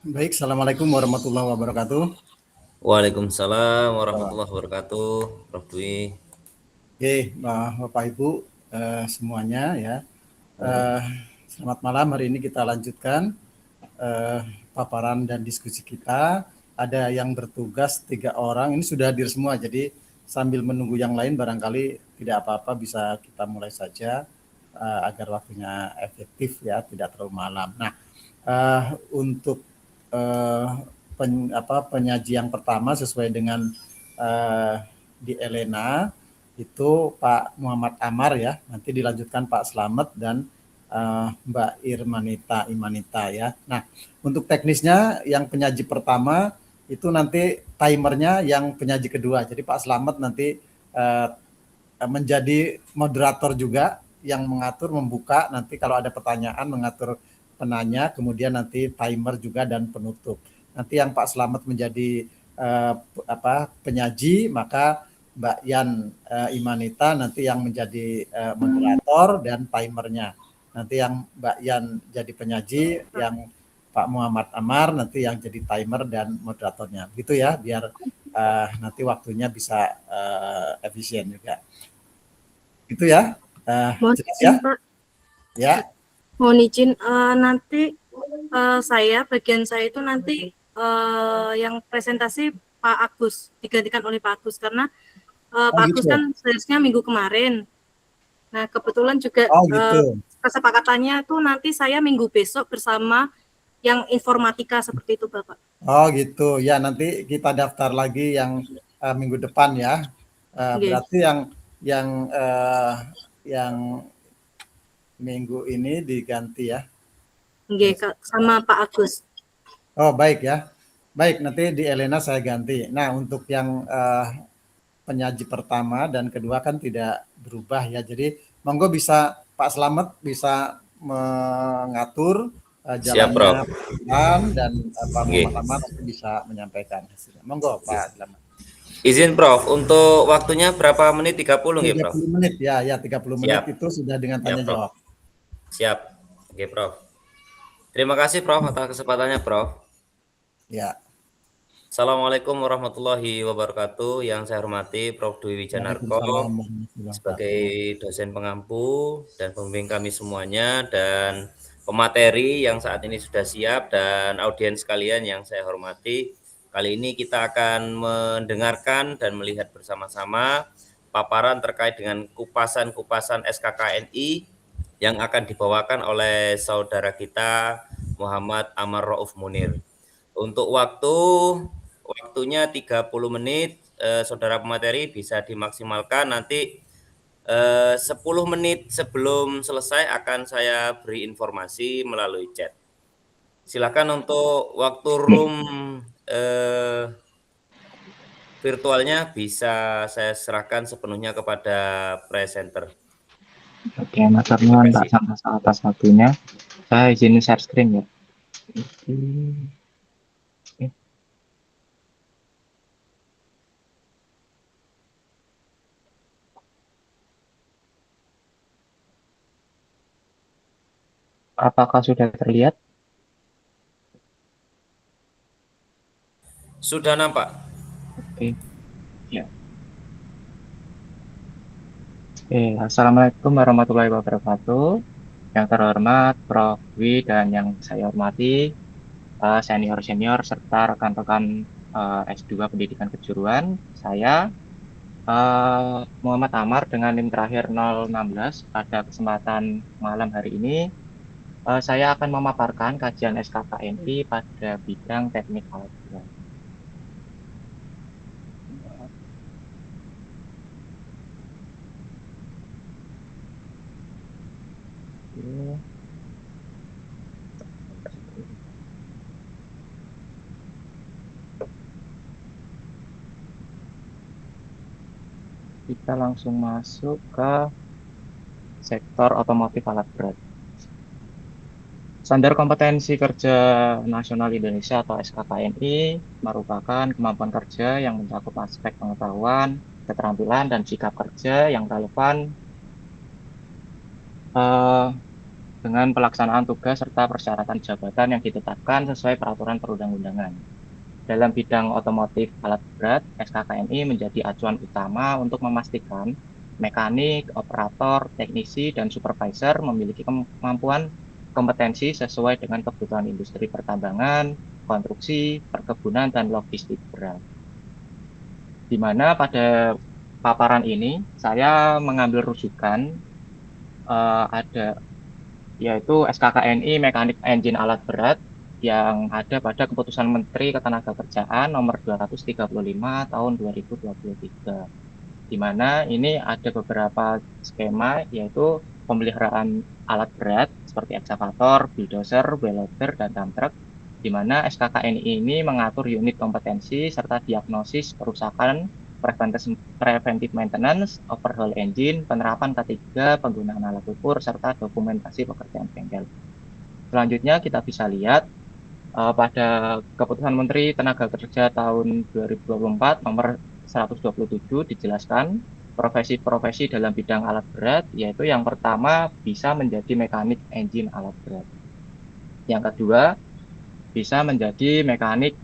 Baik, Assalamualaikum warahmatullahi wabarakatuh. Waalaikumsalam warahmatullahi wabarakatuh, Prof. Dwi. Oke, Bapak Ibu semuanya ya. Eh, Selamat malam. Hari ini kita lanjutkan eh, paparan dan diskusi kita. Ada yang bertugas 3 orang. Ini sudah hadir semua. Jadi sambil menunggu yang lain, barangkali tidak apa-apa bisa kita mulai saja agar waktunya efektif ya, tidak terlalu malam. Nah, untuk eh, penyaji yang pertama sesuai dengan di Elena itu Pak Muhammad Amar ya, nanti dilanjutkan Pak Slamet dan Mbak Imanita ya. Nah, untuk teknisnya yang penyaji pertama itu nanti timernya yang penyaji kedua. Jadi Pak Slamet nanti menjadi moderator juga yang mengatur, membuka, nanti kalau ada pertanyaan mengatur penanya, kemudian nanti timer juga dan penutup. Nanti yang Pak Slamet menjadi penyaji, maka Mbak Yan Imanita nanti yang menjadi moderator dan timernya. Nanti yang Mbak Yan jadi penyaji, yang Pak Muhammad Amar nanti yang jadi timer dan moderatornya. Gitu ya, biar nanti waktunya bisa efisien juga. Itu ya. Mohon Jelas izin, ya? Pak. Ya. Mohon izin, nanti bagian saya itu nanti yang presentasi Pak Agus, digantikan oleh Pak Agus, karena Pak Agus Gitu. kan seharusnya minggu kemarin. Nah, kebetulan juga Gitu. kesepakatannya tuh nanti saya minggu besok bersama yang informatika seperti itu, Bapak. Gitu. Ya, nanti kita daftar lagi yang minggu depan ya. Okay. Berarti yang minggu ini diganti ya. Okay, sama Pak Agus. Oh, baik ya. Baik, nanti di Elena saya ganti. Nah, untuk yang penyaji pertama dan kedua kan tidak berubah ya. Jadi monggo bisa Pak Slamet bisa mengatur jalannya dan Pak Muhammad Ahmad bisa menyampaikan hasilnya. Monggo Pak Slamet. Izin Prof, untuk waktunya berapa menit? 30 nggih, Prof? 30 menit ya, 30 menit itu sudah dengan tanya jawab. Siap. Oke, Prof. Terima kasih Prof atas kesempatannya, Prof. Ya. Assalamualaikum warahmatullahi wabarakatuh. Yang saya hormati Prof. Dwi Wijanarko sebagai dosen pengampu dan pembimbing kami semuanya, dan pemateri yang saat ini sudah siap, dan audiens sekalian yang saya hormati. Kali ini kita akan mendengarkan dan melihat bersama-sama paparan terkait dengan kupasan-kupasan SKKNI yang akan dibawakan oleh saudara kita Muhammad Amar Rauf Munir. Untuk waktunya 30 menit, saudara pemateri bisa dimaksimalkan. Nanti 10 menit sebelum selesai akan saya beri informasi melalui chat. Silakan untuk waktu room virtualnya bisa saya serahkan sepenuhnya kepada presenter. Oke, Mas Arman, Pak sama atas waktunya. Saya izin share screen ya. Apakah sudah terlihat? Sudah nampak. Oke. Ya. Assalamualaikum warahmatullahi wabarakatuh. Yang terhormat Prof. Dwi dan yang saya hormati senior-senior serta rekan-rekan S2 Pendidikan Kejuruan. Saya Muhammad Amar dengan NIM terakhir 016. Pada kesempatan malam hari ini saya akan memaparkan kajian SKKNI pada bidang teknik alat berat. Kita langsung masuk ke sektor otomotif alat berat. Standar Kompetensi Kerja Nasional Indonesia atau SKKNI merupakan kemampuan kerja yang mencakup aspek pengetahuan, keterampilan, dan sikap kerja yang relevan dengan pelaksanaan tugas serta persyaratan jabatan yang ditetapkan sesuai peraturan perundang-undangan. Dalam bidang otomotif alat berat, SKKNI menjadi acuan utama untuk memastikan mekanik, operator, teknisi, dan supervisor memiliki kemampuan kompetensi sesuai dengan kebutuhan industri pertambangan, konstruksi, perkebunan, dan logistik berat. Di mana pada paparan ini saya mengambil rujukan ada yaitu SKKNI Mekanik Engine Alat Berat yang ada pada Keputusan Menteri Ketenagakerjaan nomor 235 tahun 2023. Di mana ini ada beberapa skema yaitu pemeliharaan alat berat seperti ekskavator, bulldozer, welder, dan dump truck, di mana SKKNI ini mengatur unit kompetensi serta diagnosis kerusakan, preventive maintenance, overhaul engine, penerapan K3, penggunaan alat ukur, serta dokumentasi pekerjaan bengkel. Selanjutnya kita bisa lihat pada Keputusan Menteri Tenaga Kerja tahun 2024 nomor 127 dijelaskan profesi-profesi dalam bidang alat berat, yaitu yang pertama bisa menjadi mekanik engine alat berat. Yang kedua bisa menjadi mekanik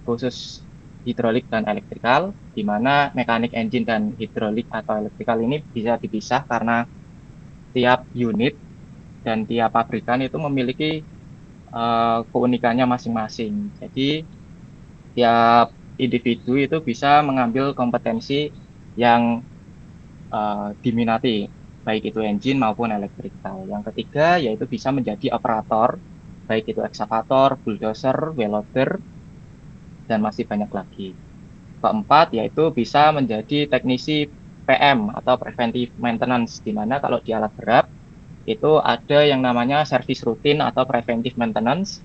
khusus hidrolik dan elektrikal, di mana mekanik engine dan hidrolik atau elektrikal ini bisa dipisah karena tiap unit dan tiap pabrikan itu memiliki keunikannya masing-masing. Jadi tiap individu itu bisa mengambil kompetensi yang diminati, baik itu engine maupun elektrikal. Yang ketiga yaitu bisa menjadi operator, baik itu ekskavator, bulldozer, welder, dan masih banyak lagi. Keempat yaitu bisa menjadi teknisi PM atau preventive maintenance, di mana kalau di alat berat itu ada yang namanya service rutin atau preventive maintenance,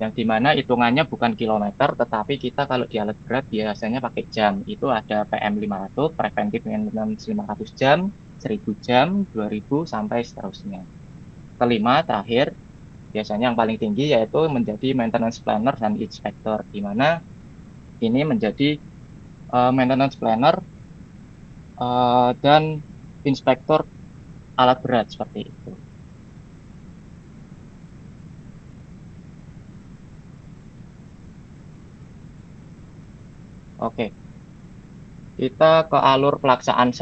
yang dimana hitungannya bukan kilometer, tetapi kita kalau di alat berat biasanya pakai jam. Itu ada PM 500, preventive maintenance 500 jam, 1000 jam, 2000, sampai seterusnya. Kelima, terakhir, biasanya yang paling tinggi yaitu menjadi maintenance planner dan inspector, di mana ini menjadi maintenance planner dan inspektor alat berat seperti itu. Oke, kita ke alur pelaksanaan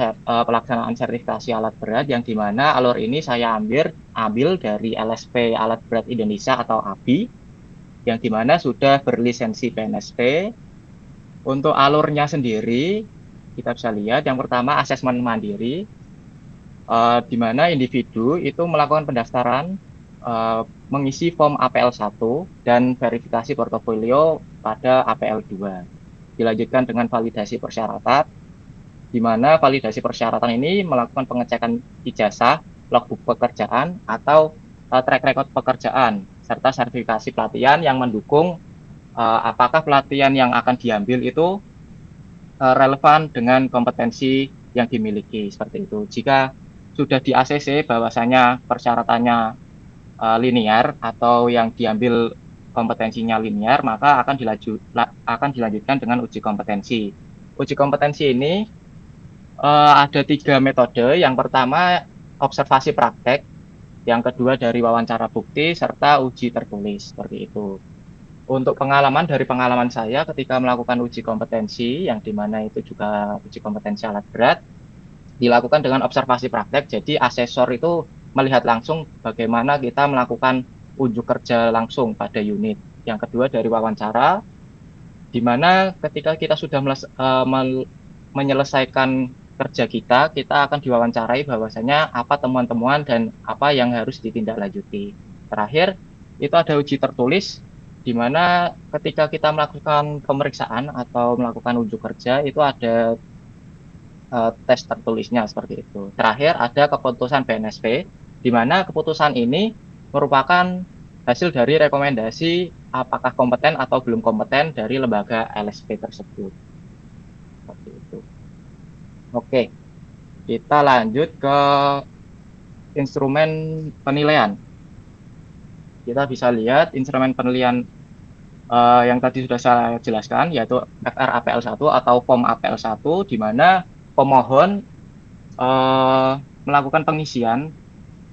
sertifikasi alat berat, yang dimana alur ini saya ambil dari LSP Alat Berat Indonesia atau ABI, yang dimana sudah berlisensi BNSP. Untuk alurnya sendiri kita bisa lihat yang pertama asesmen mandiri, di mana individu itu melakukan pendaftaran, mengisi form APL 1 dan verifikasi portofolio pada APL 2. Dilanjutkan dengan validasi persyaratan, di mana validasi persyaratan ini melakukan pengecekan ijazah, logbook pekerjaan, atau track record pekerjaan, serta sertifikasi pelatihan yang mendukung apakah pelatihan yang akan diambil itu relevan dengan kompetensi yang dimiliki, seperti itu. Jika sudah di ACC bahwasanya persyaratannya linear atau yang diambil kompetensinya linear, maka akan dilanjutkan dengan uji kompetensi. Uji kompetensi ini ada 3 metode. Yang pertama observasi praktek, yang kedua dari wawancara bukti, serta uji tertulis, seperti itu. Untuk dari pengalaman saya ketika melakukan uji kompetensi, yang dimana itu juga uji kompetensi alat berat, dilakukan dengan observasi praktek. Jadi asesor itu melihat langsung bagaimana kita melakukan unjuk kerja langsung pada unit. Yang kedua dari wawancara, di mana ketika kita sudah menyelesaikan kerja kita akan diwawancarai bahwasanya apa temuan-temuan dan apa yang harus ditindaklanjuti. Terakhir itu ada uji tertulis, di mana ketika kita melakukan pemeriksaan atau melakukan unjuk kerja itu ada tes tertulisnya, seperti itu. Terakhir ada keputusan BNSP, di mana keputusan ini merupakan hasil dari rekomendasi apakah kompeten atau belum kompeten dari lembaga LSP tersebut. Seperti itu. Oke, kita lanjut ke instrumen penilaian. Kita bisa lihat instrumen penilaian yang tadi sudah saya jelaskan, yaitu FR APL 1 atau form APL 1, di mana pemohon melakukan pengisian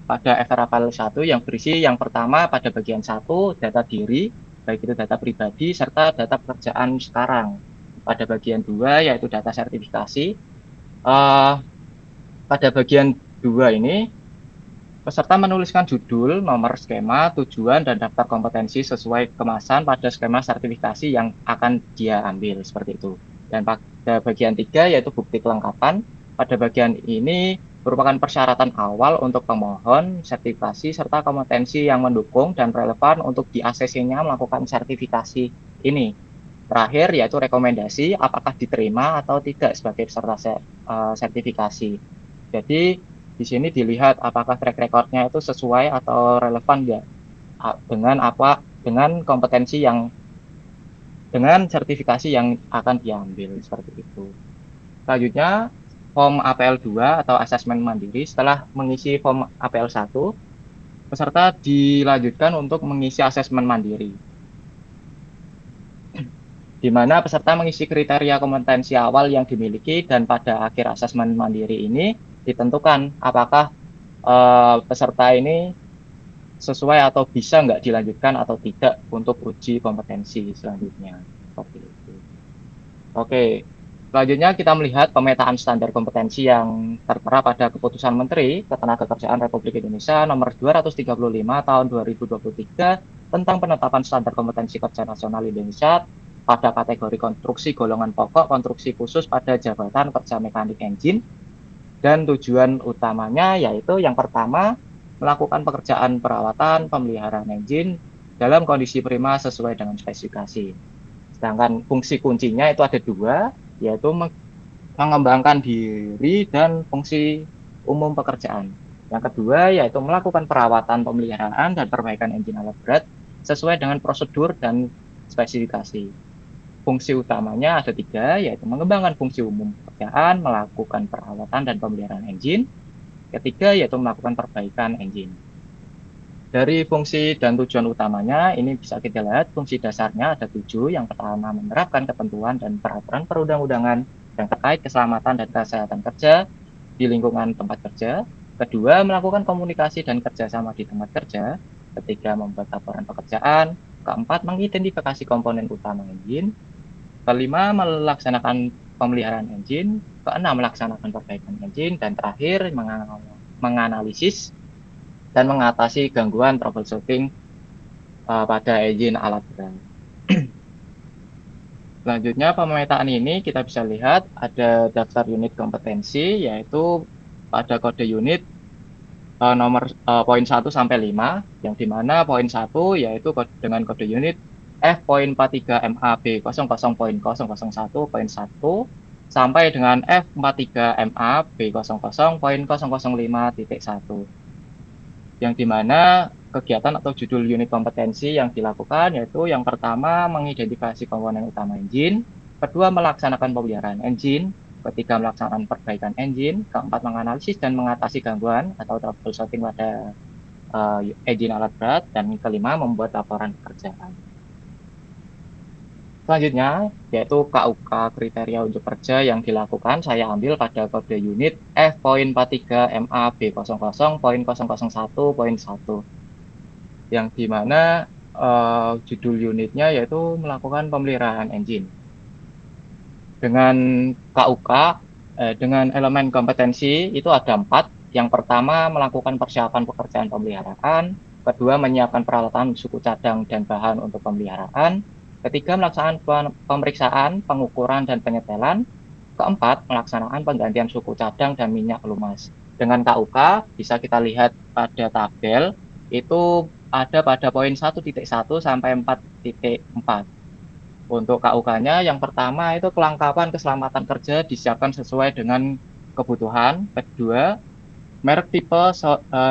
pada FRAPL 1 yang berisi yang pertama pada bagian 1 data diri, baik itu data pribadi serta data pekerjaan sekarang. Pada bagian 2 yaitu data sertifikasi. Pada bagian 2 ini peserta menuliskan judul, nomor skema, tujuan, dan daftar kompetensi sesuai kemasan pada skema sertifikasi yang akan dia ambil, seperti itu. Dan pada bagian 3 yaitu bukti kelengkapan. Pada bagian ini merupakan persyaratan awal untuk pemohon, sertifikasi, serta kompetensi yang mendukung dan relevan untuk di ACC-nya melakukan sertifikasi ini. Terakhir yaitu rekomendasi apakah diterima atau tidak sebagai peserta sertifikasi. Jadi di sini dilihat apakah track record-nya itu sesuai atau relevan ya dengan kompetensi yang dengan sertifikasi yang akan diambil, seperti itu. Selanjutnya form APL 2 atau asesmen mandiri. Setelah mengisi form APL 1, peserta dilanjutkan untuk mengisi asesmen mandiri, di mana peserta mengisi kriteria kompetensi awal yang dimiliki, dan pada akhir asesmen mandiri ini ditentukan apakah peserta ini sesuai atau bisa nggak dilanjutkan atau tidak untuk uji kompetensi selanjutnya. Seperti itu. Oke, selanjutnya kita melihat pemetaan standar kompetensi yang tertera pada Keputusan Menteri Ketenagakerjaan Republik Indonesia Nomor 235 Tahun 2023 tentang penetapan standar kompetensi kerja nasional Indonesia pada kategori konstruksi golongan pokok, konstruksi khusus pada jabatan kerja mekanik engine. Dan tujuan utamanya yaitu yang pertama, melakukan pekerjaan perawatan pemeliharaan engine dalam kondisi prima sesuai dengan spesifikasi. Sedangkan fungsi kuncinya itu ada 2, yaitu mengembangkan diri dan fungsi umum pekerjaan. Yang kedua yaitu melakukan perawatan pemeliharaan dan perbaikan engine alat berat sesuai dengan prosedur dan spesifikasi. Fungsi utamanya ada 3, yaitu mengembangkan fungsi umum pekerjaan, melakukan perawatan dan pemeliharaan engine. Ketiga, yaitu melakukan perbaikan engine. Dari fungsi dan tujuan utamanya, ini bisa kita lihat fungsi dasarnya ada 7. Yang pertama, menerapkan ketentuan dan peraturan perundang-undangan yang terkait keselamatan dan kesehatan kerja di lingkungan tempat kerja. Kedua, melakukan komunikasi dan kerjasama di tempat kerja. Ketiga, membuat laporan pekerjaan. Keempat, mengidentifikasi komponen utama engine. Kelima, melaksanakan pemeliharaan engine. Keenam, melaksanakan perbaikan engine. Dan terakhir, menganalisis dan mengatasi gangguan troubleshooting pada engine alat berat. Selanjutnya, pemetaan ini kita bisa lihat ada daftar unit kompetensi, yaitu pada kode unit nomor poin 1 sampai 5, yang dimana poin 1 yaitu dengan kode unit F.43MA B00.001.1 sampai dengan F43MA B00.005.1, yang dimana kegiatan atau judul unit kompetensi yang dilakukan yaitu yang pertama mengidentifikasi komponen utama engine, kedua melaksanakan pemeliharaan engine, ketiga melaksanakan perbaikan engine, keempat menganalisis dan mengatasi gangguan atau troubleshooting pada engine alat berat, dan kelima membuat laporan pekerjaan. Selanjutnya, yaitu KUK kriteria unjuk kerja yang dilakukan, saya ambil pada kode unit F.43MA B00.001.1, yang dimana judul unitnya yaitu melakukan pemeliharaan engine. Dengan KUK, dengan elemen kompetensi itu ada 4. Yang pertama, melakukan persiapan pekerjaan pemeliharaan. Kedua, menyiapkan peralatan suku cadang dan bahan untuk pemeliharaan. Ketiga, melaksanakan pemeriksaan, pengukuran, dan penyetelan. Keempat, melaksanakan penggantian suku cadang dan minyak lumas. Dengan KUK, bisa kita lihat pada tabel, itu ada pada poin 1.1 sampai 4.4. Untuk KUK-nya, yang pertama itu kelengkapan keselamatan kerja disiapkan sesuai dengan kebutuhan. Kedua, merek tipe,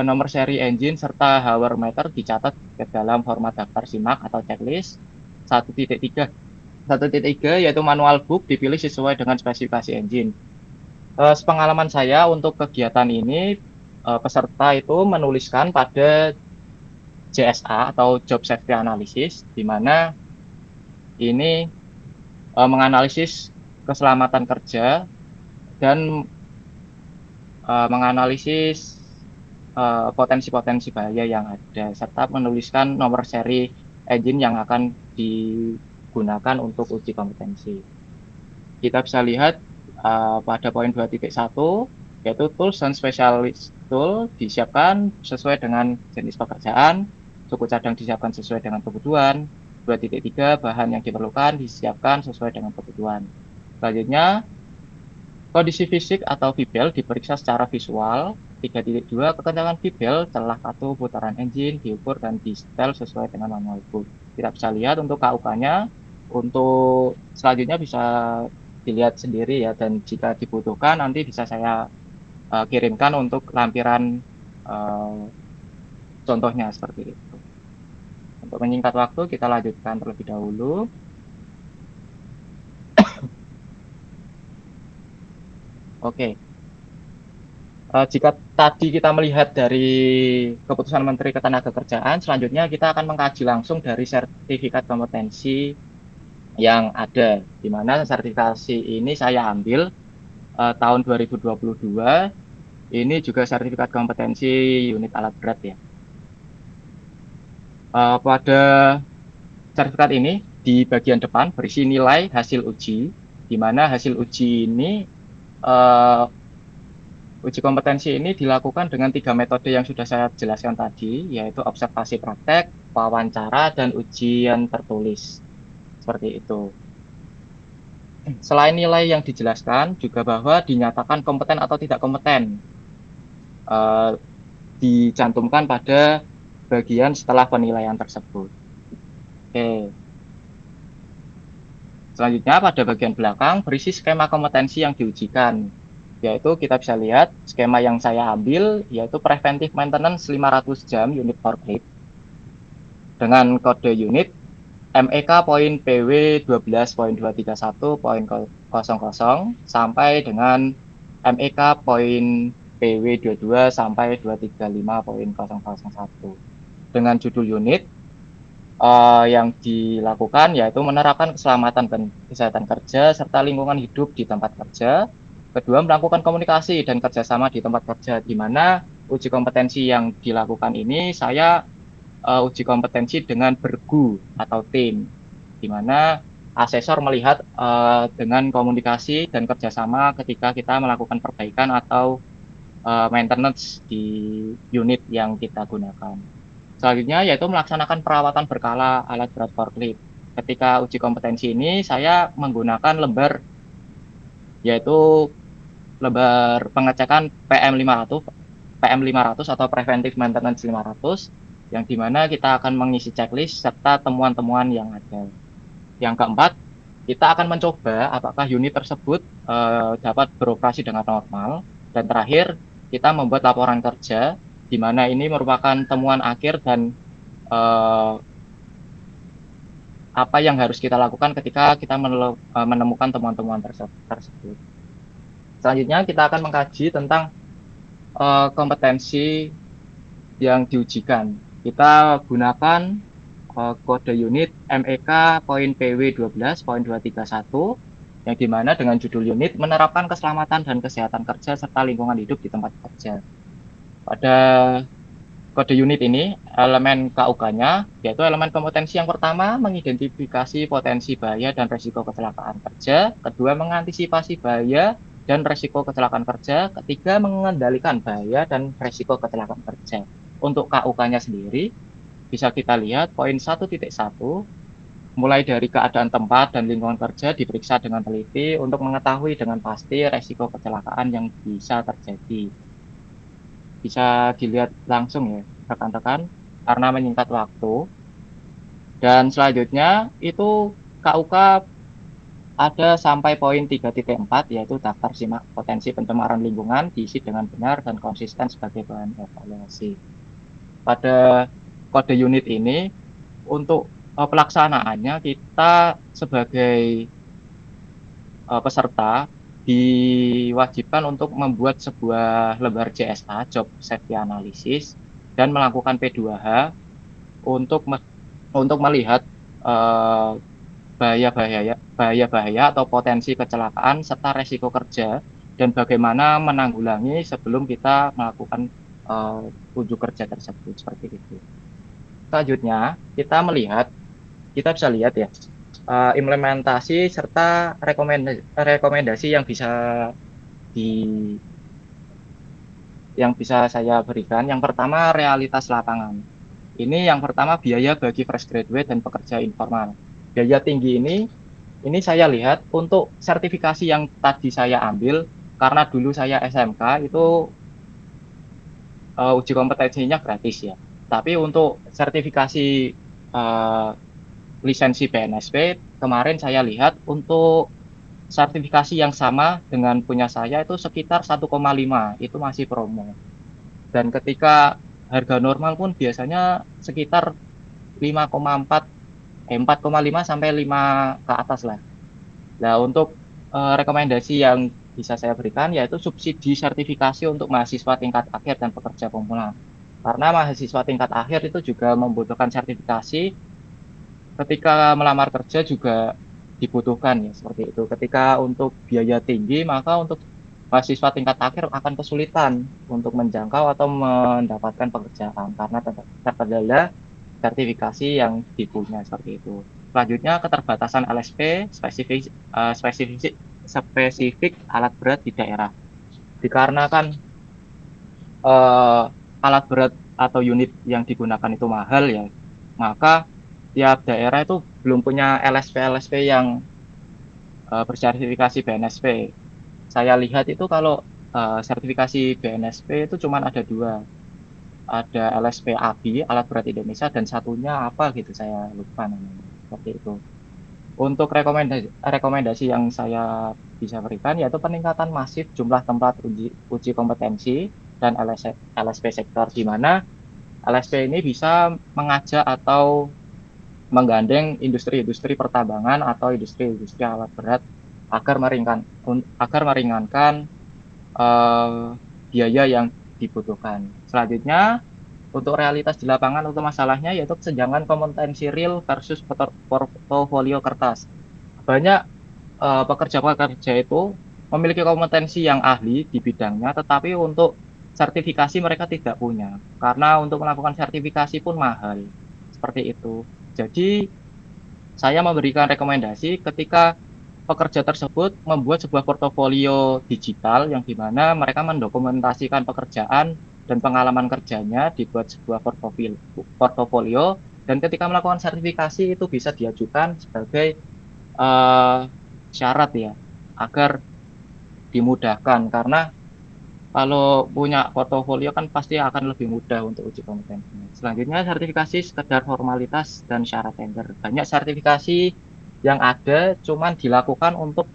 nomor seri engine, serta hour meter dicatat ke dalam format daftar simak atau checklist. 1.3 yaitu manual book dipilih sesuai dengan spesifikasi engine. Sepengalaman saya untuk kegiatan ini, peserta itu menuliskan pada JSA atau Job Safety Analysis, di mana ini menganalisis keselamatan kerja dan menganalisis potensi-potensi bahaya yang ada, serta menuliskan nomor seri engine yang akan digunakan untuk uji kompetensi. Kita bisa lihat pada poin 2.1, yaitu tools dan specialist tool disiapkan sesuai dengan jenis pekerjaan, suku cadang disiapkan sesuai dengan kebutuhan, 2.3 bahan yang diperlukan disiapkan sesuai dengan kebutuhan. Selanjutnya, kondisi fisik atau VBEL diperiksa secara visual. 3.2 kekencangan VBEL celah kartu putaran engine diukur dan di-setel sesuai dengan manual book. Kita bisa lihat untuk KUK-nya, untuk selanjutnya bisa dilihat sendiri ya, dan jika dibutuhkan nanti bisa saya kirimkan untuk lampiran contohnya seperti itu. Untuk menyingkat waktu, kita lanjutkan terlebih dahulu. Oke. Jika tadi kita melihat dari keputusan Menteri Ketenagakerjaan, selanjutnya kita akan mengkaji langsung dari sertifikat kompetensi yang ada, di mana sertifikasi ini saya ambil tahun 2022. Ini juga sertifikat kompetensi unit alat berat ya. Pada sertifikat ini di bagian depan berisi nilai hasil uji, di mana hasil uji ini uji kompetensi ini dilakukan dengan 3 metode yang sudah saya jelaskan tadi, yaitu observasi praktek, wawancara, dan ujian tertulis. Seperti itu. Selain nilai yang dijelaskan, juga bahwa dinyatakan kompeten atau tidak kompeten dicantumkan pada bagian setelah penilaian tersebut. Oke. Selanjutnya pada bagian belakang berisi skema kompetensi yang diujikan, yaitu kita bisa lihat skema yang saya ambil yaitu preventive maintenance 500 jam unit forklift dengan kode unit MEK poin PW 12.231.00 sampai dengan MEK poin PW 22 sampai 235.001 dengan judul unit yang dilakukan yaitu menerapkan keselamatan dan kesehatan kerja serta lingkungan hidup di tempat kerja. Kedua, melakukan komunikasi dan kerjasama di tempat kerja, di mana uji kompetensi yang dilakukan ini saya uji kompetensi dengan bergu atau tim, di mana asesor melihat dengan komunikasi dan kerjasama ketika kita melakukan perbaikan atau maintenance di unit yang kita gunakan. Selanjutnya yaitu melaksanakan perawatan berkala alat berat forklift. Ketika uji kompetensi ini saya menggunakan lembar yaitu lembar pengecekan PM500 atau Preventive Maintenance 500, yang dimana kita akan mengisi checklist serta temuan-temuan yang ada. Yang keempat, kita akan mencoba apakah unit tersebut dapat beroperasi dengan normal. Dan terakhir, kita membuat laporan kerja, di mana ini merupakan temuan akhir dan apa yang harus kita lakukan ketika kita menemukan temuan-temuan tersebut. Selanjutnya kita akan mengkaji tentang kompetensi yang diujikan. Kita gunakan kode unit MEK poin PW 12.231 yang dimana dengan judul unit menerapkan keselamatan dan kesehatan kerja serta lingkungan hidup di tempat kerja. Pada kode unit ini elemen KUK-nya yaitu elemen kompetensi yang pertama mengidentifikasi potensi bahaya dan resiko kecelakaan kerja, kedua mengantisipasi bahaya dan resiko kecelakaan kerja, ketiga mengendalikan bahaya dan resiko kecelakaan kerja. Untuk KUK-nya sendiri bisa kita lihat poin 1.1 mulai dari keadaan tempat dan lingkungan kerja diperiksa dengan teliti untuk mengetahui dengan pasti resiko kecelakaan yang bisa terjadi. Bisa dilihat langsung ya rekan-rekan karena menyingkat waktu. Dan selanjutnya itu KUK ada sampai poin 3.4 yaitu daftar simak potensi pencemaran lingkungan diisi dengan benar dan konsisten sebagai bahan evaluasi. Pada kode unit ini untuk pelaksanaannya kita sebagai peserta diwajibkan untuk membuat sebuah lembar JSA Job Safety Analysis dan melakukan P2H untuk melihat bahaya-bahaya atau potensi kecelakaan serta resiko kerja dan bagaimana menanggulangi sebelum kita melakukan unjuk kerja tersebut, seperti itu. Selanjutnya kita bisa lihat ya, implementasi serta rekomendasi yang bisa saya berikan. Yang pertama, realitas lapangan. Ini yang pertama, biaya bagi fresh graduate dan pekerja informal. Biaya tinggi ini saya lihat untuk sertifikasi yang tadi saya ambil, karena dulu saya SMK itu uji kompetensinya gratis ya. Tapi untuk sertifikasi lisensi BNSP, kemarin saya lihat untuk sertifikasi yang sama dengan punya saya itu sekitar 1,5, itu masih promo. Dan ketika harga normal pun biasanya sekitar 4,5 sampai 5 ke atas lah. Nah, untuk rekomendasi yang bisa saya berikan yaitu subsidi sertifikasi untuk mahasiswa tingkat akhir dan pekerja pemula. Karena mahasiswa tingkat akhir itu juga membutuhkan sertifikasi, ketika melamar kerja juga dibutuhkan ya, seperti itu. Ketika untuk biaya tinggi, maka untuk mahasiswa tingkat akhir akan kesulitan untuk menjangkau atau mendapatkan pekerjaan karena terkendala sertifikasi yang dipunya, seperti itu. Selanjutnya, keterbatasan LSP spesifik alat berat di daerah. Dikarenakan alat berat atau unit yang digunakan itu mahal ya, maka tiap daerah itu belum punya LSP yang bersertifikasi BNSP. Saya lihat itu kalau sertifikasi BNSP itu cuma ada 2. Ada LSP ABI, Alat Berat Indonesia, dan satunya apa gitu, saya lupa namanya. Seperti itu. Untuk rekomendasi yang saya bisa berikan yaitu peningkatan masif jumlah tempat uji kompetensi dan LSP sektor, di mana LSP ini bisa mengajak atau menggandeng industri-industri pertambangan atau industri-industri alat berat agar meringankan biaya yang dibutuhkan. Selanjutnya, untuk realitas di lapangan untuk masalahnya yaitu kesenjangan kompetensi real versus portofolio kertas. Banyak pekerja-pekerja itu memiliki kompetensi yang ahli di bidangnya, tetapi untuk sertifikasi mereka tidak punya. Karena untuk melakukan sertifikasi pun mahal. Seperti itu. Jadi, saya memberikan rekomendasi ketika pekerja tersebut membuat sebuah portofolio digital yang dimana mereka mendokumentasikan pekerjaan dan pengalaman kerjanya, dibuat sebuah portofolio, dan ketika melakukan sertifikasi itu bisa diajukan sebagai syarat ya, agar dimudahkan, karena kalau punya portofolio kan pasti akan lebih mudah untuk uji kompetensinya. Selanjutnya, sertifikasi sekedar formalitas dan syarat tender. Banyak sertifikasi yang ada cuman dilakukan untuk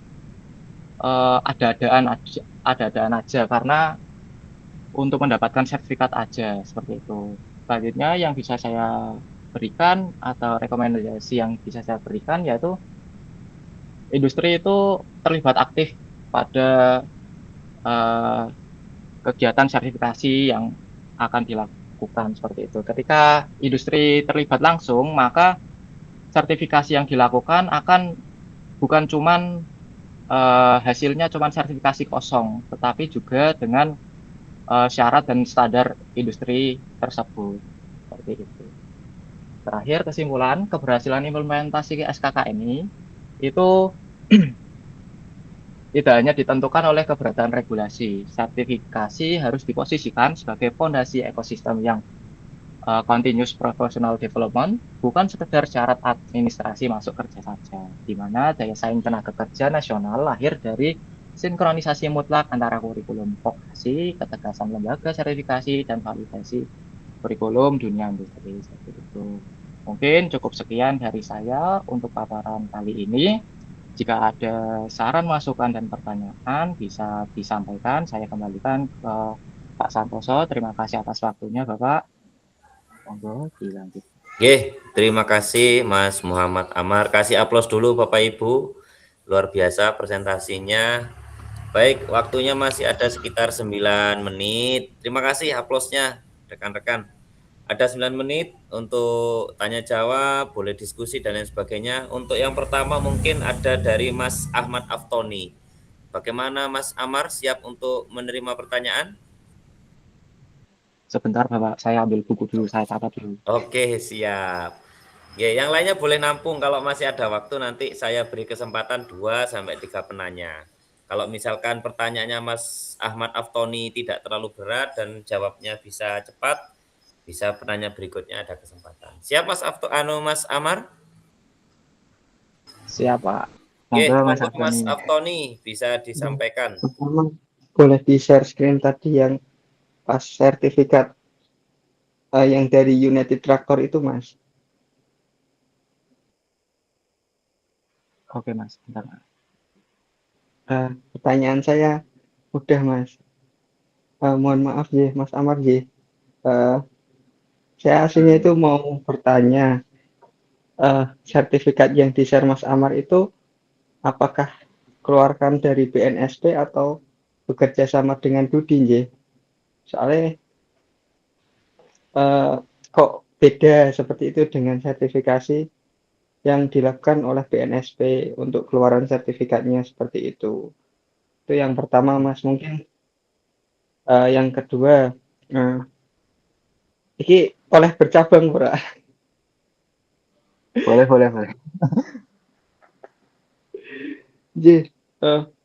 ada-adaan aja, karena untuk mendapatkan sertifikat aja, seperti itu. Selanjutnya yang bisa saya berikan atau rekomendasi yang bisa saya berikan yaitu industri itu terlibat aktif pada kegiatan sertifikasi yang akan dilakukan, seperti itu. Ketika industri terlibat langsung, maka sertifikasi yang dilakukan akan bukan cuman hasilnya cuman sertifikasi kosong, tetapi juga dengan syarat dan standar industri tersebut, seperti itu. Terakhir, kesimpulan, keberhasilan implementasi SKK ini itu tidak hanya ditentukan oleh keberadaan regulasi. Sertifikasi harus diposisikan sebagai fondasi ekosistem yang continuous professional development, bukan sekedar syarat administrasi masuk kerja saja, di mana daya saing tenaga kerja nasional lahir dari sinkronisasi mutlak antara kurikulum vokasi, ketegasan lembaga sertifikasi, dan validasi kurikulum dunia industri, seperti itu. Mungkin cukup sekian dari saya untuk paparan kali ini. Jika ada saran, masukan, dan pertanyaan bisa disampaikan. Saya kembalikan ke Pak Santoso. Terima kasih atas waktunya, Bapak. Monggo dilanjut. Oke, terima kasih Mas Muhammad Amar. Kasih aplaus dulu Bapak Ibu. Luar biasa presentasinya. Baik, waktunya masih ada sekitar 9 menit. Terima kasih aplausnya rekan-rekan. Ada 9 menit untuk tanya jawab, boleh diskusi dan lain sebagainya. Untuk yang pertama mungkin ada dari Mas Ahmad Aftoni. Bagaimana Mas Amar, siap untuk menerima pertanyaan? sebentar Bapak, saya ambil buku dulu, saya catat dulu. Oke, siap. Ya, yang lainnya boleh nampung kalau masih ada waktu nanti saya beri kesempatan 2 sampai 3 penanya. Kalau misalkan pertanyaannya Mas Ahmad Aftoni tidak terlalu berat dan jawabnya bisa cepat, bisa penanya berikutnya ada kesempatan. Siap Mas Amar? Siap Pak. Oke, Monggo Mas monggo Mas Aftoni. Aftoni bisa disampaikan. Pertama, boleh di-share screen tadi yang pas sertifikat yang dari United Tractor itu, Mas. Oke Mas, bentar Mas. Pertanyaan saya udah, Mas. Mohon maaf ya, Mas Amar ya. Saya aslinya itu mau bertanya, sertifikat yang di-share Mas Amar itu apakah keluarkan dari BNSP atau bekerja sama dengan Dudi, ya? Soalnya kok beda seperti itu dengan sertifikasi yang dilakukan oleh BNSP untuk keluaran sertifikatnya seperti itu. Itu yang pertama, Mas. Mungkin yang kedua, ini oleh bercabang, Bro. Boleh. Jadi,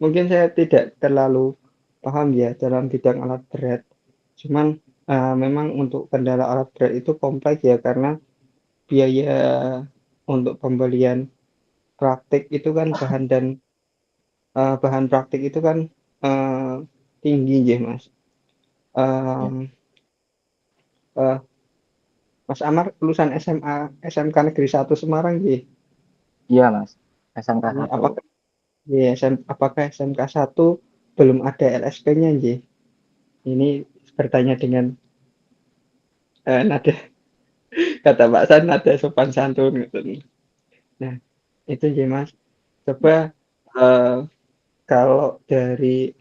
mungkin saya tidak terlalu paham ya dalam bidang alat berat. Cuman memang untuk kendala alat berat itu kompleks ya, karena biaya untuk pembelian praktik itu kan bahan praktik itu kan tinggi ya, Mas. Mas Amar lulusan SMK Negeri 1 Semarang ya? Iya Mas, SMK Ini 1. apakah SMK 1 belum ada LSP-nya ya? Ini bertanya dengan nada kata Pak San, nada sopan santun gitu. Nah, itu ya Mas. Coba kalau dari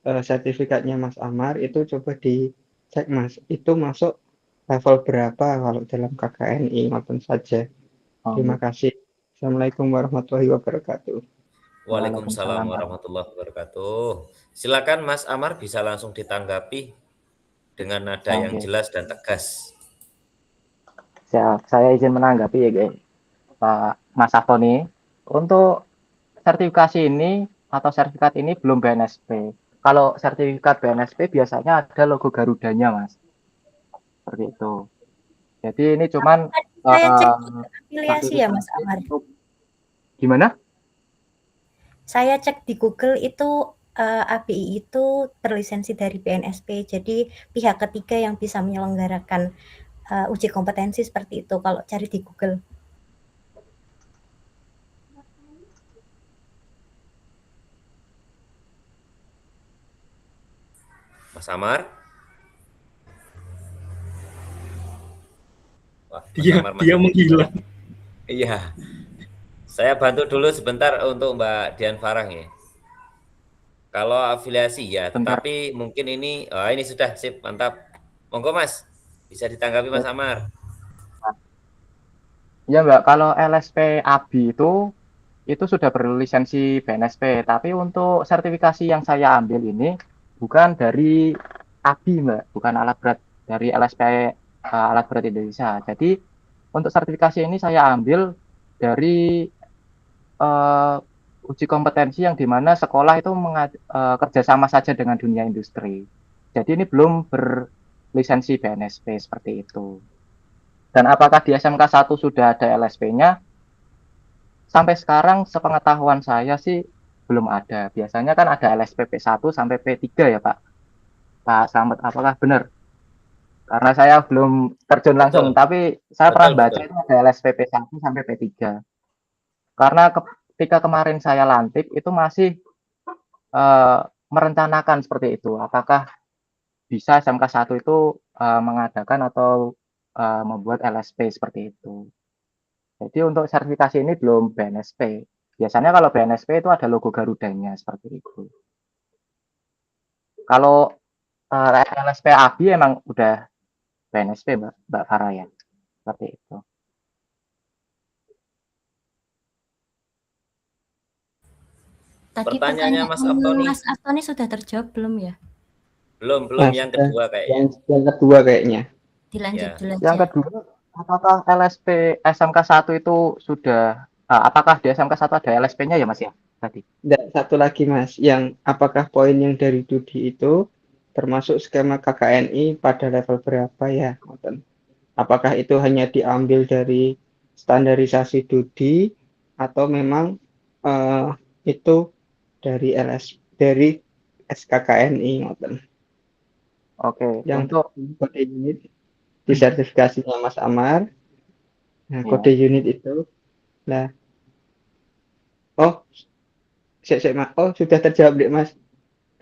sertifikatnya Mas Amar itu coba dicek Mas, itu masuk level berapa kalau dalam KKNI, maupun saja. Terima kasih. Assalamualaikum warahmatullahi wabarakatuh. Waalaikumsalam warahmatullahi wabarakatuh. Silakan Mas Amar bisa langsung ditanggapi dengan nada yang jelas dan tegas. Siap, saya izin menanggapi ya guys, Pak Mas Aftoni. Untuk sertifikasi ini atau sertifikat ini belum BNSP. Kalau sertifikat BNSP biasanya ada logo Garudanya Mas, seperti itu. Jadi ini cuman saya cek afiliasi ya Mas Amar. Gimana? Saya cek di Google itu ABI itu berlisensi dari BNSP. Jadi pihak ketiga yang bisa menyelenggarakan uji kompetensi seperti itu kalau cari di Google. Mas Amar? Wah, dia menghilang. Iya. Saya bantu dulu sebentar untuk Mbak Dian Farah ya. Kalau afiliasi ya, tapi mungkin ini ini sudah sip, mantap. Monggo Mas, bisa ditanggapi Mas Amar. Ya Mbak, kalau LSP ABI itu sudah berlisensi BNSP, tapi untuk sertifikasi yang saya ambil ini bukan dari ABI Mbak, bukan alat berat dari LSP alat berat Indonesia. Jadi untuk sertifikasi ini saya ambil dari uji kompetensi yang dimana sekolah itu kerjasama saja dengan dunia industri. Jadi ini belum berlisensi BNSP seperti itu. Dan apakah di SMK 1 sudah ada LSP-nya? Sampai sekarang sepengetahuan saya sih belum ada. Biasanya kan ada LSP P1 sampai P3 ya Pak. Pak Slamet, apakah benar? Karena saya belum terjun langsung, tapi saya pernah baca itu ada LSP P1 sampai P3. Karena ketika kemarin saya lantik itu masih merencanakan seperti itu. Apakah bisa SMK 1 itu mengadakan atau membuat LSP seperti itu. Jadi untuk sertifikasi ini belum BNSP. Biasanya kalau BNSP itu ada logo Garudanya seperti itu. Kalau LSP ABI emang udah BNSP Mbak Farah ya. Seperti itu. Tadi pertanyaannya Mas Aftoni sudah terjawab belum ya? Belum yang kedua kayaknya. Yang kedua kayaknya. Dilanjut Ya. dulu Yang aja. kedua, apakah LSP SMK 1 itu sudah apakah di SMK 1 ada LSP-nya ya Mas ya tadi? Dan satu lagi Mas, yang apakah poin yang dari Dudi itu termasuk skema KKNI pada level berapa ya? Apakah itu hanya diambil dari standarisasi Dudi atau memang itu dari dari SKKNI? Oke, Yang untuk kode unit di sertifikasinya Mas Amar. Nah, ya, kode unit itu. Nah, oh, sudah terjawab deh Mas.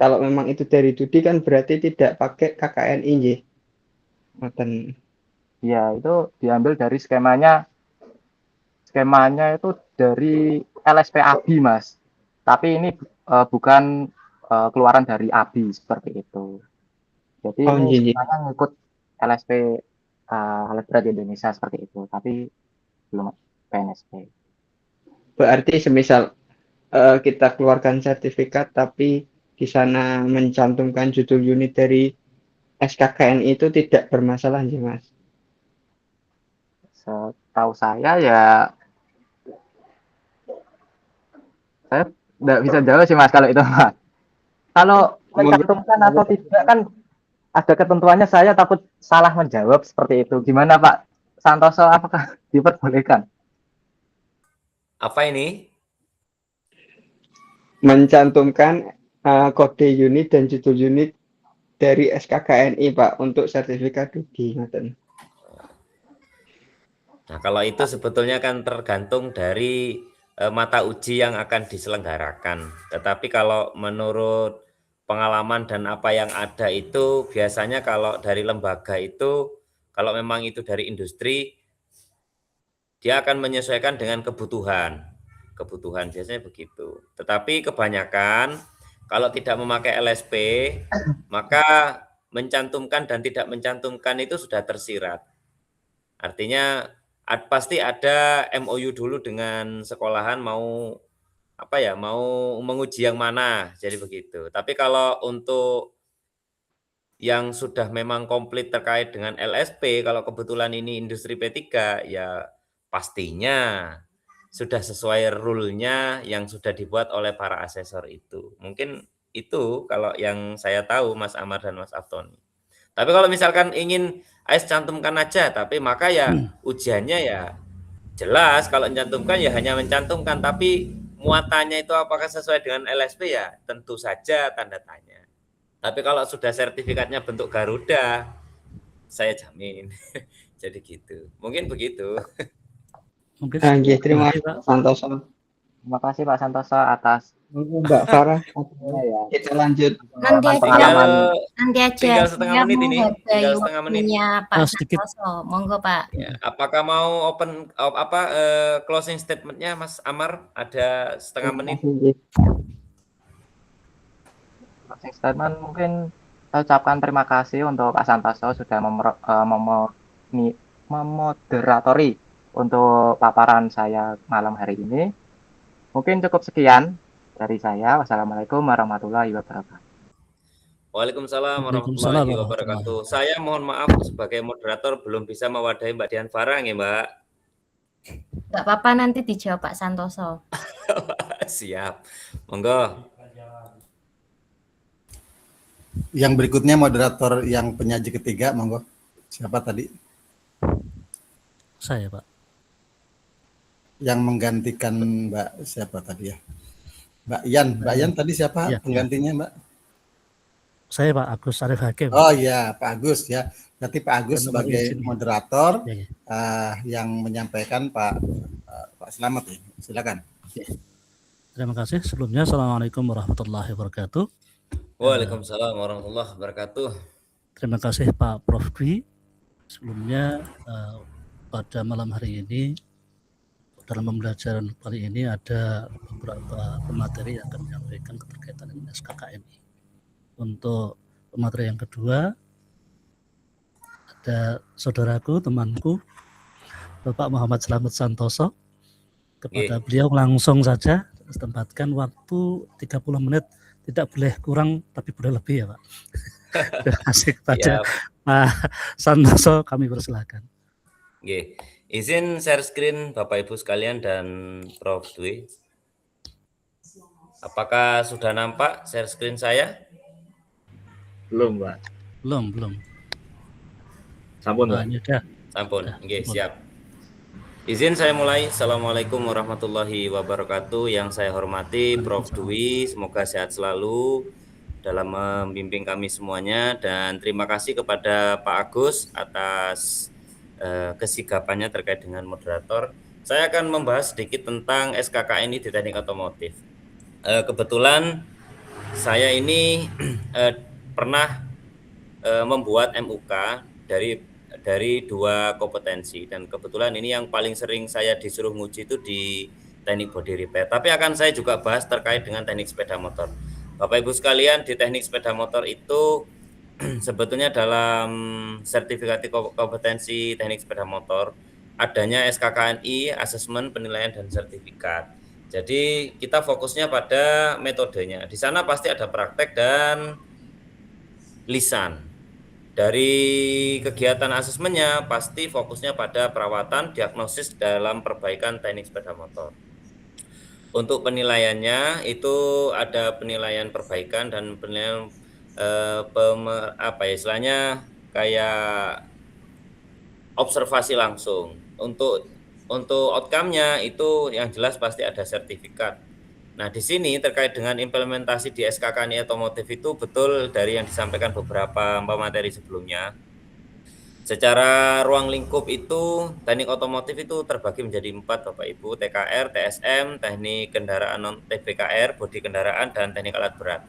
Kalau memang itu dari Dudi kan berarti tidak pakai KKNI nggih. Ngoten. ya itu diambil dari skemanya itu dari LSP ABI Mas. Tapi ini bukan keluaran dari ABI seperti itu. Jadi Oh, ini nggih. skemanya ngikut LSP alat berat Indonesia seperti itu, tapi belum PNSP. Berarti semisal kita keluarkan sertifikat tapi di sana mencantumkan judul unit dari SKKNI itu tidak bermasalah nggih Mas. Setahu saya ya saya nggak bisa jawab sih Mas kalau itu Mas. Kalau mencantumkan atau tidak kan ada ketentuannya, saya takut salah menjawab seperti itu. Gimana Pak Santoso, apakah diperbolehkan? Apa ini? Mencantumkan kode unit dan judul unit dari SKKNI Pak untuk sertifikat Dudi. Nah, kalau itu sebetulnya kan tergantung dari mata uji yang akan diselenggarakan. Tetapi kalau menurut pengalaman dan apa yang ada itu, biasanya kalau dari lembaga itu, kalau memang itu dari industri, dia akan menyesuaikan dengan kebutuhan. Kebutuhan biasanya begitu. Tetapi kebanyakan kalau tidak memakai LSP, maka mencantumkan dan tidak mencantumkan itu sudah tersirat. Artinya pasti ada MOU dulu dengan sekolahan mau menguji yang mana, jadi begitu. Tapi kalau untuk yang sudah memang komplit terkait dengan LSP, kalau kebetulan ini industri P3, ya pastinya sudah sesuai rule-nya yang sudah dibuat oleh para asesor itu. Mungkin itu kalau yang saya tahu Mas Amar dan Mas Aftoni. Tapi kalau misalkan ingin AS cantumkan aja, tapi maka ya ujiannya ya jelas kalau mencantumkan ya hanya mencantumkan, tapi muatannya itu apakah sesuai dengan LSP ya tentu saja tanda tanya. Tapi kalau sudah sertifikatnya bentuk Garuda, saya jamin. Jadi gitu. Mungkin begitu. Mungkin Terima kasih Pak Santoso. Terima kasih Pak Santoso atas Mbak Farah. ya. Kita lanjut. Nanti aja. Tinggal setengah menit ini. Tinggal setengah menit. Pak Santoso. Monggo Pak. Ya, apakah mau closing statement-nya Mas Amar ada setengah menit? Closing statement mungkin saya ucapkan terima kasih untuk Pak Santoso sudah memoderatori untuk paparan saya malam hari ini. Mungkin cukup sekian dari saya. Wassalamualaikum warahmatullahi wabarakatuh. Waalaikumsalam warahmatullahi wabarakatuh. Saya mohon maaf sebagai moderator belum bisa mewadahi Mbak Dian Farah ya Mbak. Nggak apa-apa, nanti dijawab Pak Santoso. Siap. Monggo. Yang berikutnya moderator yang penyaji ketiga, monggo. Siapa tadi? Saya Pak. Yang menggantikan Mbak siapa tadi ya? Mbak Yan tadi siapa ya, penggantinya Mbak? Saya Pak Agus Arif Hakim. Oh iya Pak Agus ya. Berarti Pak Agus sebagai moderator ya. Yang menyampaikan Pak Slamet ya. Silakan. Ya. Terima kasih. Sebelumnya Assalamualaikum warahmatullahi wabarakatuh. Waalaikumsalam warahmatullahi wabarakatuh. Terima kasih Pak Prof Dwi. Sebelumnya pada malam hari ini dalam pembelajaran kali ini ada beberapa pemateri yang akan menyampaikan keterkaitan dengan SKKNI. Untuk pemateri yang kedua ada saudaraku, temanku, Bapak Muhammad Slamet Santoso. Kepada beliau langsung saja tempatkan waktu 30 menit, tidak boleh kurang tapi boleh lebih ya Pak. Terima kasih kepada Siap. Pak Santoso, kami persilakan. Oke. Izin share screen Bapak Ibu sekalian dan Prof. Dwi. Apakah sudah nampak share screen saya? Belum, Pak. Belum. Sampun, Pak. Ini udah. Sampun. Oke, siap. Izin saya mulai. Assalamualaikum warahmatullahi wabarakatuh. Yang saya hormati Prof. Dwi, semoga sehat selalu dalam membimbing kami semuanya, dan terima kasih kepada Pak Agus atas kesigapannya terkait dengan moderator. Saya akan membahas sedikit tentang SKKNI di teknik otomotif. Kebetulan saya ini pernah membuat MUK dari 2 kompetensi, dan kebetulan ini yang paling sering saya disuruh nguji itu di teknik body repair. Tapi akan saya juga bahas terkait dengan teknik sepeda motor. Bapak Ibu sekalian, di teknik sepeda motor itu sebetulnya dalam sertifikat kompetensi teknik sepeda motor adanya SKKNI, asesmen, penilaian, dan sertifikat. Jadi kita fokusnya pada metodenya. Di sana pasti ada praktek dan lisan. Dari kegiatan asesmennya pasti fokusnya pada perawatan, diagnosis dalam perbaikan teknik sepeda motor. Untuk penilaiannya itu ada penilaian perbaikan dan penilaian istilahnya kayak observasi langsung. Untuk outcome-nya itu yang jelas pasti ada sertifikat. Nah, di sini terkait dengan implementasi di SKKNI otomotif itu betul dari yang disampaikan beberapa materi sebelumnya. Secara ruang lingkup itu teknik otomotif itu terbagi menjadi 4 Bapak Ibu, TKR, TSM, teknik kendaraan non TBKR, bodi kendaraan, dan teknik alat berat.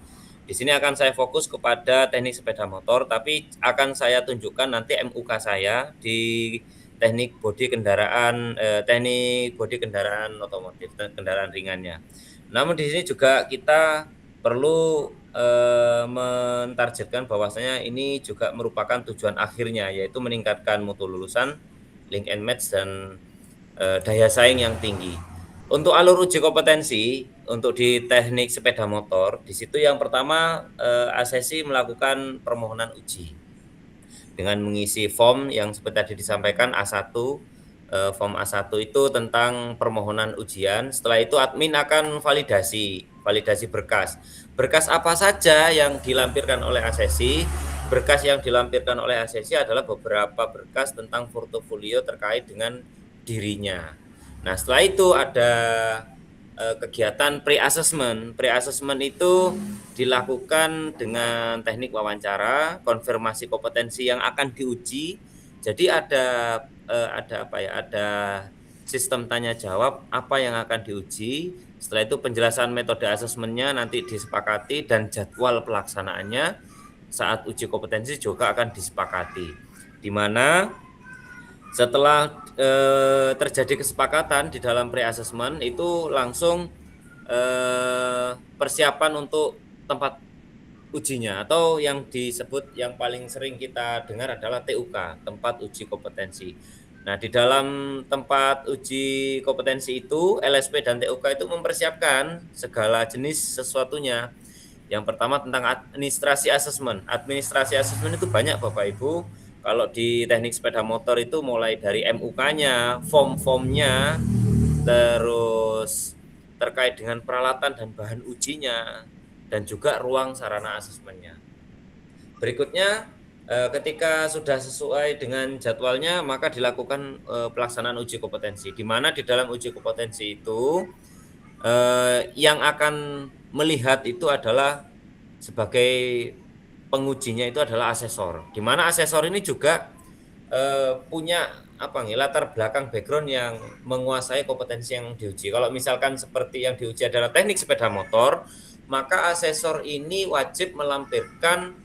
Di sini akan saya fokus kepada teknik sepeda motor, tapi akan saya tunjukkan nanti MUK saya di teknik bodi kendaraan otomotif dan kendaraan ringannya. Namun di sini juga kita perlu mentargetkan bahwasanya ini juga merupakan tujuan akhirnya, yaitu meningkatkan mutu lulusan, link and match, dan daya saing yang tinggi. Untuk alur uji kompetensi untuk di teknik sepeda motor, di situ yang pertama ASESI melakukan permohonan uji dengan mengisi form yang seperti tadi disampaikan A1. Form A1 itu tentang permohonan ujian. Setelah itu admin akan validasi berkas. Berkas apa saja yang dilampirkan oleh ASESI? Berkas yang dilampirkan oleh ASESI adalah beberapa berkas tentang portofolio terkait dengan dirinya. Nah, setelah itu ada kegiatan pre-assessment. Pre-assessment itu dilakukan dengan teknik wawancara, konfirmasi kompetensi yang akan diuji. Jadi ada sistem tanya jawab apa yang akan diuji. Setelah itu penjelasan metode asesmennya nanti disepakati, dan jadwal pelaksanaannya saat uji kompetensi juga akan disepakati. Di mana setelah terjadi kesepakatan di dalam pre-assessment itu langsung persiapan untuk tempat ujinya, atau yang disebut yang paling sering kita dengar adalah TUK, tempat uji kompetensi. Nah, di dalam tempat uji kompetensi itu LSP dan TUK itu mempersiapkan segala jenis sesuatunya. Yang pertama tentang administrasi asesmen. Administrasi asesmen itu banyak Bapak Ibu. Kalau di teknik sepeda motor itu mulai dari MUK-nya, form-formnya, terus terkait dengan peralatan dan bahan ujinya, dan juga ruang sarana asesmennya. Berikutnya, ketika sudah sesuai dengan jadwalnya, maka dilakukan pelaksanaan uji kompetensi. Di mana di dalam uji kompetensi itu yang akan melihat itu adalah sebagai pengujinya itu adalah asesor. Di mana asesor ini juga punya latar belakang background yang menguasai kompetensi yang diuji. Kalau misalkan seperti yang diuji adalah teknik sepeda motor, maka asesor ini wajib melampirkan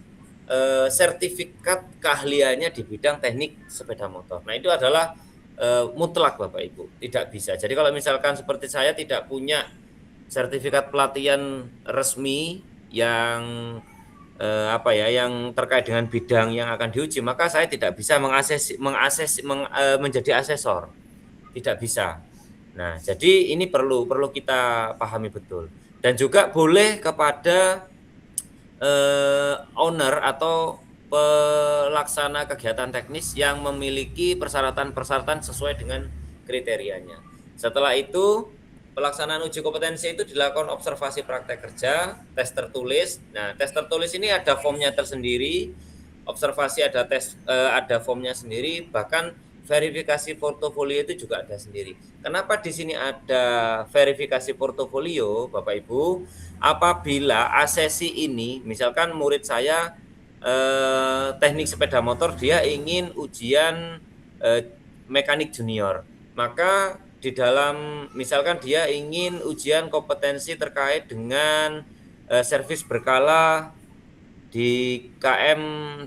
sertifikat keahliannya di bidang teknik sepeda motor. Nah, itu adalah mutlak Bapak Ibu, tidak bisa. Jadi kalau misalkan seperti saya tidak punya sertifikat pelatihan resmi yang yang terkait dengan bidang yang akan diuji, maka saya tidak bisa menjadi asesor, tidak bisa. Nah, jadi ini perlu kita pahami betul. Dan juga boleh kepada owner atau pelaksana kegiatan teknis yang memiliki persyaratan-persyaratan sesuai dengan kriterianya. Setelah itu, pelaksanaan uji kompetensi itu dilakukan observasi praktek kerja, tes tertulis. Nah, tes tertulis ini ada formnya tersendiri, observasi ada formnya sendiri, bahkan verifikasi portofolio itu juga ada sendiri. Kenapa di sini ada verifikasi portofolio, Bapak Ibu? Apabila asesi ini, misalkan murid saya teknik sepeda motor, dia ingin ujian mekanik junior, maka di dalam misalkan dia ingin ujian kompetensi terkait dengan servis berkala di KM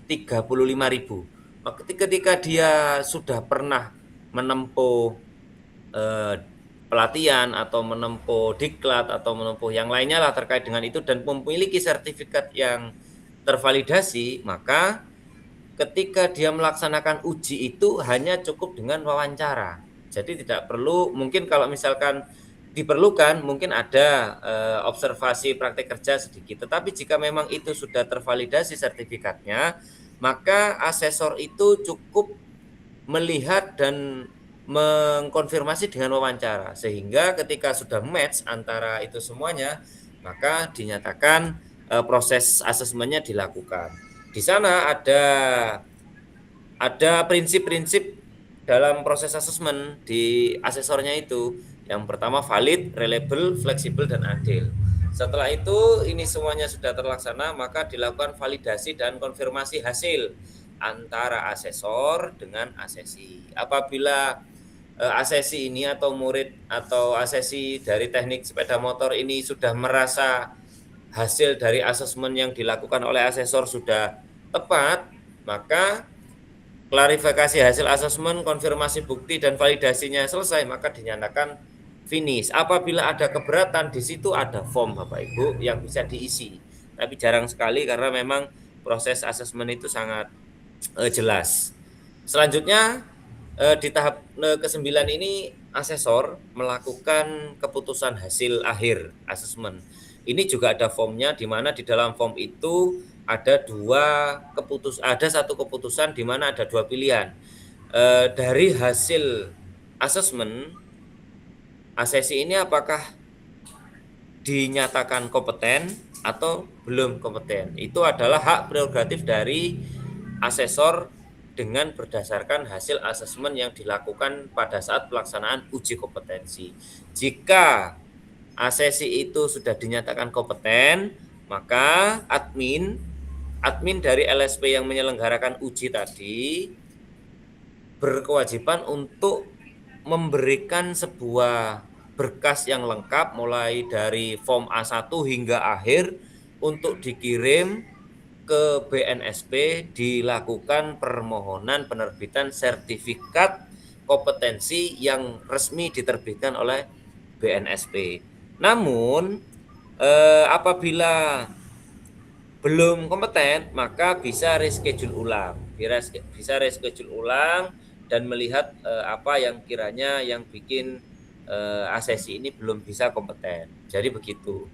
35.000. Maka ketika dia sudah pernah menempuh pelatihan atau menempuh diklat atau menempuh yang lainnya lah terkait dengan itu dan memiliki sertifikat yang tervalidasi, maka ketika dia melaksanakan uji itu hanya cukup dengan wawancara. Jadi tidak perlu, mungkin kalau misalkan diperlukan mungkin ada observasi praktek kerja sedikit. Tetapi jika memang itu sudah tervalidasi sertifikatnya, maka asesor itu cukup melihat dan mengkonfirmasi dengan wawancara. Sehingga ketika sudah match antara itu semuanya, maka dinyatakan proses asesmennya dilakukan. Di sana ada prinsip-prinsip dalam proses asesmen di asesornya itu. Yang pertama valid, reliable, fleksibel, dan adil. Setelah itu ini semuanya sudah terlaksana, maka dilakukan validasi dan konfirmasi hasil antara asesor dengan asesi. Apabila asesi ini atau murid atau asesi dari teknik sepeda motor ini sudah merasa hasil dari asesmen yang dilakukan oleh asesor sudah tepat, maka klarifikasi hasil asesmen, konfirmasi bukti, dan validasinya selesai, maka dinyatakan finish. Apabila ada keberatan, di situ ada form Bapak Ibu yang bisa diisi. Tapi jarang sekali karena memang proses asesmen itu sangat jelas. Selanjutnya di tahap ke-9 ini asesor melakukan keputusan hasil akhir asesmen. Ini juga ada formnya, di mana di dalam form itu ada satu keputusan di mana ada dua pilihan. Dari hasil asesmen, asesi ini apakah dinyatakan kompeten atau belum kompeten. Itu adalah hak prerogatif dari asesor dengan berdasarkan hasil asesmen yang dilakukan pada saat pelaksanaan uji kompetensi. Jika asesi itu sudah dinyatakan kompeten, maka admin dari LSP yang menyelenggarakan uji tadi berkewajiban untuk memberikan sebuah berkas yang lengkap mulai dari form A1 hingga akhir untuk dikirim ke BNSP, dilakukan permohonan penerbitan sertifikat kompetensi yang resmi diterbitkan oleh BNSP. Namun apabila belum kompeten, maka bisa reschedule ulang. Dan melihat apa yang kiranya yang bikin asesi ini belum bisa kompeten. Jadi begitu.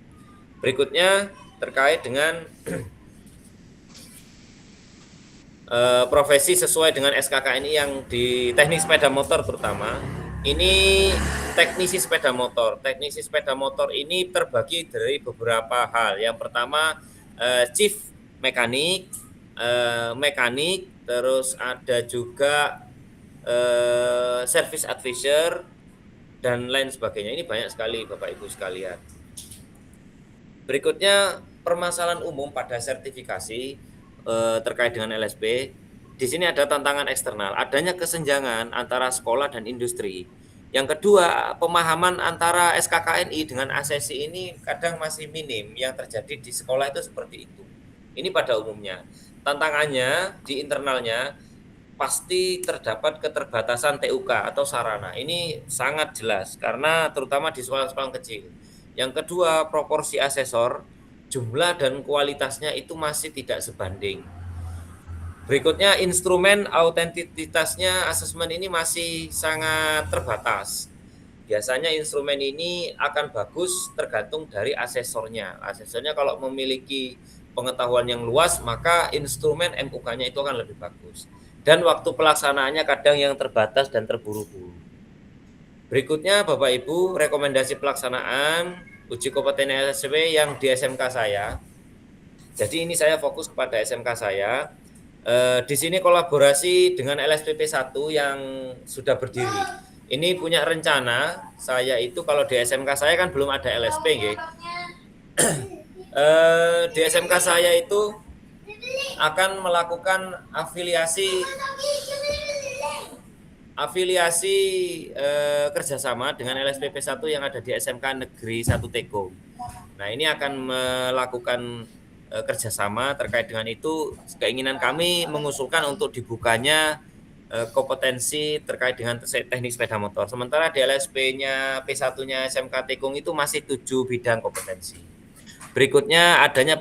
Berikutnya terkait dengan profesi sesuai dengan SKKNI yang di teknik sepeda motor terutama. Ini teknisi sepeda motor. Teknisi sepeda motor ini terbagi dari beberapa hal. Yang pertama chief mekanik, terus ada juga service advisor dan lain sebagainya. Ini banyak sekali Bapak Ibu sekalian. Berikutnya permasalahan umum pada sertifikasi terkait dengan LSP. Di sini ada tantangan eksternal, adanya kesenjangan antara sekolah dan industri. Yang kedua, pemahaman antara SKKNI dengan asesi ini kadang masih minim. Yang terjadi di sekolah itu seperti itu. Ini pada umumnya. Tantangannya di internalnya pasti terdapat keterbatasan TUK atau sarana. Ini sangat jelas karena terutama di sekolah-sekolah kecil. Yang kedua, proporsi asesor, jumlah dan kualitasnya itu masih tidak sebanding. Berikutnya, instrumen autentisitasnya asesmen ini masih sangat terbatas. Biasanya instrumen ini akan bagus tergantung dari asesornya. Asesornya kalau memiliki pengetahuan yang luas, maka instrumen MUK-nya itu akan lebih bagus. Dan waktu pelaksanaannya kadang yang terbatas dan terburu-buru. Berikutnya Bapak Ibu, rekomendasi pelaksanaan uji kompetensi LSP yang di SMK saya. Jadi ini saya fokus kepada SMK saya. Di sini kolaborasi dengan LSPP 1 yang sudah berdiri. Ini punya rencana, saya itu kalau di SMK saya kan belum ada LSP, nggih. Di SMK saya itu akan melakukan afiliasi kerjasama dengan LSPP 1 yang ada di SMK Negeri 1 Tegong. Nah, ini akan melakukan kerjasama terkait dengan itu. Keinginan kami mengusulkan untuk dibukanya kompetensi terkait dengan teknik sepeda motor. Sementara di LSP-nya P1-nya SMK Tegong itu masih 7 bidang kompetensi. Berikutnya adanya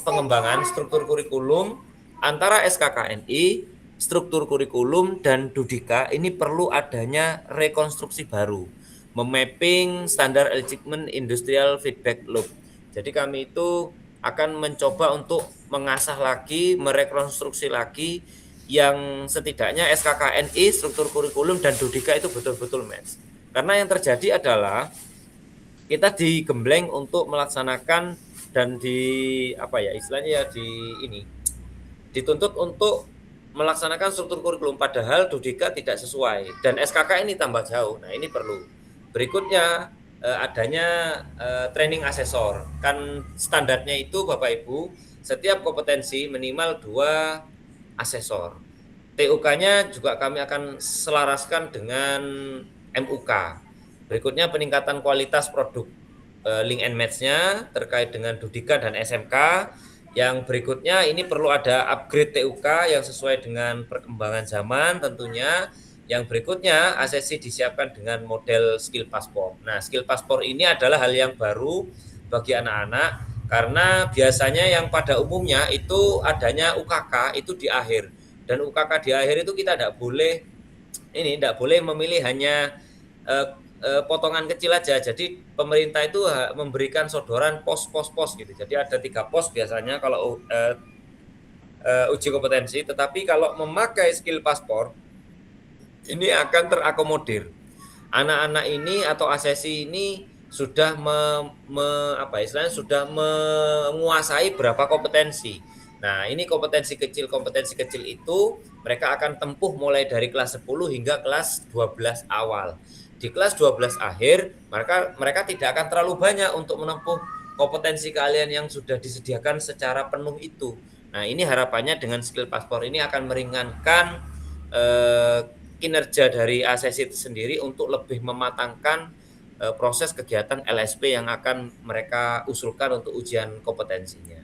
pengembangan struktur kurikulum antara SKKNI, struktur kurikulum dan Dudika. Ini perlu adanya rekonstruksi baru, memapping standar achievement industrial feedback loop. Jadi kami itu akan mencoba untuk mengasah lagi, merekonstruksi lagi yang setidaknya SKKNI, struktur kurikulum dan Dudika itu betul-betul match. Karena yang terjadi adalah kita digembleng untuk melaksanakan dan dituntut untuk melaksanakan struktur kurikulum, padahal Dudika tidak sesuai dan SKK ini tambah jauh. Nah, ini perlu. Berikutnya adanya training asesor. Kan standarnya itu Bapak Ibu, setiap kompetensi minimal 2 asesor. TUK-nya juga kami akan selaraskan dengan MUK. Berikutnya peningkatan kualitas produk, link and match-nya terkait dengan Dudika dan SMK. Yang berikutnya ini perlu ada upgrade TUK yang sesuai dengan perkembangan zaman tentunya. Yang berikutnya ASESI disiapkan dengan model skill passport. Nah, skill passport ini adalah hal yang baru bagi anak-anak karena biasanya yang pada umumnya itu adanya UKK itu di akhir. Dan UKK di akhir itu kita tidak boleh memilih hanya potongan kecil aja. Jadi pemerintah itu memberikan sodoran pos gitu. Jadi ada 3 pos biasanya kalau uji kompetensi. Tetapi kalau memakai skill passport ini akan terakomodir. Anak-anak ini atau ASESI ini sudah sudah menguasai berapa kompetensi. Nah, ini kompetensi kecil itu mereka akan tempuh mulai dari kelas 10 hingga kelas 12 awal. Di kelas 12 akhir, mereka tidak akan terlalu banyak untuk menempuh kompetensi kalian yang sudah disediakan secara penuh itu. Nah, ini harapannya dengan skill passport ini akan meringankan kinerja dari ASESI itu sendiri untuk lebih mematangkan proses kegiatan LSP yang akan mereka usulkan untuk ujian kompetensinya.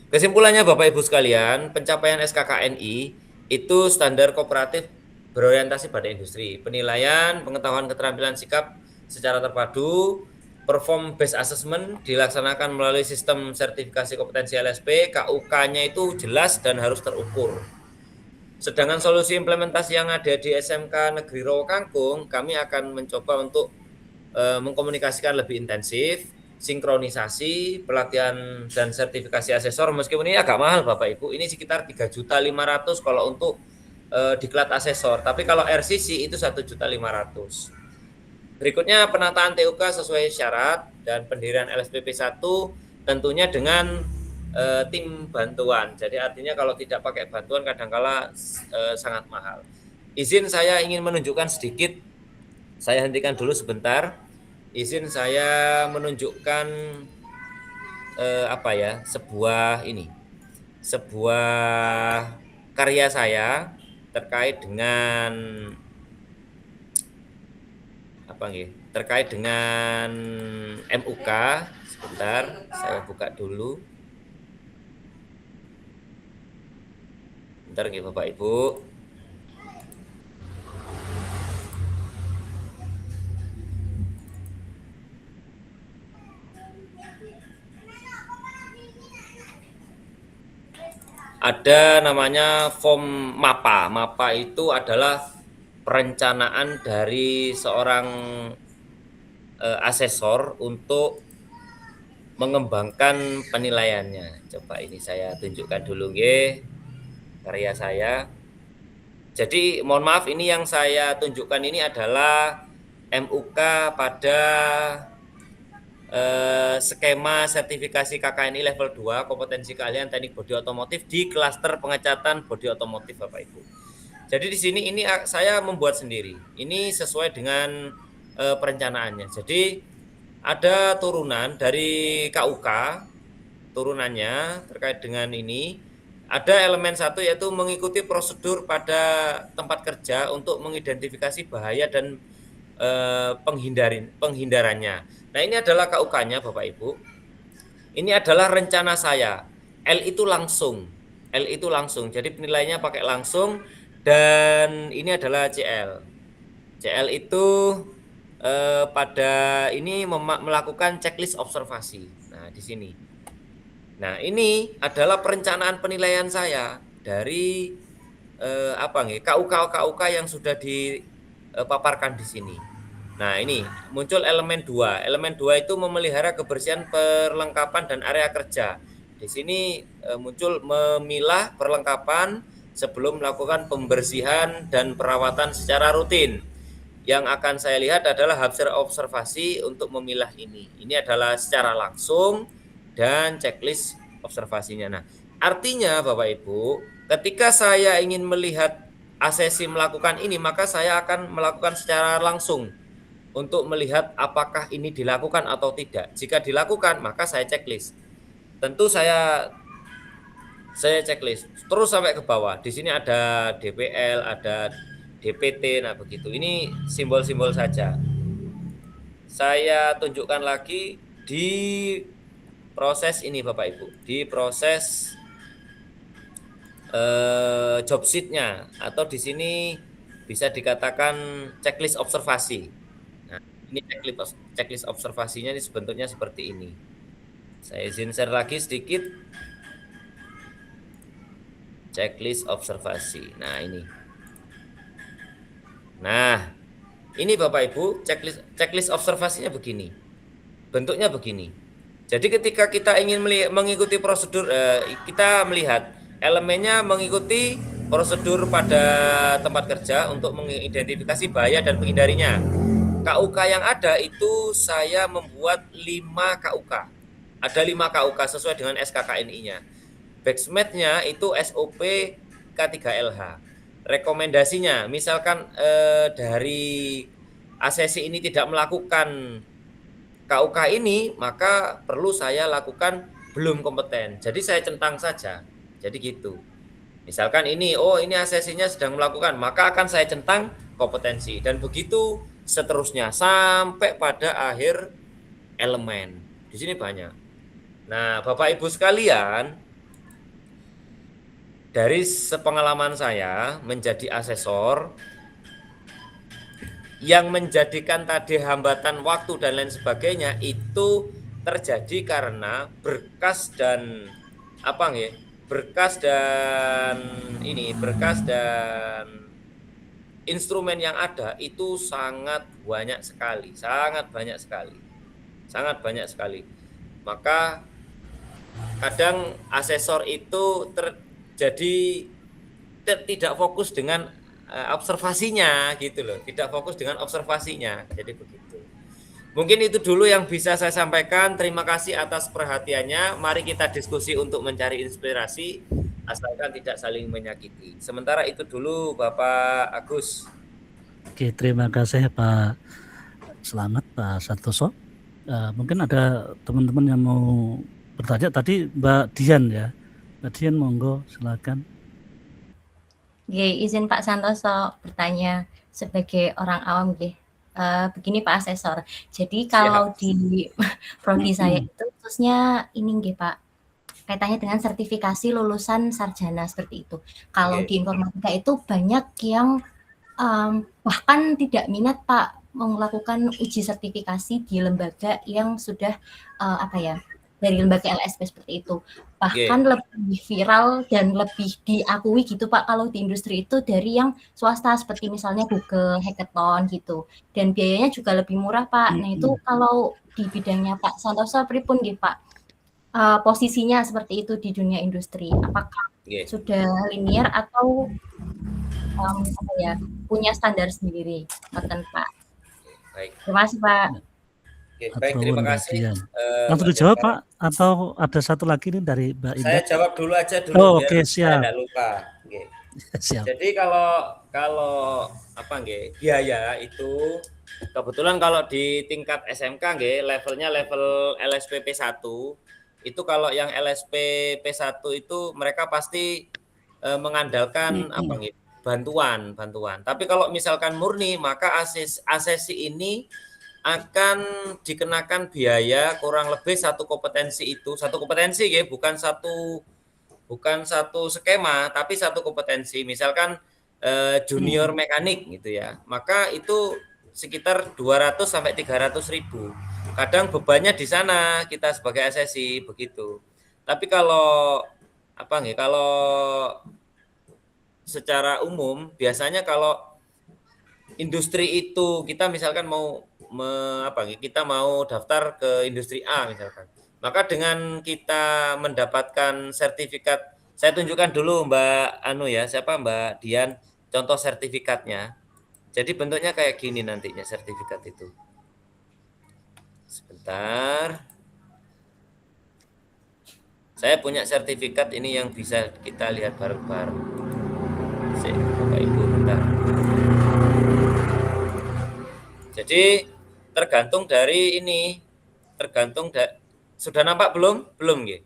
Kesimpulannya Bapak Ibu sekalian, pencapaian SKKNI itu standar kooperatif berorientasi pada industri. Penilaian, pengetahuan keterampilan sikap secara terpadu, perform based assessment dilaksanakan melalui sistem sertifikasi kompetensi LSP, KUK-nya itu jelas dan harus terukur. Sedangkan solusi implementasi yang ada di SMK Negeri Rowo Kangkung, kami akan mencoba untuk mengkomunikasikan lebih intensif, sinkronisasi, pelatihan dan sertifikasi asesor. Meskipun ini agak mahal Bapak Ibu, ini sekitar 3.500.000 kalau untuk diklat asesor, tapi kalau RCC itu 1.500.000. Berikutnya penataan TUK sesuai syarat dan pendirian LSPP 1 tentunya dengan tim bantuan. Jadi artinya kalau tidak pakai bantuan kadangkala sangat mahal. Izin saya ingin menunjukkan sedikit, saya hentikan dulu sebentar. Izin saya menunjukkan sebuah karya saya terkait dengan MUK. Sebentar, saya buka dulu. Bentar nggih Bapak Ibu. Ada namanya form MAPA. MAPA itu adalah perencanaan dari seorang asesor untuk mengembangkan penilaiannya. Coba ini saya tunjukkan dulu nggih karya saya. Jadi mohon maaf, ini yang saya tunjukkan ini adalah MUK pada skema sertifikasi KKNI level 2 kompetensi keahlian teknik bodi otomotif di klaster pengecatan bodi otomotif Bapak Ibu. Jadi di sini ini saya membuat sendiri. Ini sesuai dengan perencanaannya. Jadi ada turunan dari KUK, turunannya terkait dengan ini. Ada elemen satu yaitu mengikuti prosedur pada tempat kerja untuk mengidentifikasi bahaya dan penghindarannya. Nah, ini adalah KUK-nya Bapak Ibu. Ini adalah rencana saya. L itu langsung. Jadi penilaiannya pakai langsung, dan ini adalah CL. CL itu pada ini melakukan checklist observasi. Nah, di sini. Nah, ini adalah perencanaan penilaian saya dari KUK yang sudah dipaparkan di sini. Nah, ini muncul elemen 2. Elemen 2 itu memelihara kebersihan perlengkapan dan area kerja. Di sini muncul memilah perlengkapan sebelum melakukan pembersihan dan perawatan secara rutin. Yang akan saya lihat adalah hasil observasi untuk memilah ini. Ini adalah secara langsung dan checklist observasinya. Nah, artinya Bapak Ibu, ketika saya ingin melihat asesi melakukan ini, maka saya akan melakukan secara langsung untuk melihat apakah ini dilakukan atau tidak. Jika dilakukan, maka saya checklist. Tentu saya checklist terus sampai ke bawah. Di sini ada DPL, ada DPT, nah begitu. Ini simbol-simbol saja. Saya tunjukkan lagi di proses ini Bapak Ibu, di proses job sheet-nya, atau di sini bisa dikatakan checklist observasi. Nah, ini checklist observasinya ini bentuknya seperti ini. Saya izin share lagi sedikit. Checklist observasi. Nah, ini. Nah, ini Bapak Ibu, checklist observasinya begini. Bentuknya begini. Jadi ketika kita ingin mengikuti prosedur, kita melihat elemennya mengikuti prosedur pada tempat kerja untuk mengidentifikasi bahaya dan menghindarinya. KUK yang ada itu saya membuat 5 KUK. Ada 5 KUK sesuai dengan SKKNI-nya. Backsmith-nya itu SOP K3LH. Rekomendasinya, misalkan dari asesi ini tidak melakukan KUK ini, maka perlu saya lakukan belum kompeten. Jadi saya centang saja. Jadi gitu. Misalkan ini, ini asesinya sedang melakukan, maka akan saya centang kompetensi. Dan begitu seterusnya sampai pada akhir elemen. Di sini banyak. Nah, Bapak Ibu sekalian, dari sepengalaman saya menjadi asesor, yang menjadikan tadi hambatan waktu dan lain sebagainya itu terjadi karena berkas dan instrumen yang ada itu sangat banyak sekali. Maka kadang asesor itu terjadi tidak fokus dengan observasinya gitu loh, jadi begitu. Mungkin itu dulu yang bisa saya sampaikan. Terima kasih atas perhatiannya. Mari kita diskusi untuk mencari inspirasi, asalkan tidak saling menyakiti. Sementara itu dulu Bapak Agus. Oke, terima kasih Pak Selamat, Pak Santoso. Mungkin ada teman-teman yang mau bertanya. Tadi Mbak Dian ya. Mbak Dian, monggo silakan. Izin Pak Santoso bertanya sebagai orang awam begini Pak Asesor. Jadi kalau di prodi saya itu khususnya ini Pak, kaitannya dengan sertifikasi lulusan sarjana seperti itu. Kalau di informatika itu banyak yang bahkan tidak minat Pak melakukan uji sertifikasi di lembaga yang sudah dari lembaga LSP seperti itu. Bahkan lebih viral dan lebih diakui gitu Pak kalau di industri itu dari yang swasta seperti misalnya Google Hackathon gitu. Dan biayanya juga lebih murah Pak. Nah itu kalau di bidangnya Pak Santoso pripun nggih Pak? Posisinya seperti itu di dunia industri. Apakah sudah linear atau punya standar sendiri, ngoten Pak. Baik. Terima kasih Pak. Oke, baik, terima kasih. Langsung dijawab Pak, atau ada satu lagi nih dari Mbak Indah? Saya jawab dulu aja dulu. Oh, biar oke, siap. Saya tidak lupa. Oke. Siap. Jadi kalau apa nggih, biaya itu kebetulan kalau di tingkat SMK nggih, levelnya level LSP P1 itu kalau yang LSP P1 itu mereka pasti mengandalkan apa nggih, bantuan. Tapi kalau misalkan murni maka asesi ini akan dikenakan biaya kurang lebih satu kompetensi nggih, bukan satu skema, tapi satu kompetensi. Misalkan junior mekanik gitu ya, maka itu sekitar 200 sampai 300 ribu. Kadang bebannya di sana kita sebagai asesi begitu. Tapi kalau apa nggih, kalau secara umum biasanya kalau industri itu kita misalkan mau kita mau daftar ke industri A misalkan. Maka dengan kita mendapatkan sertifikat, saya tunjukkan dulu Mbak Dian contoh sertifikatnya. Jadi bentuknya kayak gini nantinya sertifikat itu. Sebentar. Saya punya sertifikat ini yang bisa kita lihat bareng-bareng. Bapak Ibu bentar. Jadi tergantung dari ini, sudah nampak belum? Belum nggih?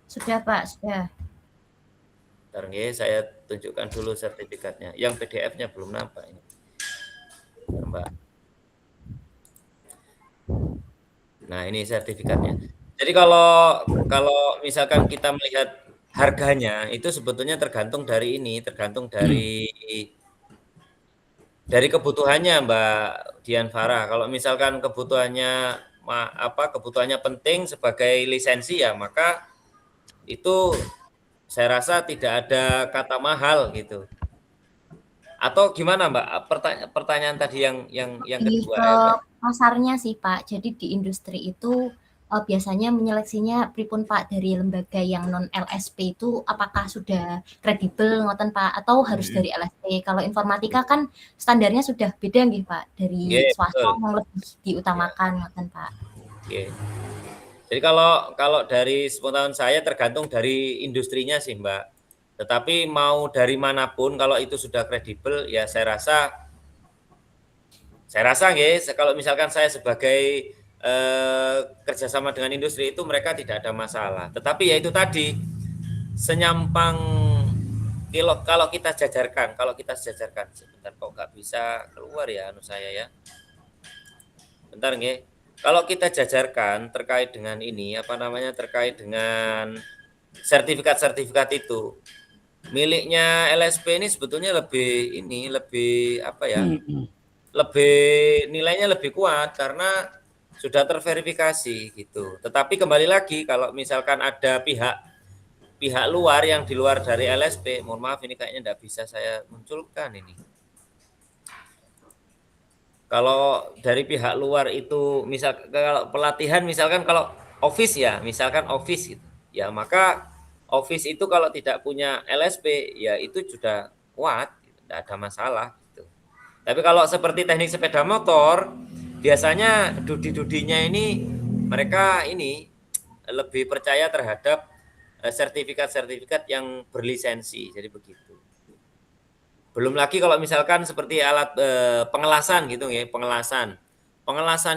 Sudah Pak, sudah. Bentar nggih, saya tunjukkan dulu sertifikatnya. Yang PDF-nya belum nampak ini. Mbak. Nah, ini sertifikatnya. Jadi kalau misalkan kita melihat harganya itu sebetulnya tergantung dari kebutuhannya Mbak Dian Farah. Kalau misalkan kebutuhannya penting sebagai lisensi ya, maka itu saya rasa tidak ada kata mahal gitu. Atau gimana Mbak? Pertanyaan tadi yang kedua ya, Mbak? Pasarnya sih Pak. Jadi di industri itu biasanya menyeleksinya pripun Pak dari lembaga yang non LSP itu apakah sudah kredibel ngoten Pak atau harus dari LSP? Kalau informatika kan standarnya sudah beda nggih Pak dari swasta yang lebih diutamakan ngoten Pak. Oke. Jadi kalau dari sepengetahuan saya tergantung dari industrinya sih Mbak. Tetapi mau dari manapun kalau itu sudah kredibel ya saya rasa nggih, kalau misalkan saya sebagai kerjasama dengan industri itu mereka tidak ada masalah. Tetapi ya itu tadi senyampang kalau kita jajarkan sebentar kok nggak bisa keluar ya saya ya. Bentar nggih. Kalau kita jajarkan terkait dengan ini terkait dengan sertifikat itu miliknya LSP ini sebetulnya lebih nilainya lebih kuat karena sudah terverifikasi gitu. Tetapi kembali lagi kalau misalkan ada pihak luar yang di luar dari LSP, mohon maaf ini kayaknya tidak bisa saya munculkan ini. Kalau dari pihak luar itu kalau pelatihan misalkan kalau office ya, misalkan office gitu. Ya maka office itu kalau tidak punya LSP ya itu sudah kuat, tidak ada masalah gitu. Tapi kalau seperti teknik sepeda motor biasanya dudi-dudinya ini mereka ini lebih percaya terhadap sertifikat yang berlisensi, jadi begitu. Belum lagi kalau misalkan seperti alat pengelasan gitu ya, pengelasan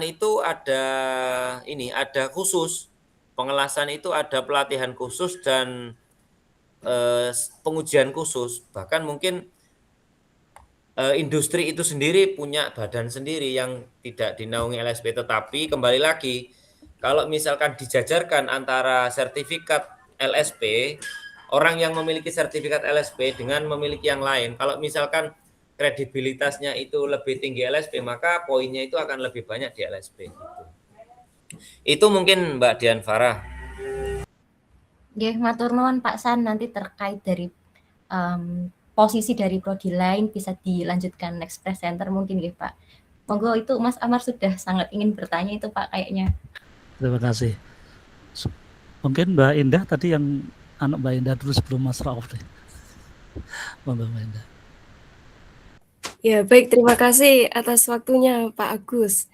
itu ada khusus, pengelasan itu ada pelatihan khusus dan pengujian khusus, bahkan mungkin industri itu sendiri punya badan sendiri yang tidak dinaungi LSP. Tetapi kembali lagi kalau misalkan dijajarkan antara sertifikat LSP, orang yang memiliki sertifikat LSP dengan memiliki yang lain, kalau misalkan kredibilitasnya itu lebih tinggi LSP, maka poinnya itu akan lebih banyak di LSP. Itu mungkin Mbak Dian Farah. Nggih, matur nuwun Pak San, nanti terkait dari posisi dari prodi lain bisa dilanjutkan next presenter mungkin nggih Pak. Monggo, itu Mas Amar sudah sangat ingin bertanya itu Pak kayaknya. Terima kasih. Mungkin Mbak Indah tadi yang Mbak Indah dulu sebelum Mas Rauf deh. Mbak Indah. Ya, baik, terima kasih atas waktunya Pak Agus.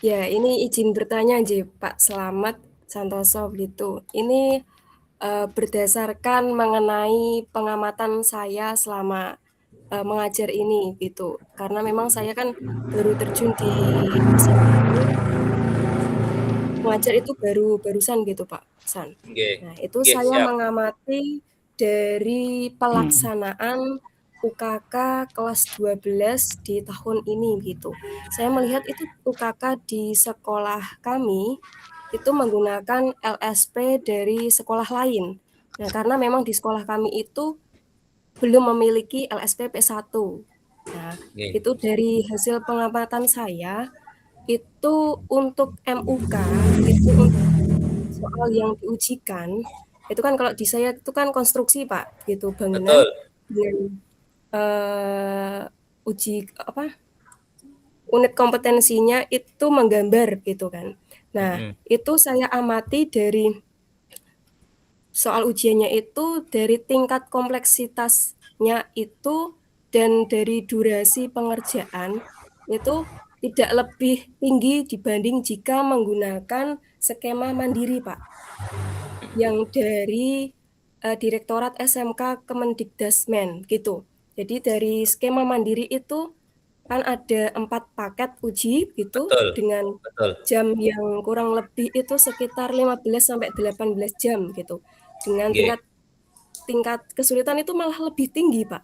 Ya, ini izin bertanya Pak Slamet Santoso gitu. Ini berdasarkan mengenai pengamatan saya selama mengajar ini gitu. Karena memang saya kan baru terjun di mengajar itu barusan gitu Pak San. Nah, itu saya mengamati dari pelaksanaan UKK kelas 12 di tahun ini gitu. Saya melihat itu UKK di sekolah kami itu menggunakan LSP dari sekolah lain. Nah, karena memang di sekolah kami itu belum memiliki LSP P1. Nah, itu dari hasil pengamatan saya, itu untuk MUK, itu untuk soal yang diujikan, itu kan kalau di saya itu kan konstruksi Pak, gitu, bangunan dengan uji unit kompetensinya itu menggambar gitu kan. Nah, itu saya amati dari soal ujiannya itu dari tingkat kompleksitasnya itu dan dari durasi pengerjaan itu tidak lebih tinggi dibanding jika menggunakan skema mandiri Pak. Yang dari Direktorat SMK Kemendikdasmen gitu. Jadi dari skema mandiri itu kan ada 4 paket uji gitu dengan jam yang kurang lebih itu sekitar 15 sampai 18 jam gitu. Dengan tingkat kesulitan itu malah lebih tinggi Pak.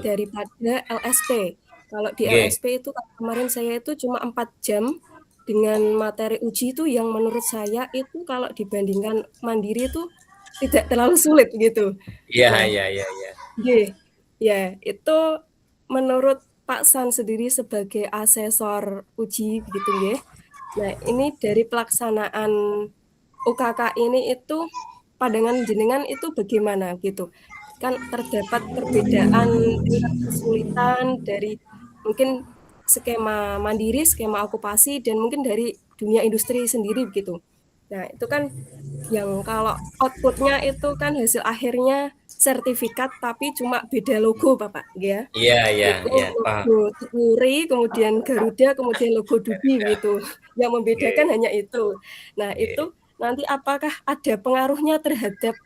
Daripada LSP. Kalau di LSP itu kemarin saya itu cuma 4 jam dengan materi uji itu yang menurut saya itu kalau dibandingkan mandiri itu tidak terlalu sulit gitu. Iya. Ya, itu menurut Pak San sendiri sebagai asesor uji gitu ya. Nah, ini dari pelaksanaan UKK ini itu pandangan jenengan itu bagaimana gitu. Kan terdapat perbedaan tingkat kesulitan dari mungkin skema mandiri, skema okupasi dan mungkin dari dunia industri sendiri gitu. Nah, itu kan yang kalau outputnya itu kan hasil akhirnya sertifikat tapi cuma beda logo Bapak ya. Iya, Logo Turi, kemudian Garuda, kemudian logo Dubi gitu. Yang membedakan hanya itu. Nah, itu nanti apakah ada pengaruhnya terhadap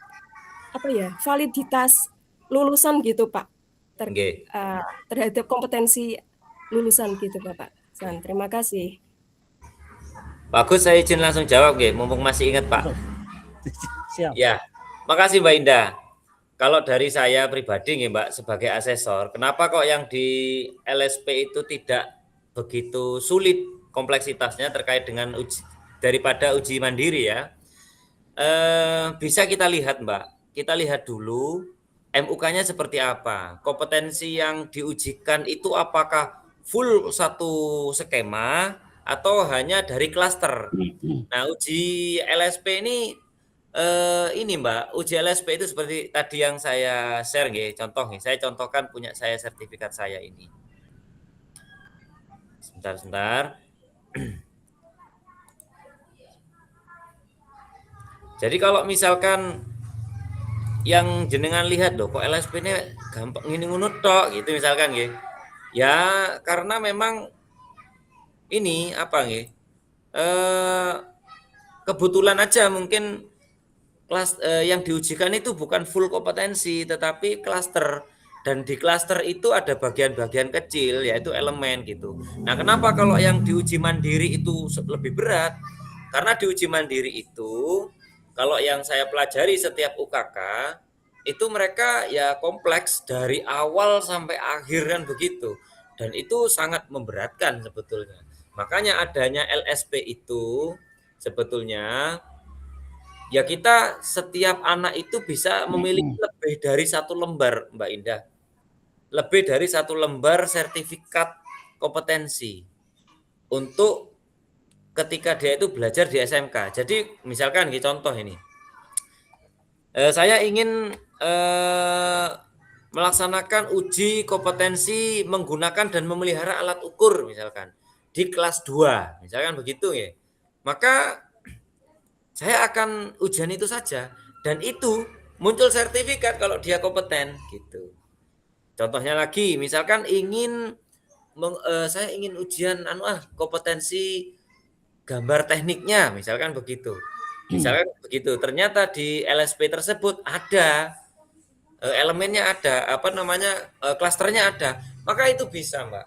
validitas lulusan gitu Pak? Terhadap kompetensi lulusan gitu Bapak. Terima kasih. Bagus, saya izin langsung jawab mumpung masih ingat Pak. Siap. Ya, makasih Mbak Indah. Kalau dari saya pribadi Mbak sebagai asesor, kenapa kok yang di LSP itu tidak begitu sulit kompleksitasnya terkait dengan daripada uji mandiri ya? Bisa kita lihat Mbak, kita lihat dulu MUK-nya seperti apa, kompetensi yang diujikan itu apakah full satu skema atau hanya dari klaster. Nah, uji LSP ini Mbak, uji LSP itu seperti tadi yang saya share contoh saya contohkan punya saya sertifikat saya ini. Sebentar. Jadi kalau misalkan yang jenengan lihat loh kok LSP ini gampang ngini ngono tok gitu misalkan ya karena memang ini kebetulan aja mungkin kelas yang diujikan itu bukan full kompetensi tetapi klaster dan di klaster itu ada bagian-bagian kecil yaitu elemen gitu. Nah, kenapa kalau yang diuji mandiri itu lebih berat? Karena diuji mandiri itu kalau yang saya pelajari setiap UKK itu mereka ya kompleks dari awal sampai akhir kan begitu dan itu sangat memberatkan sebetulnya. Makanya adanya LSP itu sebetulnya ya kita setiap anak itu bisa memiliki lebih dari 1 lembar Mbak Indah. Lebih dari 1 lembar sertifikat kompetensi untuk ketika dia itu belajar di SMK. Jadi misalkan contoh ini. Saya ingin melaksanakan uji kompetensi menggunakan dan memelihara alat ukur misalkan di kelas 2, misalkan begitu ya. Maka saya akan ujian itu saja dan itu muncul sertifikat kalau dia kompeten gitu. Contohnya lagi, misalkan saya ingin ujian kompetensi gambar tekniknya, misalkan begitu. Misalkan begitu, ternyata di LSP tersebut ada elemennya ada, klasternya ada, maka itu bisa, Mbak.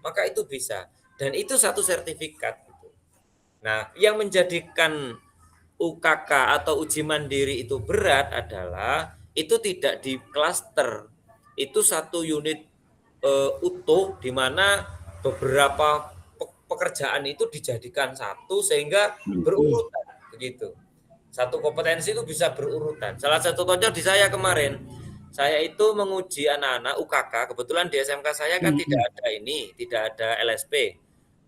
Maka itu bisa. Dan itu satu sertifikat. Gitu. Nah, yang menjadikan UKK atau uji mandiri itu berat adalah itu tidak di klaster. Itu satu unit utuh di mana beberapa pekerjaan itu dijadikan satu sehingga berurutan begitu. Satu kompetensi itu bisa berurutan. Salah satu contoh di saya kemarin, saya itu menguji anak-anak UKK, kebetulan di SMK saya kan tidak ada LSP.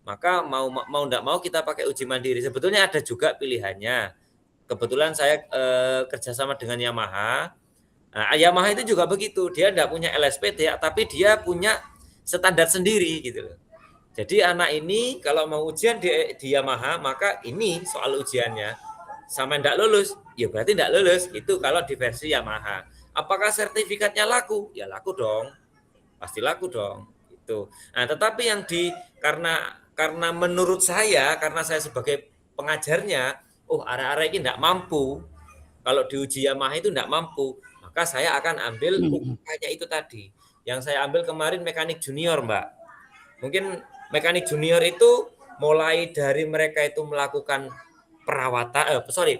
Maka mau enggak mau kita pakai uji mandiri. Sebetulnya ada juga pilihannya. Kebetulan saya kerjasama dengan Yamaha. Nah, Yamaha itu juga begitu, dia enggak punya LSP tapi dia punya standar sendiri gitu loh. Jadi anak ini kalau mau ujian di Yamaha, maka ini soal ujiannya sama enggak lulus, ya berarti enggak lulus. Itu kalau di versi Yamaha. Apakah sertifikatnya laku? Ya laku dong. Pasti laku dong. Itu. Nah, tetapi yang karena menurut saya, karena saya sebagai pengajarnya, arek-arek ini enggak mampu. Kalau diuji Yamaha itu enggak mampu, maka saya akan ambil UKK-nya itu tadi. Yang saya ambil kemarin mekanik junior, Mbak. Mungkin mekanik junior itu mulai dari mereka itu melakukan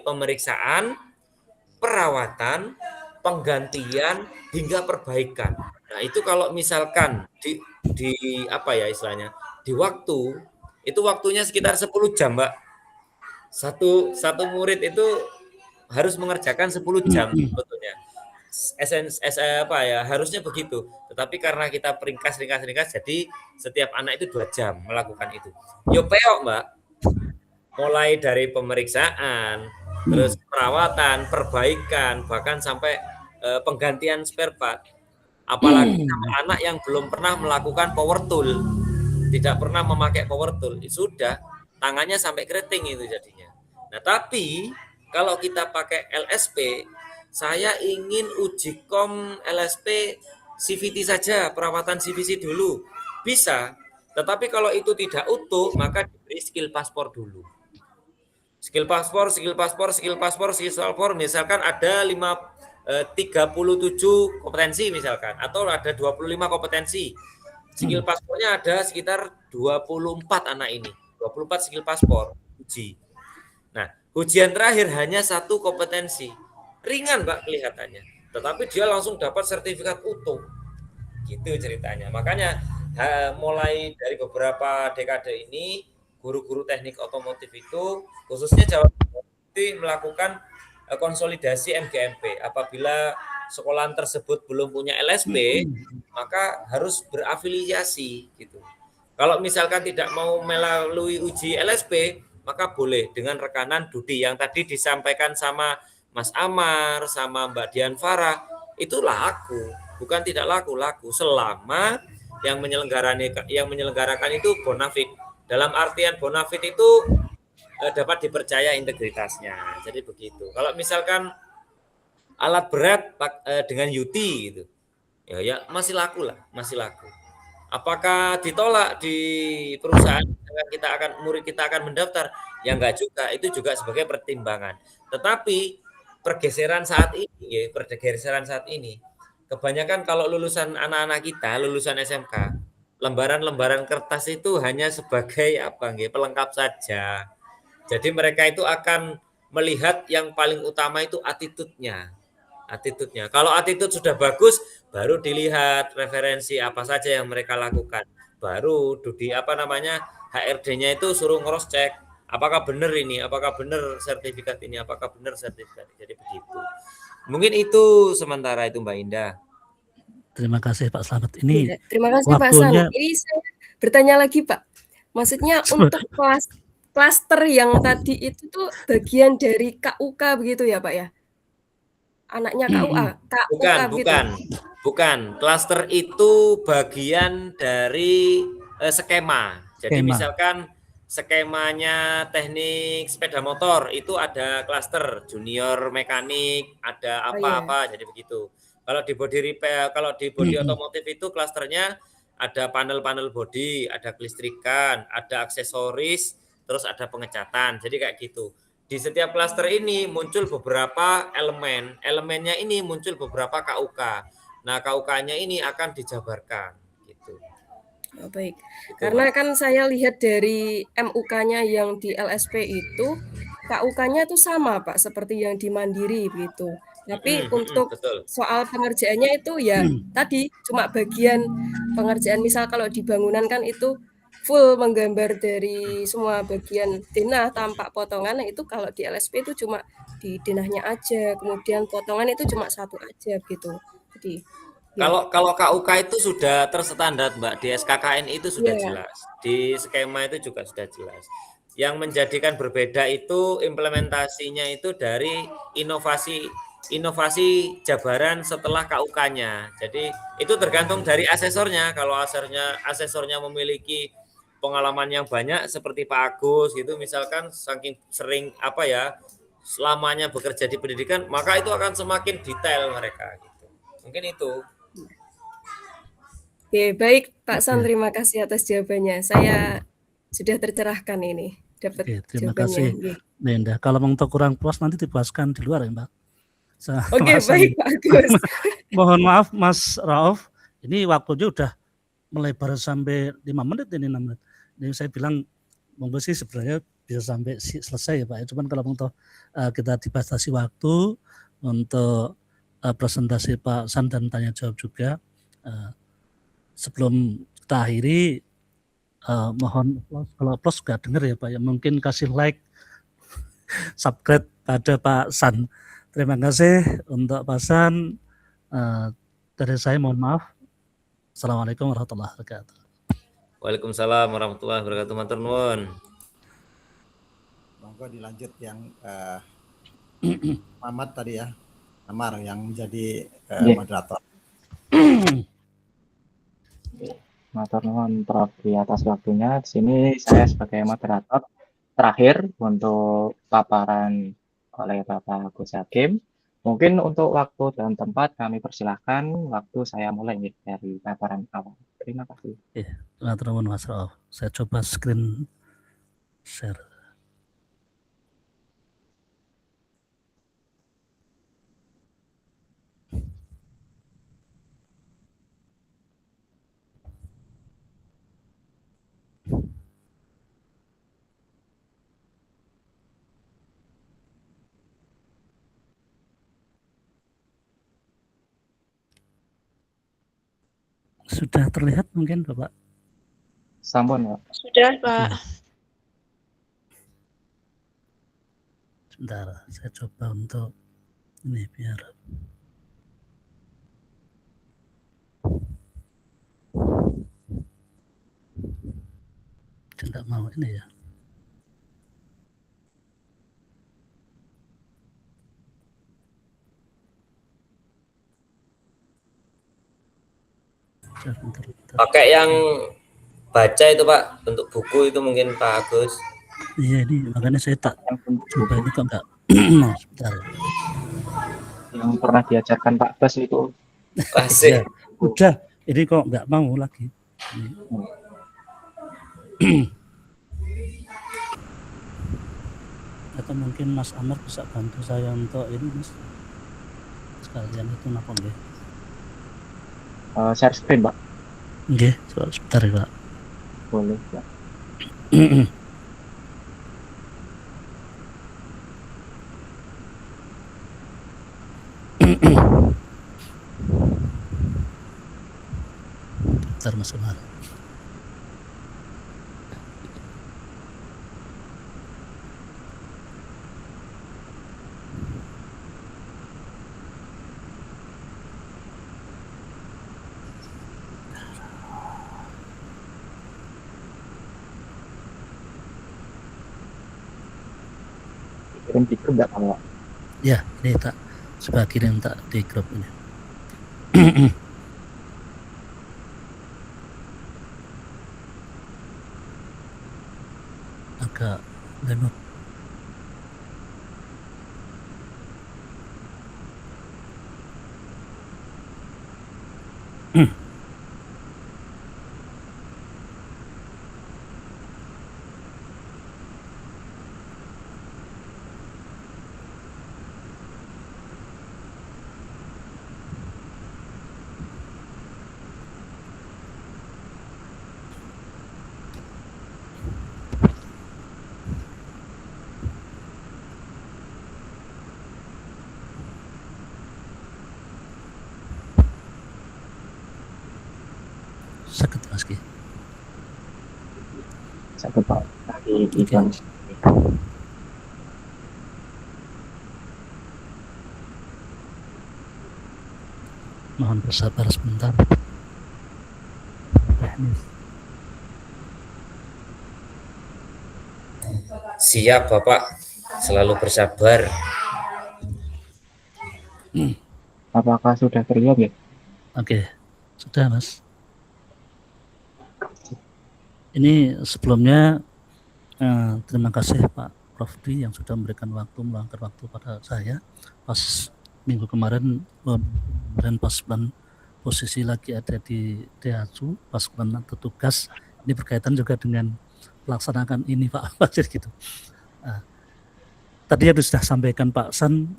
pemeriksaan, perawatan, penggantian hingga perbaikan. Nah, itu kalau misalkan di apa ya istilahnya? Di waktu itu waktunya sekitar 10 jam, Mbak. Satu murid itu harus mengerjakan 10 jam sebetulnya. Harusnya begitu. Tetapi karena kita ringkas jadi setiap anak itu 2 jam melakukan itu. Yo peok, Mbak. Mulai dari pemeriksaan, terus perawatan, perbaikan, bahkan sampai penggantian spare part. Apalagi anak yang belum pernah melakukan power tool, tidak pernah memakai power tool, sudah tangannya sampai keriting itu jadinya. Nah, tapi kalau kita pakai LSP, saya ingin uji kom LSP CVT saja, perawatan CVC dulu. Bisa, tetapi kalau itu tidak utuh, maka diberi skill paspor dulu. Skill paspor, misalkan ada 37 kompetensi misalkan, atau ada 25 kompetensi. Skill paspornya ada sekitar 24 anak ini, 24 skill paspor uji. Nah, ujian terakhir hanya 1 kompetensi. Ringan, Mbak, kelihatannya. Tetapi dia langsung dapat sertifikat utuh. Gitu ceritanya. Makanya mulai dari beberapa dekade ini, guru-guru teknik otomotif itu, khususnya Jawa Timur, melakukan konsolidasi MGMP. Apabila sekolahan tersebut belum punya LSP, maka harus berafiliasi gitu. Kalau misalkan tidak mau melalui uji LSP, maka boleh dengan rekanan Dudi yang tadi disampaikan sama Mas Amar, sama Mbak Dian Farah, itu laku, bukan tidak laku selama yang menyelenggarakan itu bonafit. Dalam artian bonafit itu dapat dipercaya integritasnya. Jadi begitu. Kalau misalkan alat berat dengan UT gitu, ya masih laku. Apakah ditolak di perusahaan murid kita akan mendaftar? Ya enggak juga, itu juga sebagai pertimbangan. Tetapi pergeseran saat ini, kebanyakan kalau lulusan anak-anak kita, lulusan SMK, lembaran-lembaran kertas itu hanya sebagai pelengkap saja. Jadi mereka itu akan melihat yang paling utama itu attitude-nya. Kalau attitude sudah bagus, baru dilihat referensi apa saja yang mereka lakukan. Baru HRD-nya itu suruh cross check, apakah benar ini, apakah benar sertifikat ini, apakah benar sertifikat ini. Jadi begitu. Mungkin itu sementara itu, Mbak Indah. Terima kasih Pak Slamet. Ini terima kasih Pak Sam. Ini saya bertanya lagi, Pak. Maksudnya untuk klaster yang tadi itu tuh bagian dari KUK begitu ya, Pak ya? Anaknya KUK Bukan. gitu. Bukan, klaster itu bagian dari skema. Jadi misalkan skemanya teknik sepeda motor itu ada klaster junior mekanik, ada apa-apa, jadi begitu. Kalau di body repair, kalau di body otomotif itu klasternya ada panel-panel body, ada kelistrikan, ada aksesoris, terus ada pengecatan. Jadi kayak gitu. Di setiap klaster ini muncul beberapa elemen. Elemennya ini muncul beberapa KUK. Nah, KUK-nya ini akan dijabarkan gitu. Oh, baik. Karena kan saya lihat dari MUK-nya yang di LSP itu KUK-nya itu sama, Pak, seperti yang di Mandiri begitu. Tapi untuk soal pengerjaannya itu ya tadi cuma bagian pengerjaan, misal kalau di bangunan kan itu full menggambar dari semua bagian denah tampak potongan. Nah, itu kalau di LSP itu cuma di denahnya aja, kemudian potongan itu cuma satu aja gitu. Jadi kalau KUK itu sudah terstandar, Mbak, di SKKN itu sudah jelas. Di skema itu juga sudah jelas. Yang menjadikan berbeda itu implementasinya itu dari inovasi jabaran setelah KUK-nya. Jadi itu tergantung dari asesornya. Kalau asesornya memiliki pengalaman yang banyak seperti Pak Agus gitu, misalkan saking sering selamanya bekerja di pendidikan, maka itu akan semakin detail mereka gitu. Mungkin itu. Oke, baik Pak San, terima kasih atas jawabannya. Saya sudah tercerahkan ini. Dapat terima jawabannya. kasih, Linda. Kalau untuk kurang puas nanti dibahaskan di luar ya, Mbak. Oke, baik Pak Agus. Mohon maaf Mas Rauf, ini waktunya udah melebar sampai 5 menit ini, 6 menit. Ini saya bilang monggo sih sebenarnya bisa sampai selesai ya Pak. Cuman kalau untuk kita dibatasi waktu untuk presentasi Pak San dan tanya jawab juga. Sebelum kita akhiri, mohon kalau plus gak dengar ya Pak ya, mungkin kasih like, subscribe pada Pak San. Terima kasih untuk Pak San. Dari saya mohon maaf. Assalamualaikum warahmatullahi wabarakatuh. Waalaikumsalam warahmatullahi wabarakatuh. Matur nuwun. Monggo dilanjut yang Muhammad tadi ya, Amar yang menjadi moderator. Matur nuwun Prof di atas waktunya. Di sini saya sebagai moderator terakhir untuk paparan oleh Bapak Agus Hakim. Mungkin untuk waktu dan tempat kami persilahkan. Waktu saya mulai nih dari paparan awal. Terima kasih. Matur nuwun Mas Rauf. Saya coba screen share. Sudah terlihat mungkin Bapak? Sampun Pak. Sudah Pak. Sebentar, saya coba untuk ini biar tidak mau ini ya. Pakai yang baca itu Pak, bentuk buku itu mungkin Pak Agus. Iya, ini makanya saya tak coba ini kok enggak. Sebentar. Yang pernah diajarkan Pak Bas itu. Asik. Udah, ini kok enggak mau lagi. Atau mungkin Mas Amar bisa bantu saya untuk ini Mas. Sekalian itu napa nggih? Share screen Pak. Nggih, sebentar ya Pak. Boleh Pak. Bentar Mas Amar. Kirim di grup Pak? Ya, ini tak sebagian tak di grup ini. agak lenut. Sakit Mas Ki. Sakit Pak. Mohon bersabar sebentar. Teknis. Siap Bapak, selalu bersabar. Apakah sudah terlihat ya? Oke, sudah Mas. Ini sebelumnya terima kasih Pak Prof. Dwi yang sudah memberikan waktu, meluangkan waktu pada saya pas minggu kemarin pas bulan posisi lagi ada di Daihatsu, pas bulan tugas. Ini berkaitan juga dengan pelaksanakan ini Pak Wazir gitu. Tadi yang sudah sampaikan Pak San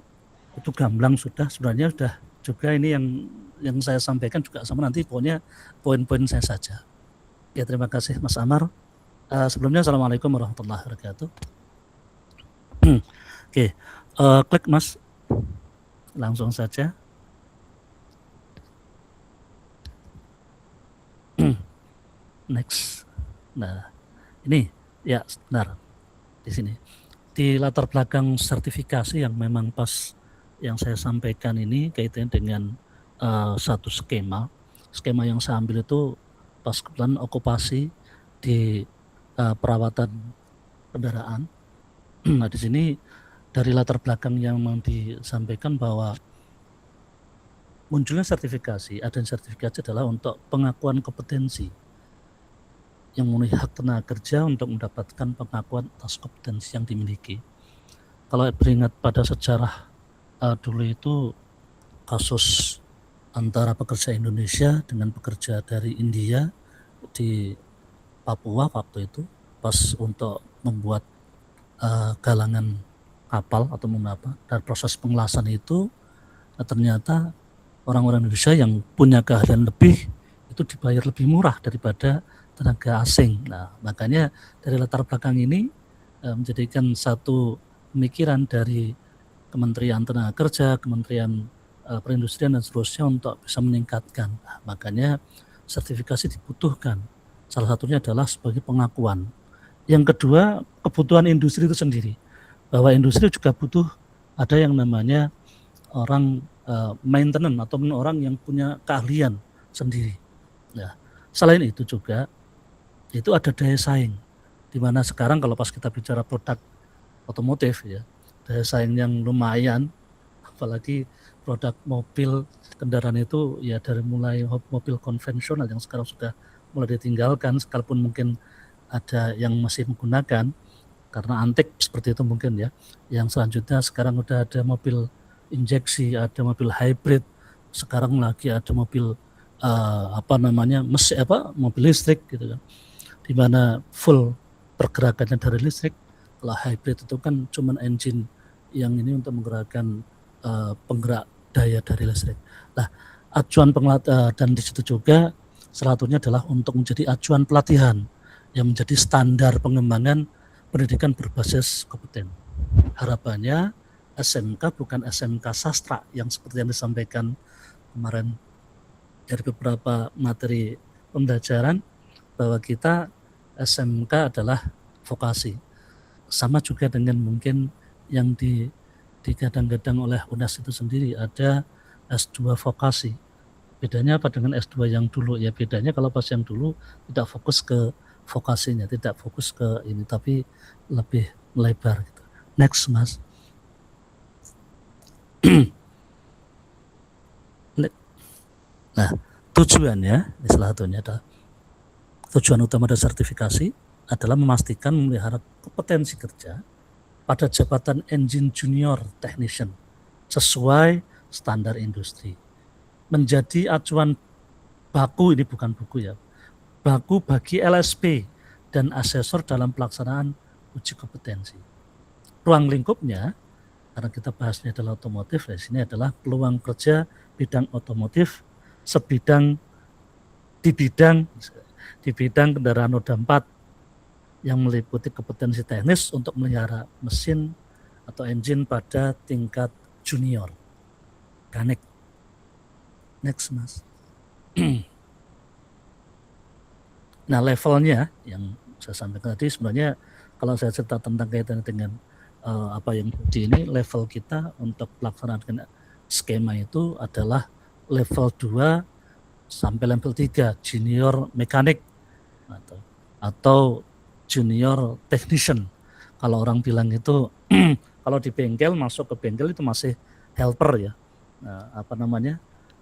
itu gamblang sebenarnya sudah juga ini yang saya sampaikan juga sama nanti pokoknya poin-poin saya saja. Ya terima kasih Mas Amar. Sebelumnya Assalamualaikum warahmatullahi wabarakatuh. Oke, klik Mas, langsung saja. Next. Nah, ini ya benar di sini. Di latar belakang sertifikasi yang memang pas yang saya sampaikan ini kaitannya dengan satu skema yang saya ambil itu pas kebetulan okupasi di perawatan kendaraan. Nah di sini dari latar belakang yang mau disampaikan bahwa munculnya sertifikasi, adanya sertifikasi adalah untuk pengakuan kompetensi yang memenuhi hak tenaga kerja untuk mendapatkan pengakuan atas kompetensi yang dimiliki. Kalau beringat pada sejarah dulu itu kasus antara pekerja Indonesia dengan pekerja dari India di Papua waktu itu pas untuk membuat galangan kapal atau mengapa, dan proses pengelasan itu ternyata orang-orang Indonesia yang punya keahlian lebih itu dibayar lebih murah daripada tenaga asing. Nah makanya dari latar belakang ini menjadikan satu pemikiran dari Kementerian Tenaga Kerja, Kementerian Perindustrian dan seterusnya untuk bisa meningkatkan. Nah, makanya sertifikasi dibutuhkan. Salah satunya adalah sebagai pengakuan. Yang kedua, kebutuhan industri itu sendiri. Bahwa industri juga butuh ada yang namanya orang maintenance atau orang yang punya keahlian sendiri. Nah, selain itu juga itu ada daya saing. Di mana sekarang kalau pas kita bicara produk otomotif ya, daya saing yang lumayan, apalagi produk mobil kendaraan itu ya dari mulai mobil konvensional yang sekarang sudah mulai ditinggalkan, sekalipun mungkin ada yang masih menggunakan karena antik seperti itu mungkin ya. Yang selanjutnya sekarang udah ada mobil injeksi, ada mobil hybrid, sekarang lagi ada mobil mobil listrik gitu kan, dimana full pergerakannya dari listrik. Kalau hybrid itu kan cuman engine yang ini untuk menggerakkan penggerak daya dari listrik. Nah, acuan dan di situ juga salah satunya adalah untuk menjadi acuan pelatihan yang menjadi standar pengembangan pendidikan berbasis kompeten. Harapannya SMK bukan SMK sastra yang seperti yang disampaikan kemarin dari beberapa materi pembelajaran, bahwa kita SMK adalah vokasi. Sama juga dengan mungkin yang digadang-gadang oleh UNAS itu sendiri, ada S2 vokasi. Bedanya apa dengan S2 yang dulu? Ya bedanya kalau pas yang dulu tidak fokus ke vokasinya, tidak fokus ke ini, tapi lebih melebar gitu. Next Mas. Nah tujuannya, salah satunya adalah tujuan utama dari sertifikasi adalah memastikan memelihara kompetensi kerja pada jabatan engine junior technician sesuai standar industri. Menjadi acuan baku, ini bukan buku ya, baku bagi LSP dan asesor dalam pelaksanaan uji kompetensi. Ruang lingkupnya, karena kita bahasnya adalah otomotif, di sini adalah peluang kerja bidang otomotif di bidang kendaraan roda 4 yang meliputi kompetensi teknis untuk melihara mesin atau engine pada tingkat junior. Mekanik. Next, Mas. Nah, levelnya yang saya sampaikan tadi sebenarnya kalau saya cerita tentang kaitannya dengan apa yang di ini, level kita untuk pelaksanaan skema itu adalah level 2 sampai level 3 junior mekanik atau junior technician. Kalau orang bilang itu kalau di bengkel, masuk ke bengkel itu masih helper ya.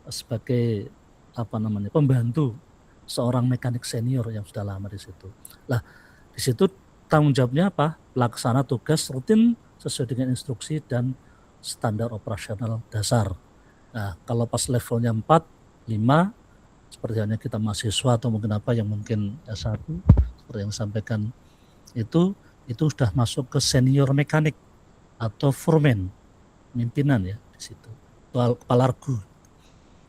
Sebagai pembantu seorang mekanik senior yang sudah lama di situ. Lah, di situ tanggung jawabnya apa? Pelaksana tugas rutin sesuai dengan instruksi dan standar operasional dasar. Nah, kalau pas levelnya 4, 5, seperti hanya kita mahasiswa atau mungkin yang mungkin S1, seperti yang disampaikan itu sudah masuk ke senior mekanik atau foreman, pimpinan ya di situ, kepala regu.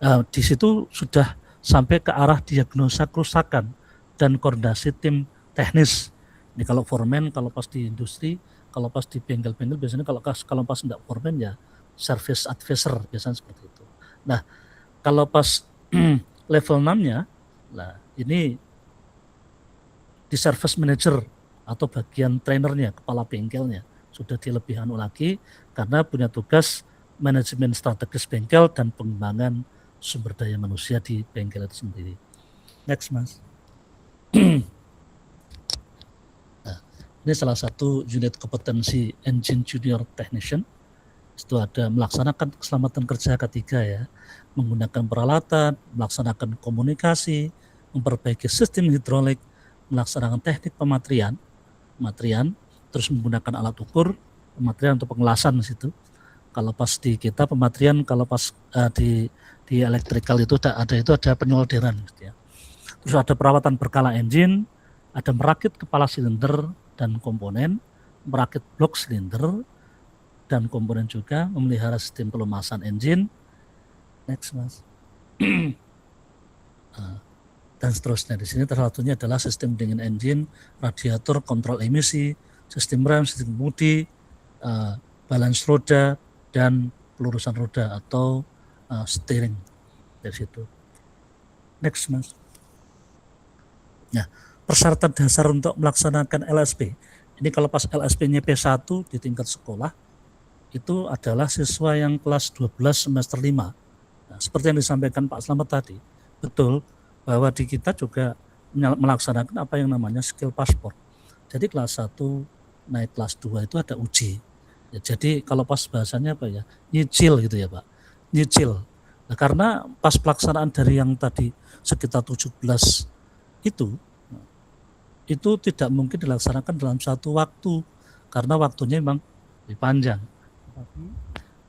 Nah, di situ sudah sampai ke arah diagnosa kerusakan dan koordinasi tim teknis. Ini kalau foreman, kalau pas di industri, kalau pas di bengkel-bengkel biasanya kalau pas enggak foreman ya service advisor biasanya seperti itu. Nah, kalau pas level 6-nya, nah ini di service manager atau bagian trainernya, kepala bengkelnya sudah dilebih lagi karena punya tugas manajemen strategis bengkel dan pengembangan sumber daya manusia di bengkel itu sendiri. Next, Mas. Nah, ini salah satu unit kompetensi engine junior technician. Itu ada melaksanakan keselamatan kerja ketiga ya, menggunakan peralatan, melaksanakan komunikasi, memperbaiki sistem hidrolik, melaksanakan teknik pematrian, terus menggunakan alat ukur, pematrian untuk pengelasan di situ. Kalau pas di kita pematrian, kalau pas di elektrikal itu ada penyolderan gitu ya. Terus ada perawatan berkala engine, ada merakit kepala silinder dan komponen, merakit blok silinder dan komponen juga, memelihara sistem pelumasan engine. Next, Mas. Dan seterusnya. Di sini salah satunya adalah sistem dingin engine, radiator, kontrol emisi, sistem rem, sistem kemudi, balance roda dan pelurusan roda atau steering dari situ. Next, Mas. Nah, persyaratan dasar untuk melaksanakan LSP. Ini kalau pas LSP-nya P1 di tingkat sekolah itu adalah siswa yang kelas 12 semester 5. Nah, seperti yang disampaikan Pak Slamet tadi, betul bahwa di kita juga melaksanakan apa yang namanya skill passport. Jadi kelas 1 naik kelas 2 itu ada uji. Ya, jadi kalau pas bahasanya apa ya, nyicil gitu ya Pak, nyicil. Nah, karena pas pelaksanaan dari yang tadi sekitar 17 itu tidak mungkin dilaksanakan dalam satu waktu karena waktunya memang lebih panjang. Tapi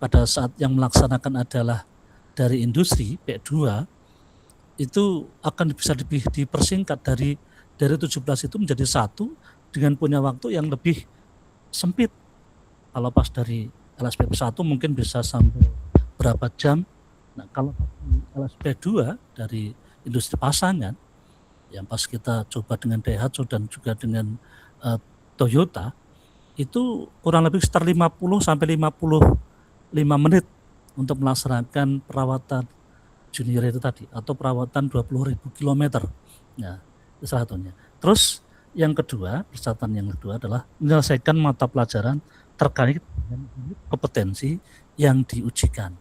pada saat yang melaksanakan adalah dari industri P2 itu akan bisa lebih dipersingkat dari 17 itu menjadi 1 dengan punya waktu yang lebih sempit. Kalau pas dari LSP 1 mungkin bisa sampai berapa jam. Nah, kalau LSP 2 dari industri pasangan yang pas kita coba dengan Daihatsu dan juga dengan Toyota itu kurang lebih sekitar 50 sampai 55 menit untuk melaksanakan perawatan junior itu tadi atau perawatan 20.000 km. Nah, itu salah satunya. Terus yang kedua, persyaratan yang kedua adalah menyelesaikan mata pelajaran terkait dengan kompetensi yang diujikan.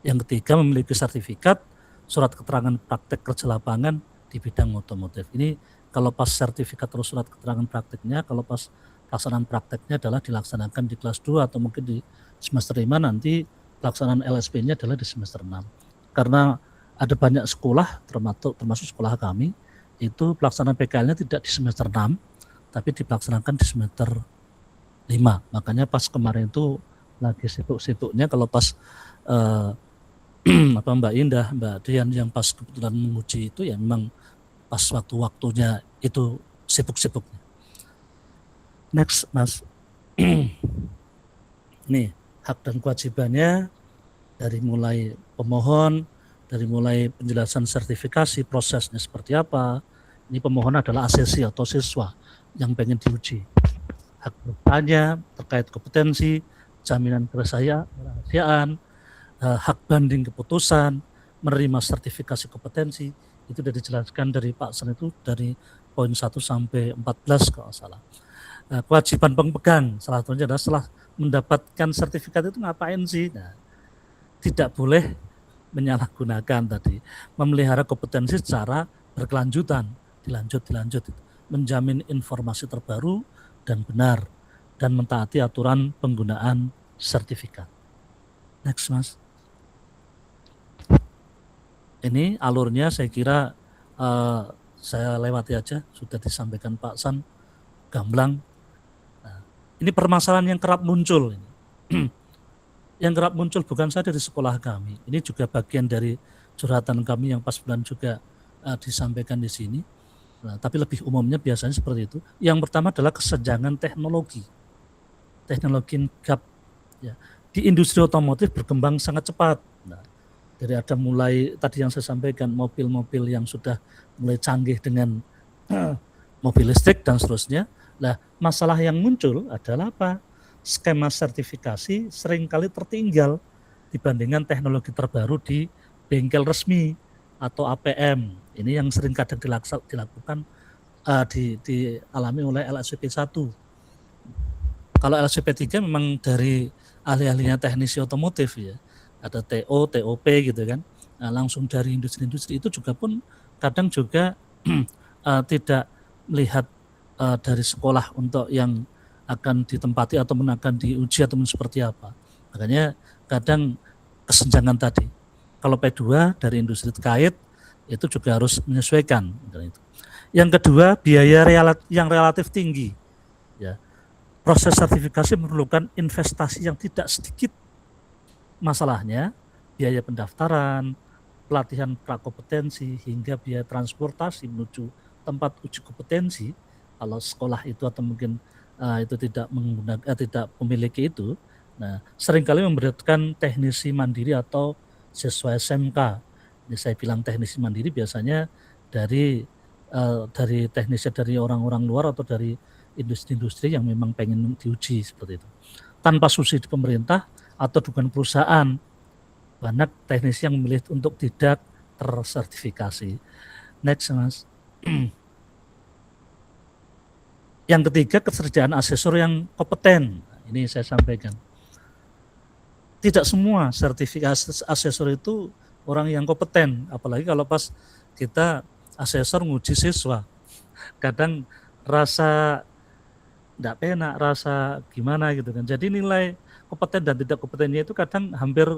Yang ketiga, memiliki sertifikat surat keterangan praktek kerja lapangan di bidang otomotif. Ini kalau pas sertifikat atau surat keterangan prakteknya, kalau pas pelaksanaan prakteknya adalah dilaksanakan di kelas 2 atau mungkin di semester 5, nanti pelaksanaan LSP-nya adalah di semester 6. Karena ada banyak sekolah, termasuk sekolah kami, itu pelaksanaan PKL-nya tidak di semester 6, tapi dilaksanakan di semester 5. Makanya pas kemarin itu lagi sibuk-sibuknya, kalau pas Mbak Indah, Mbak Dian yang pas kebetulan menguji itu ya memang pas waktu-waktunya itu sibuk-sibuknya. Next, Mas. Nih, hak dan kewajibannya dari mulai pemohon, dari mulai penjelasan sertifikasi, prosesnya seperti apa. Ini pemohon adalah asesi atau siswa yang pengen diuji. Hak bertanya terkait kompetensi, jaminan kerahasiaan, hak banding keputusan, menerima sertifikasi kompetensi, itu sudah dijelaskan dari Pak Sen itu dari poin 1 sampai 14 kalau salah. Kewajiban pemegang salah satunya adalah setelah mendapatkan sertifikat itu ngapain sih? Nah, tidak boleh menyalahgunakan tadi, memelihara kompetensi secara berkelanjutan, dilanjut, menjamin informasi terbaru dan benar, dan mentaati aturan penggunaan sertifikat. Next, Mas. Ini alurnya saya kira saya lewati aja, sudah disampaikan Pak San, gamblang. Nah, ini permasalahan yang kerap muncul. Yang kerap muncul bukan saja di sekolah kami, ini juga bagian dari curhatan kami yang pas bulan juga disampaikan di sini. Nah, tapi lebih umumnya biasanya seperti itu. Yang pertama adalah kesenjangan teknologi gap. Ya. Di industri otomotif berkembang sangat cepat. Nah, dari ada mulai tadi yang saya sampaikan, mobil-mobil yang sudah mulai canggih dengan mobil listrik dan seterusnya. Nah, masalah yang muncul adalah apa? Skema sertifikasi seringkali tertinggal dibandingkan teknologi terbaru di bengkel resmi atau APM. Ini yang sering kadang dilakukan dialami oleh LSPP 1. Kalau LSPP 3 memang dari ahli-ahlinya teknisi otomotif ya. Ada TO, TOP gitu kan. Nah, langsung dari industri-industri itu juga pun kadang juga tidak melihat dari sekolah untuk yang akan ditempati atau akan diuji atau seperti apa. Makanya kadang kesenjangan tadi. Kalau P2 dari industri terkait itu juga harus menyesuaikan. Yang kedua, biaya yang relatif tinggi. Ya. Proses sertifikasi memerlukan investasi yang tidak sedikit. Masalahnya biaya pendaftaran, pelatihan prakompetensi hingga biaya transportasi menuju tempat uji kompetensi. Kalau sekolah itu atau mungkin itu tidak menggunakan tidak memiliki itu, nah seringkali memberatkan teknisi mandiri atau siswa SMK. Ini saya bilang teknisi mandiri biasanya dari teknisi dari orang-orang luar atau dari industri-industri yang memang pengen diuji seperti itu. Tanpa subsidi pemerintah atau dukungan perusahaan, banyak teknisi yang memilih untuk tidak tersertifikasi. Next, Mas. Yang ketiga, ketersediaan asesor yang kompeten. Ini saya sampaikan. Tidak semua sertifikasi asesor itu orang yang kompeten, apalagi kalau pas kita asesor nguji siswa. Kadang rasa enggak penak, rasa gimana gitu kan. Jadi nilai kompeten dan tidak kompetennya itu kadang hampir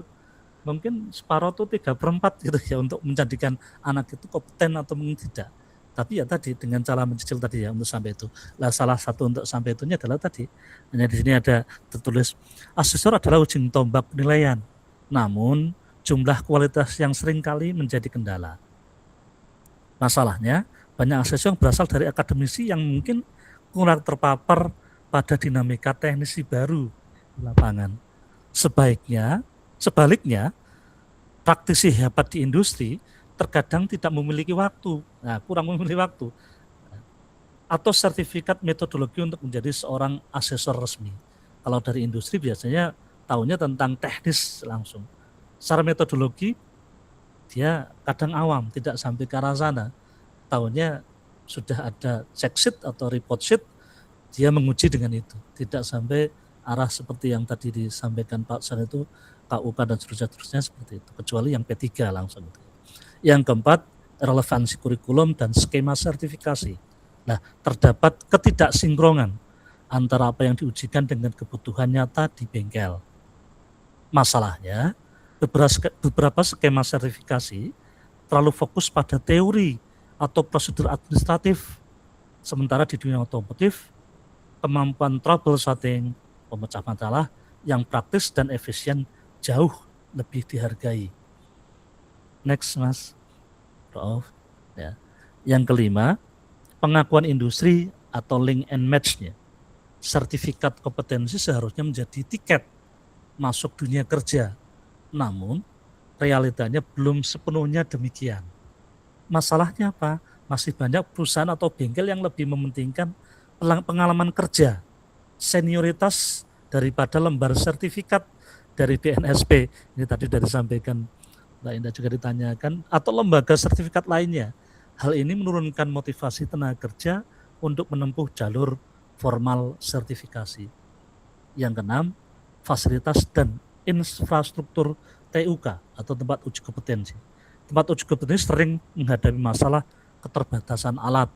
mungkin separuh atau 3/4 gitu ya untuk menjadikan anak itu kompeten atau mungkin tidak. Tapi ya tadi dengan cara mencicil tadi ya untuk sampai itu. Lah salah satu untuk sampai itunya adalah tadi. Hanya di sini ada tertulis asesor adalah ujung tombak penilaian. Namun jumlah kualitas yang seringkali menjadi kendala. Masalahnya banyak asesor yang berasal dari akademisi yang mungkin kurang terpapar pada dinamika teknisi baru di lapangan. Sebaliknya praktisi hebat di industri terkadang tidak memiliki waktu, kurang memiliki waktu, atau sertifikat metodologi untuk menjadi seorang asesor resmi. Kalau dari industri biasanya tahunya tentang teknis langsung. Secara metodologi dia kadang awam, tidak sampai ke arah sana. Tahunya sudah ada check sheet atau report sheet, dia menguji dengan itu. Tidak sampai arah seperti yang tadi disampaikan Pak San itu, KUK dan seterusnya seperti itu. Kecuali yang P3 langsung. Yang keempat, relevansi kurikulum dan skema sertifikasi. Nah, terdapat ketidaksinkronan antara apa yang diujikan dengan kebutuhan nyata di bengkel. Masalahnya, beberapa skema sertifikasi terlalu fokus pada teori atau prosedur administratif, Sementara di dunia otomotif, kemampuan troubleshooting, pemecah masalah yang praktis dan efisien jauh lebih dihargai. Next, Mas Prof. Ya. Yang kelima, pengakuan industri atau link and match-nya. Sertifikat kompetensi seharusnya menjadi tiket masuk dunia kerja. Namun, realitanya belum sepenuhnya demikian. Masalahnya apa? Masih banyak perusahaan atau bengkel yang lebih mementingkan pengalaman kerja, senioritas daripada lembar sertifikat dari BNSP. Ini tadi sudah disampaikan Mbak Indah, juga ditanyakan, atau lembaga sertifikat lainnya. Hal ini menurunkan motivasi tenaga kerja untuk menempuh jalur formal sertifikasi. Yang keenam, fasilitas dan infrastruktur TUK atau tempat uji kompetensi. Tempat uji kompetensi sering menghadapi masalah keterbatasan alat.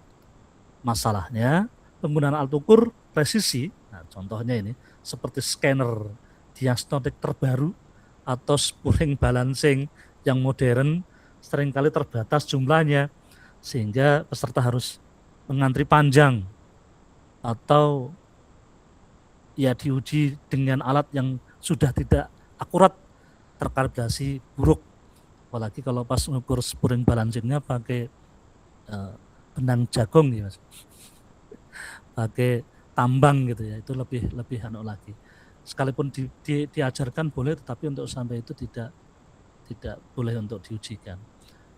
Masalahnya, penggunaan alat ukur presisi, nah contohnya ini, seperti scanner diagnostik terbaru atau spooling balancing yang modern seringkali terbatas jumlahnya, sehingga peserta harus mengantri panjang atau ya diuji dengan alat yang sudah tidak akurat, terkalibrasi buruk. Apalagi kalau pas mengukur spooling balancingnya pakai benang jagung nih Mas, pakai tambang gitu ya, itu lebih anu lagi. Sekalipun diajarkan boleh, tetapi untuk sampai itu tidak boleh untuk diujikan.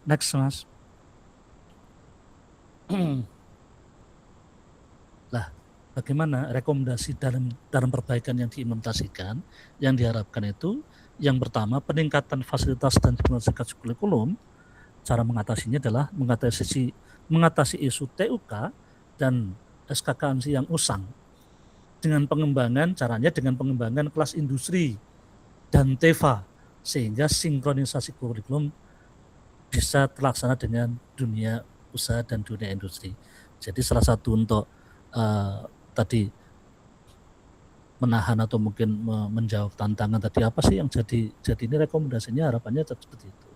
Next, Mas. Lah, bagaimana rekomendasi dalam perbaikan yang diimplementasikan? Yang diharapkan itu, yang pertama, peningkatan fasilitas dan diagnostika kurikulum. Cara mengatasinya adalah mengatasi isu TUK dan SKKMC yang usang. Caranya dengan pengembangan kelas industri dan TEVA, sehingga sinkronisasi kurikulum bisa terlaksana dengan dunia usaha dan dunia industri. Jadi salah satu untuk tadi menahan atau mungkin menjawab tantangan tadi, apa sih yang jadi ini rekomendasinya, harapannya seperti itu.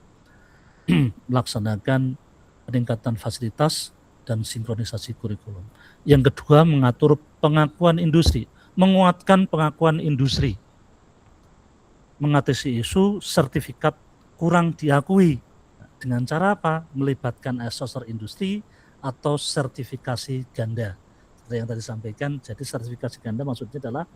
Melaksanakan peningkatan fasilitas dan sinkronisasi kurikulum. Yang kedua, mengatur pengakuan industri, menguatkan pengakuan industri, mengatasi isu sertifikat kurang diakui. Dengan cara apa? Melibatkan asesor industri atau sertifikasi ganda. Seperti yang tadi sampaikan, jadi sertifikasi ganda maksudnya adalah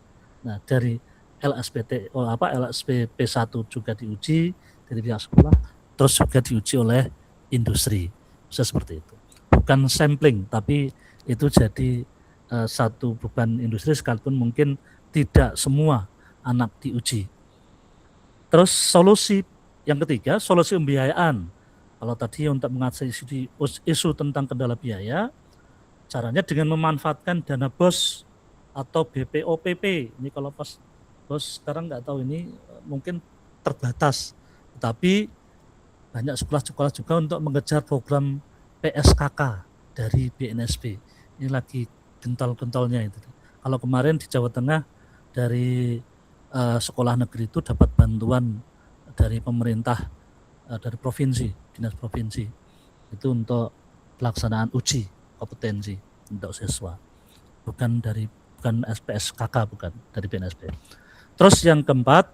dari LSPP1 juga diuji dari pihak sekolah, terus juga diuji oleh industri. Bisa seperti itu. Bukan sampling, tapi itu jadi satu beban industri, sekalipun mungkin tidak semua anak diuji. Terus solusi yang ketiga, solusi pembiayaan. Kalau tadi untuk mengatasi isu tentang kendala biaya, caranya dengan memanfaatkan dana BOS atau BPOPP. Ini kalau pas BOS sekarang nggak tahu, ini mungkin terbatas. Tapi banyak sekolah-sekolah juga untuk mengejar program PSKK dari BNSP. Ini lagi gental-gentalnya itu. Kalau kemarin di Jawa Tengah dari sekolah negeri itu dapat bantuan dari pemerintah, dari provinsi, dinas provinsi, itu untuk pelaksanaan uji kompetensi untuk siswa, bukan SPSKK, bukan dari BNSP. Terus yang keempat,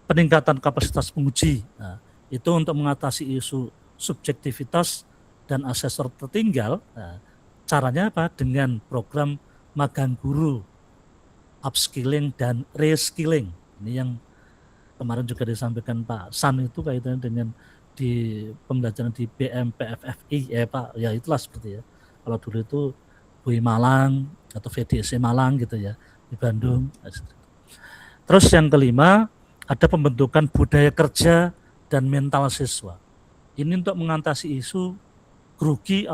peningkatan kapasitas penguji. Nah, itu untuk mengatasi isu subjektivitas dan asesor tertinggal. Nah, caranya apa? Dengan program magang guru, upskilling dan reskilling. Ini yang kemarin juga disampaikan Pak San, itu kaitannya dengan di pembelajaran di BMPFFI ya Pak, ya itulah seperti ya. Kalau dulu itu UI Malang atau VDC Malang gitu ya, di Bandung. Terus yang kelima, ada pembentukan budaya kerja dan mental siswa. Ini untuk mengatasi isu grogi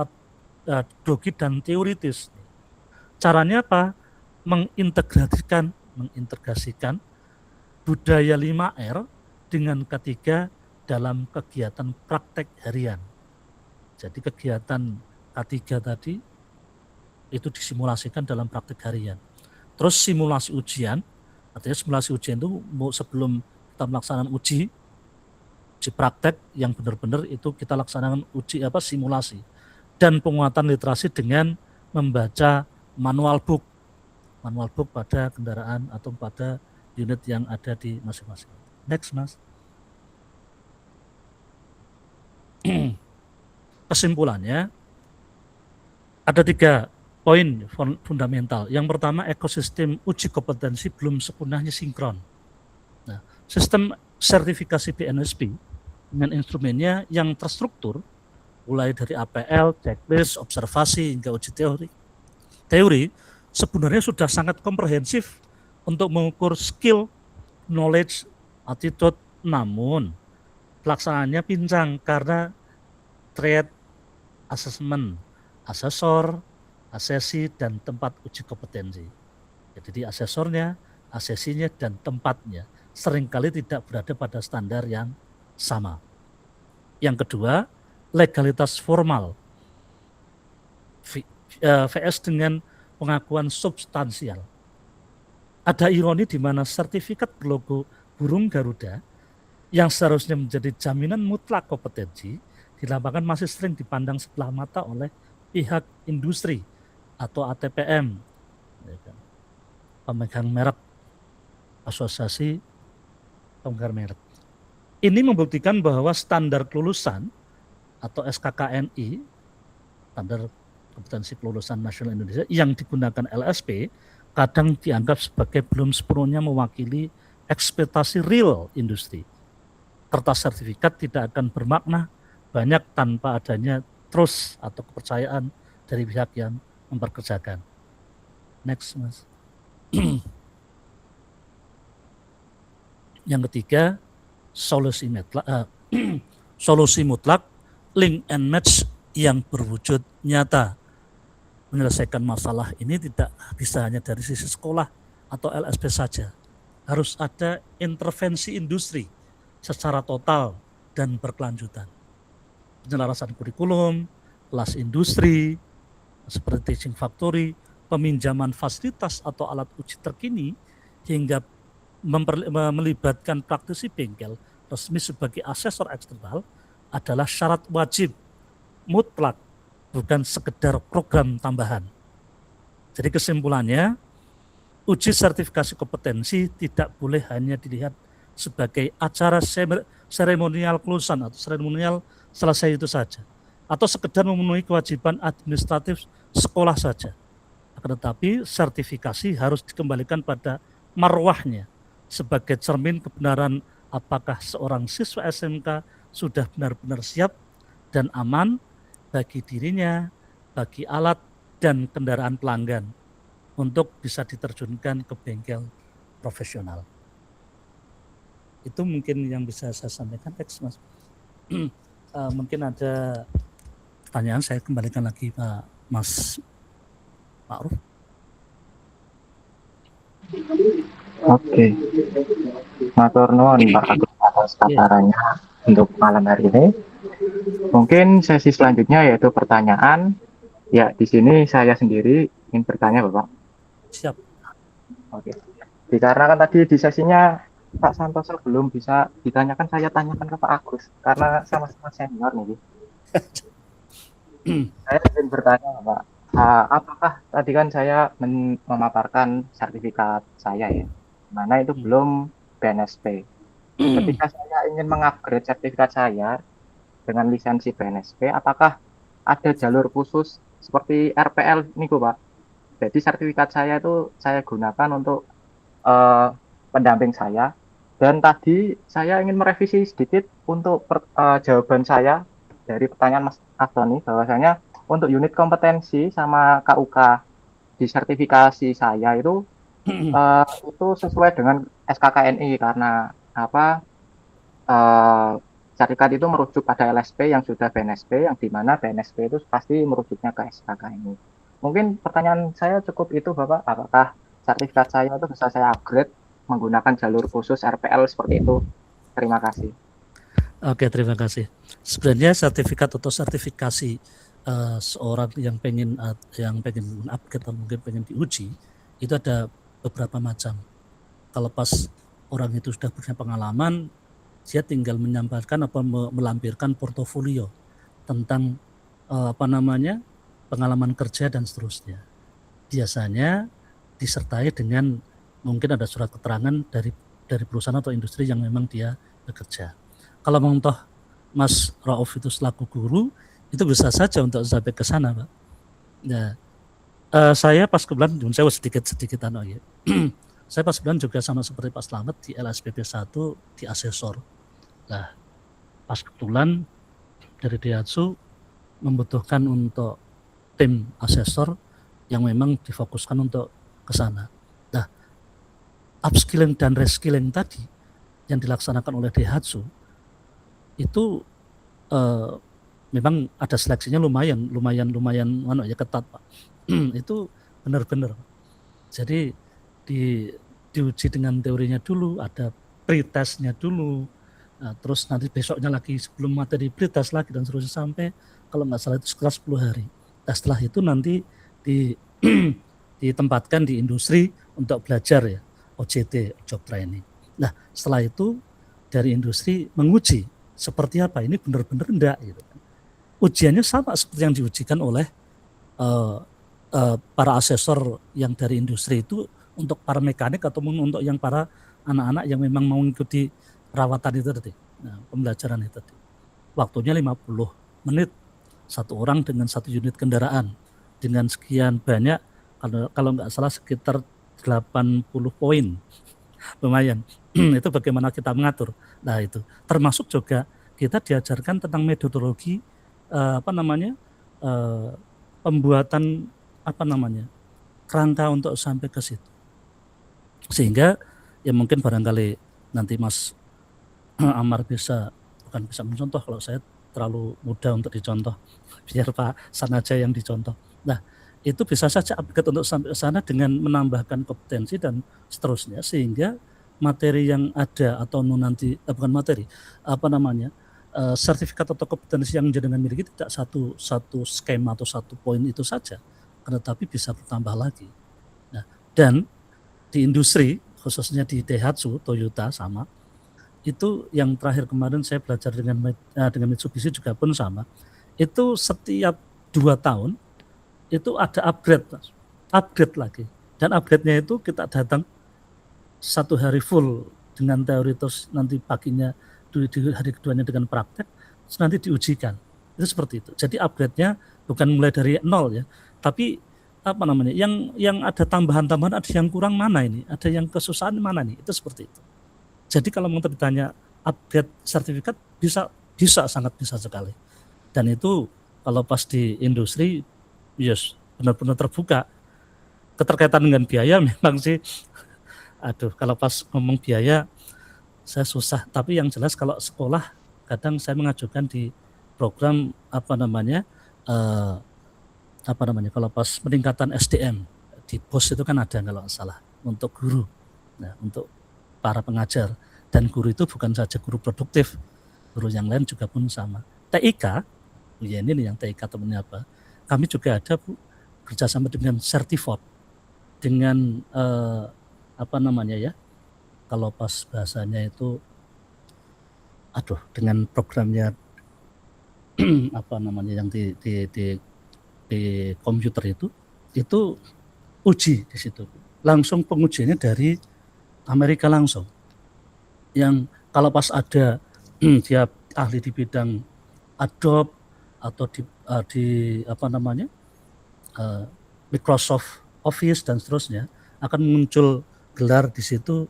dan teoritis. Caranya apa? Mengintegrasikan budaya 5R dengan K3 dalam kegiatan praktek harian. Jadi kegiatan K3 tadi itu disimulasikan dalam praktek harian. Terus simulasi ujian, artinya simulasi ujian itu sebelum kita melaksanakan uji praktek yang benar-benar itu kita laksanakan simulasi. Dan penguatan literasi dengan membaca manual book pada kendaraan atau pada unit yang ada di masing-masing. Next, Mas. Kesimpulannya, ada 3 poin fundamental. Yang pertama, ekosistem uji kompetensi belum sepenuhnya sinkron. Nah, sistem sertifikasi BNSP dengan instrumennya yang terstruktur, mulai dari APL, checklist, observasi, hingga uji teori, sebenarnya sudah sangat komprehensif untuk mengukur skill, knowledge, attitude, namun pelaksanaannya pincang karena trade assessment, asesor, asesi, dan tempat uji kompetensi. Jadi asesornya, asesinya, dan tempatnya seringkali tidak berada pada standar yang sama. Yang kedua, legalitas formal VS dengan pengakuan substansial. Ada ironi di mana sertifikat berlogo burung Garuda yang seharusnya menjadi jaminan mutlak kompetensi di lapangan masih sering dipandang sebelah mata oleh pihak industri atau ATPM, pemegang merek, asosiasi pemegang merek. Ini membuktikan bahwa standar kelulusan atau SKKNI, standar kompetensi kelulusan nasional Indonesia yang digunakan LSP, kadang dianggap sebagai belum sepenuhnya mewakili ekspektasi real industri. Kertas sertifikat tidak akan bermakna banyak tanpa adanya trust atau kepercayaan dari pihak yang memperkerjakan. Next, Mas. Yang ketiga, solusi mutlak, link and match yang berwujud nyata. Menyelesaikan masalah ini tidak bisa hanya dari sisi sekolah atau LSP saja. Harus ada intervensi industri secara total dan berkelanjutan. Penyelarasan kurikulum, kelas industri, seperti teaching factory, peminjaman fasilitas atau alat uji terkini, hingga melibatkan praktisi bengkel resmi sebagai asesor eksternal adalah syarat wajib mutlak, bukan sekedar program tambahan. Jadi kesimpulannya, uji sertifikasi kompetensi tidak boleh hanya dilihat sebagai acara seremonial kelulusan atau seremonial selesai itu saja, atau sekedar memenuhi kewajiban administratif sekolah saja. Akan tetapi sertifikasi harus dikembalikan pada marwahnya sebagai cermin kebenaran apakah seorang siswa SMK sudah benar-benar siap dan aman bagi dirinya, bagi alat dan kendaraan pelanggan untuk bisa diterjunkan ke bengkel profesional. Itu mungkin yang bisa saya sampaikan, Mas. Mungkin ada pertanyaan, saya kembalikan lagi Pak Mas Ma'ruf. Oke, matur nuwun Pak Agus atas paparannya untuk malam hari ini. Mungkin sesi selanjutnya yaitu pertanyaan. Ya, di sini saya sendiri ingin bertanya, Bapak. Siap. Oke. Dikarenakan tadi di sesinya Pak Santoso belum bisa ditanyakan, saya tanyakan ke Pak Agus karena sama-sama senior nih. Saya ingin bertanya, Pak, apakah tadi kan saya memaparkan sertifikat saya ya, mana itu belum BNSP. Ketika saya ingin mengupgrade sertifikat saya dengan lisensi BNSP, apakah ada jalur khusus seperti RPL nih, Pak? Jadi sertifikat saya itu saya gunakan untuk pendamping saya. Dan tadi saya ingin merevisi sedikit untuk jawaban saya dari pertanyaan Mas Antoni, bahwasanya untuk unit kompetensi sama KUK di sertifikasi saya itu sesuai dengan SKKNI karena sertifikat itu merujuk pada LSP yang sudah BNSP, yang dimana BNSP itu pasti merujuknya ke SKKNI. Mungkin pertanyaan saya cukup itu, Bapak. Apakah sertifikat saya itu bisa saya upgrade menggunakan jalur khusus RPL seperti itu? Terima kasih. Oke, terima kasih. Sebenarnya sertifikat atau sertifikasi seorang yang pengen upgrade atau mungkin pengen diuji itu ada beberapa macam. Kalau pas orang itu sudah punya pengalaman, dia tinggal menyampaikan melampirkan portofolio tentang pengalaman kerja dan seterusnya. Biasanya disertai dengan mungkin ada surat keterangan dari perusahaan atau industri yang memang dia bekerja. Kalau toh Mas Rauf itu selaku guru, itu bisa saja untuk sampai ke sana, Pak. Ya, saya pas kebetulan, saya sedikit ya. Saya pas kebetulan juga sama seperti Pak Slamet di LSPP 1 di asesor. Nah, pas kebetulan dari Daihatsu membutuhkan untuk tim asesor yang memang difokuskan untuk ke sana. Nah, upskilling dan reskilling tadi yang dilaksanakan oleh Daihatsu itu memang ada seleksinya lumayan ya, ketat, Pak. Itu benar-benar. Jadi diuji dengan teorinya dulu, ada pretestnya dulu, terus nanti besoknya lagi sebelum materi pretest lagi dan seterusnya sampai kalau nggak salah itu sekitar 10 hari. Nah, setelah itu nanti ditempatkan di industri untuk belajar ya, OJT, job training. Nah, setelah itu dari industri menguji seperti apa ini benar-benar enggak gitu kan. Ujiannya sama seperti yang diujikan oleh para asesor yang dari industri itu untuk para mekanik ataupun untuk yang para anak-anak yang memang mau mengikuti perawatan itu tadi, pembelajaran itu tadi. Waktunya 50 menit, satu orang dengan satu unit kendaraan dengan sekian banyak, kalau nggak salah sekitar 80 poin, lumayan. Itu bagaimana kita mengatur. Nah itu termasuk juga kita diajarkan tentang metodologi pembuatan kerangka untuk sampai ke situ. Sehingga ya mungkin barangkali nanti Mas Amar bukan bisa mencontoh, kalau saya terlalu mudah untuk dicontoh, biar Pak San aja yang dicontoh. Nah itu bisa saja upgrade untuk sampai ke sana dengan menambahkan kompetensi dan seterusnya, sehingga materi yang ada atau nanti bukan materi, sertifikat atau kompetensi yang jenengan miliki tidak satu skema atau satu poin itu saja, tetapi bisa bertambah lagi. Nah, dan di industri khususnya di Daihatsu, Toyota sama, itu yang terakhir kemarin saya belajar dengan Mitsubishi juga pun sama, itu setiap 2 tahun itu ada upgrade lagi, dan upgrade-nya itu kita datang 1 hari full dengan teori, terus nanti paginya di hari keduanya dengan praktek, terus nanti diujikan. Itu seperti itu. Jadi upgrade-nya bukan mulai dari nol ya, tapi yang ada tambahan-tambahan, ada yang kurang mana ini, ada yang kesusahan mana nih, itu seperti itu. Jadi kalau mau ditanya upgrade sertifikat bisa sangat bisa sekali. Dan itu kalau pas di industri, yes, benar-benar terbuka. Keterkaitan dengan biaya memang sih, kalau pas ngomong biaya saya susah. Tapi yang jelas kalau sekolah kadang saya mengajukan di program kalau pas peningkatan SDM di POS itu kan ada kalau salah untuk guru, nah untuk para pengajar, dan guru itu bukan saja guru produktif, guru yang lain juga pun sama. TIK, ya ini yang TIK temennya apa? Kami juga ada Bu kerjasama dengan Certifort, dengan kalau pas bahasanya itu, dengan programnya yang di komputer itu uji di situ. Langsung pengujiannya dari Amerika langsung. Yang kalau pas ada dia ahli di bidang Adobe atau di Microsoft Office dan seterusnya, akan muncul gelar di situ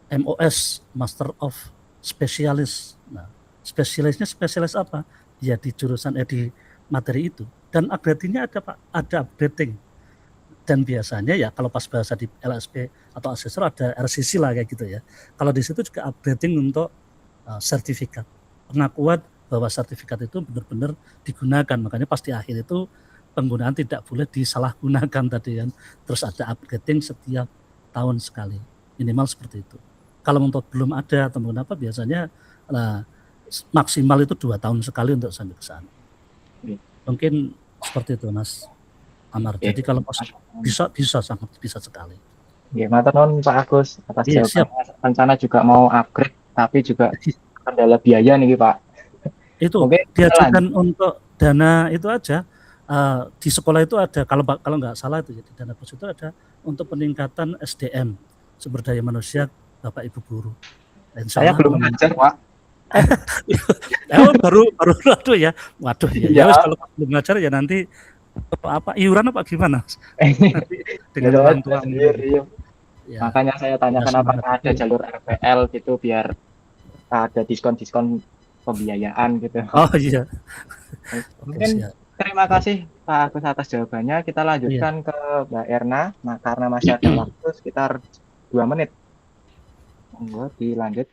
MOS, Master of Specialist. Nah, spesialisnya spesialis apa? Ya di jurusan di materi itu. Dan upgradingnya ada Pak, ada upgrading. Dan biasanya ya kalau pas bahasa di LSP atau asesor ada RCC lah kayak gitu ya. Kalau di situ juga upgrading untuk sertifikat. Pengakuan bahwa sertifikat itu benar-benar digunakan. Makanya pas di akhir itu penggunaan tidak boleh disalahgunakan tadi kan. Terus ada upgrading setiap tahun sekali. Minimal seperti itu. Kalau untuk belum ada atau apa biasanya maksimal itu 2 tahun sekali untuk sampai ke sana. Mungkin seperti itu Mas Amar. Jadi kalau bisa sangat bisa sekali. Ya, matur nuwun Pak Agus atas jawabannya. Rencana juga mau upgrade, tapi juga kendala biaya nih Pak. Itu diajukan untuk dana itu aja, di sekolah itu ada, kalau nggak salah itu ya, di dana bos itu ada untuk peningkatan SDM, sumber daya manusia Bapak Ibu guru. Saya belum ngajar, Pak. baru waduh ya kalau belum ngajar ya nanti apa iuran apa gimana? Nanti dengan orang tua sendiri. Ya. Makanya saya tanyakan apakah ada jalur RPL gitu biar ada diskon pembiayaan gitu. Oh iya. Mungkin terima kasih Pak Agus atas jawabannya. Kita lanjutkan ke Mbak Erna. Nah, karena masih ada waktu sekitar 2 menit. Monggo dilanjut.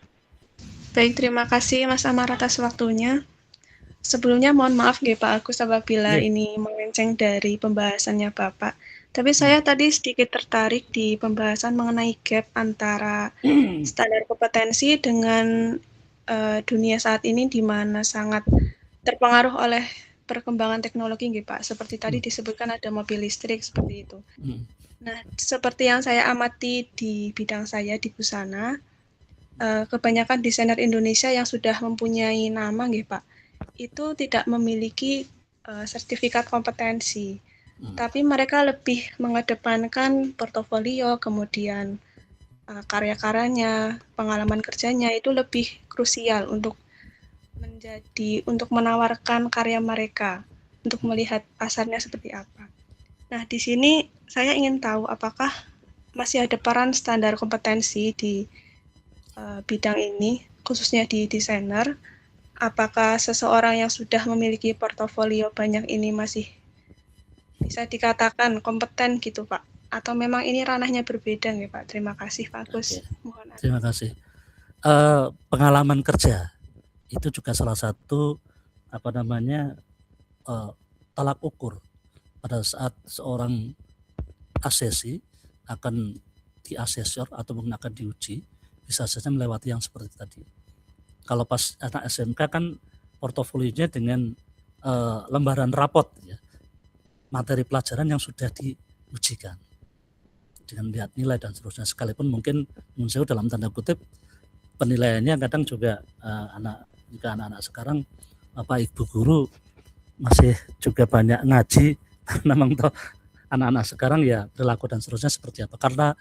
Baik, terima kasih Mas Amar atas waktunya. Sebelumnya mohon maaf nggih Pak Agus apabila ini melenceng dari pembahasannya Bapak. Tapi saya tadi sedikit tertarik di pembahasan mengenai gap antara standar kompetensi dengan dunia saat ini di mana sangat terpengaruh oleh perkembangan teknologi nggih Pak. Seperti tadi disebutkan ada mobil listrik seperti itu. Nah, seperti yang saya amati di bidang saya di Busana, kebanyakan desainer Indonesia yang sudah mempunyai nama nggih Pak, itu tidak memiliki sertifikat kompetensi. Tapi mereka lebih mengedepankan portofolio, kemudian karya-karyanya, pengalaman kerjanya itu lebih krusial untuk menawarkan karya mereka, untuk melihat pasarnya seperti apa. Nah, di sini saya ingin tahu apakah masih ada peran standar kompetensi di bidang ini, khususnya di desainer. Apakah seseorang yang sudah memiliki portofolio banyak ini masih bisa dikatakan kompeten gitu Pak? Atau memang ini ranahnya berbeda nggih Pak? Terima kasih Pak Agus. Terima kasih. Pengalaman kerja itu juga salah satu tolak ukur pada saat seorang asesi akan diasesor atau mungkin akan diuji, bisa saja melewati yang seperti tadi. Kalau pas anak SMK kan portofolionya dengan lembaran rapot ya, materi pelajaran yang sudah diujikan dengan lihat nilai dan seterusnya, sekalipun mungkin saya dalam tanda kutip penilaiannya kadang juga anak-anak sekarang Ibu guru masih juga banyak ngaji memang toh anak-anak sekarang ya perilaku dan seterusnya seperti apa, karena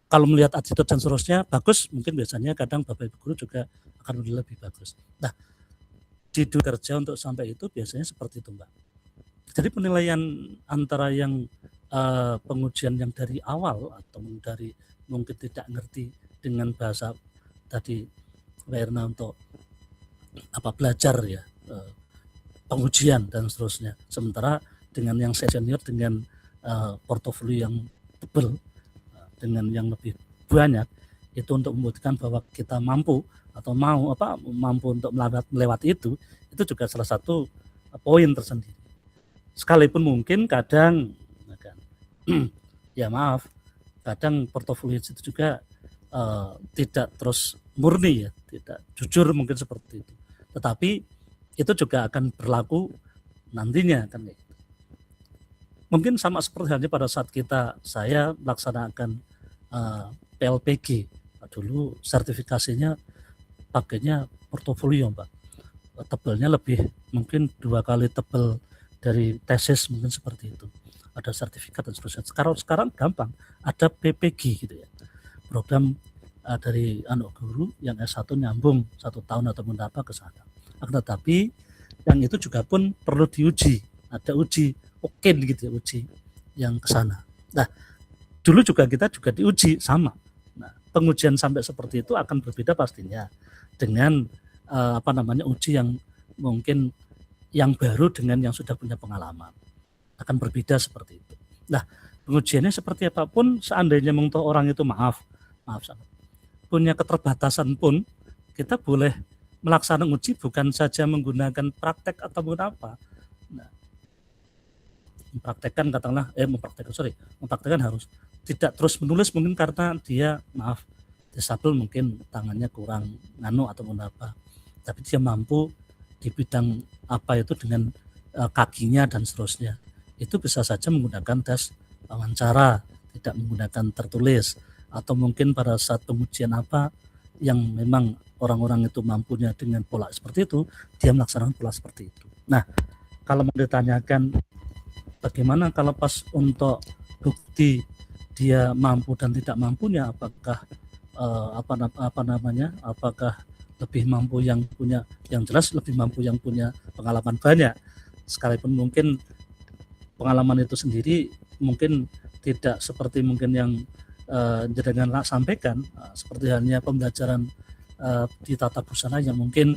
kalau melihat attitude dan seterusnya bagus, mungkin biasanya kadang Bapak Ibu guru juga akan lebih bagus. Nah, di dunia kerja untuk sampai itu biasanya seperti itu Mbak. Jadi penilaian antara yang pengujian yang dari awal atau dari mungkin tidak ngerti dengan bahasa tadi Mbak Erna untuk belajar ya, pengujian dan seterusnya. Sementara dengan yang senior dengan portofolio yang tebal, dengan yang lebih banyak, itu untuk membuktikan bahwa kita mampu atau mampu untuk melewati itu juga salah satu poin tersendiri. Sekalipun mungkin kadang ya maaf, kadang portofolio itu juga tidak terus murni ya, tidak jujur mungkin seperti itu. Tetapi itu juga akan berlaku nantinya kan gitu. Mungkin sama seperti halnya pada saat saya melaksanakan PLPG. Dulu sertifikasinya pakainya portofolio Mbak. Tebalnya lebih mungkin 2 kali tebal dari tesis mungkin seperti itu. Ada sertifikat dan seterusnya. Sekarang gampang, ada PPG gitu ya. Program dari anak guru yang S1 nyambung 1 tahun atau apa ke sana. Tetapi yang itu juga pun perlu diuji. Ada uji gitu ya, uji yang ke sana. Nah, dulu kita juga diuji sama. Nah, pengujian sampai seperti itu akan berbeda pastinya dengan uji yang mungkin yang baru dengan yang sudah punya pengalaman. Akan berbeda seperti itu. Nah, pengujiannya seperti apapun, seandainya orang itu maaf punya keterbatasan pun, kita boleh melaksanakan uji bukan saja menggunakan praktek atau apa. Nah, mempraktekkan harus tidak terus menulis mungkin karena dia disabel, mungkin tangannya kurang atau apa, tapi dia mampu di bidang apa itu dengan kakinya dan seterusnya. Itu bisa saja menggunakan tes wawancara, tidak menggunakan tertulis, atau mungkin pada saat pengujian apa yang memang orang-orang itu mampunya dengan pola seperti itu, dia melaksanakan pola seperti itu. Nah, kalau mau ditanyakan bagaimana kalau pas untuk bukti dia mampu dan tidak mampunya, apakah apakah lebih mampu yang punya, yang jelas lebih mampu yang punya pengalaman banyak, sekalipun mungkin pengalaman itu sendiri mungkin tidak seperti mungkin yang jenengan sampaikan, seperti halnya pembelajaran di tata busana yang mungkin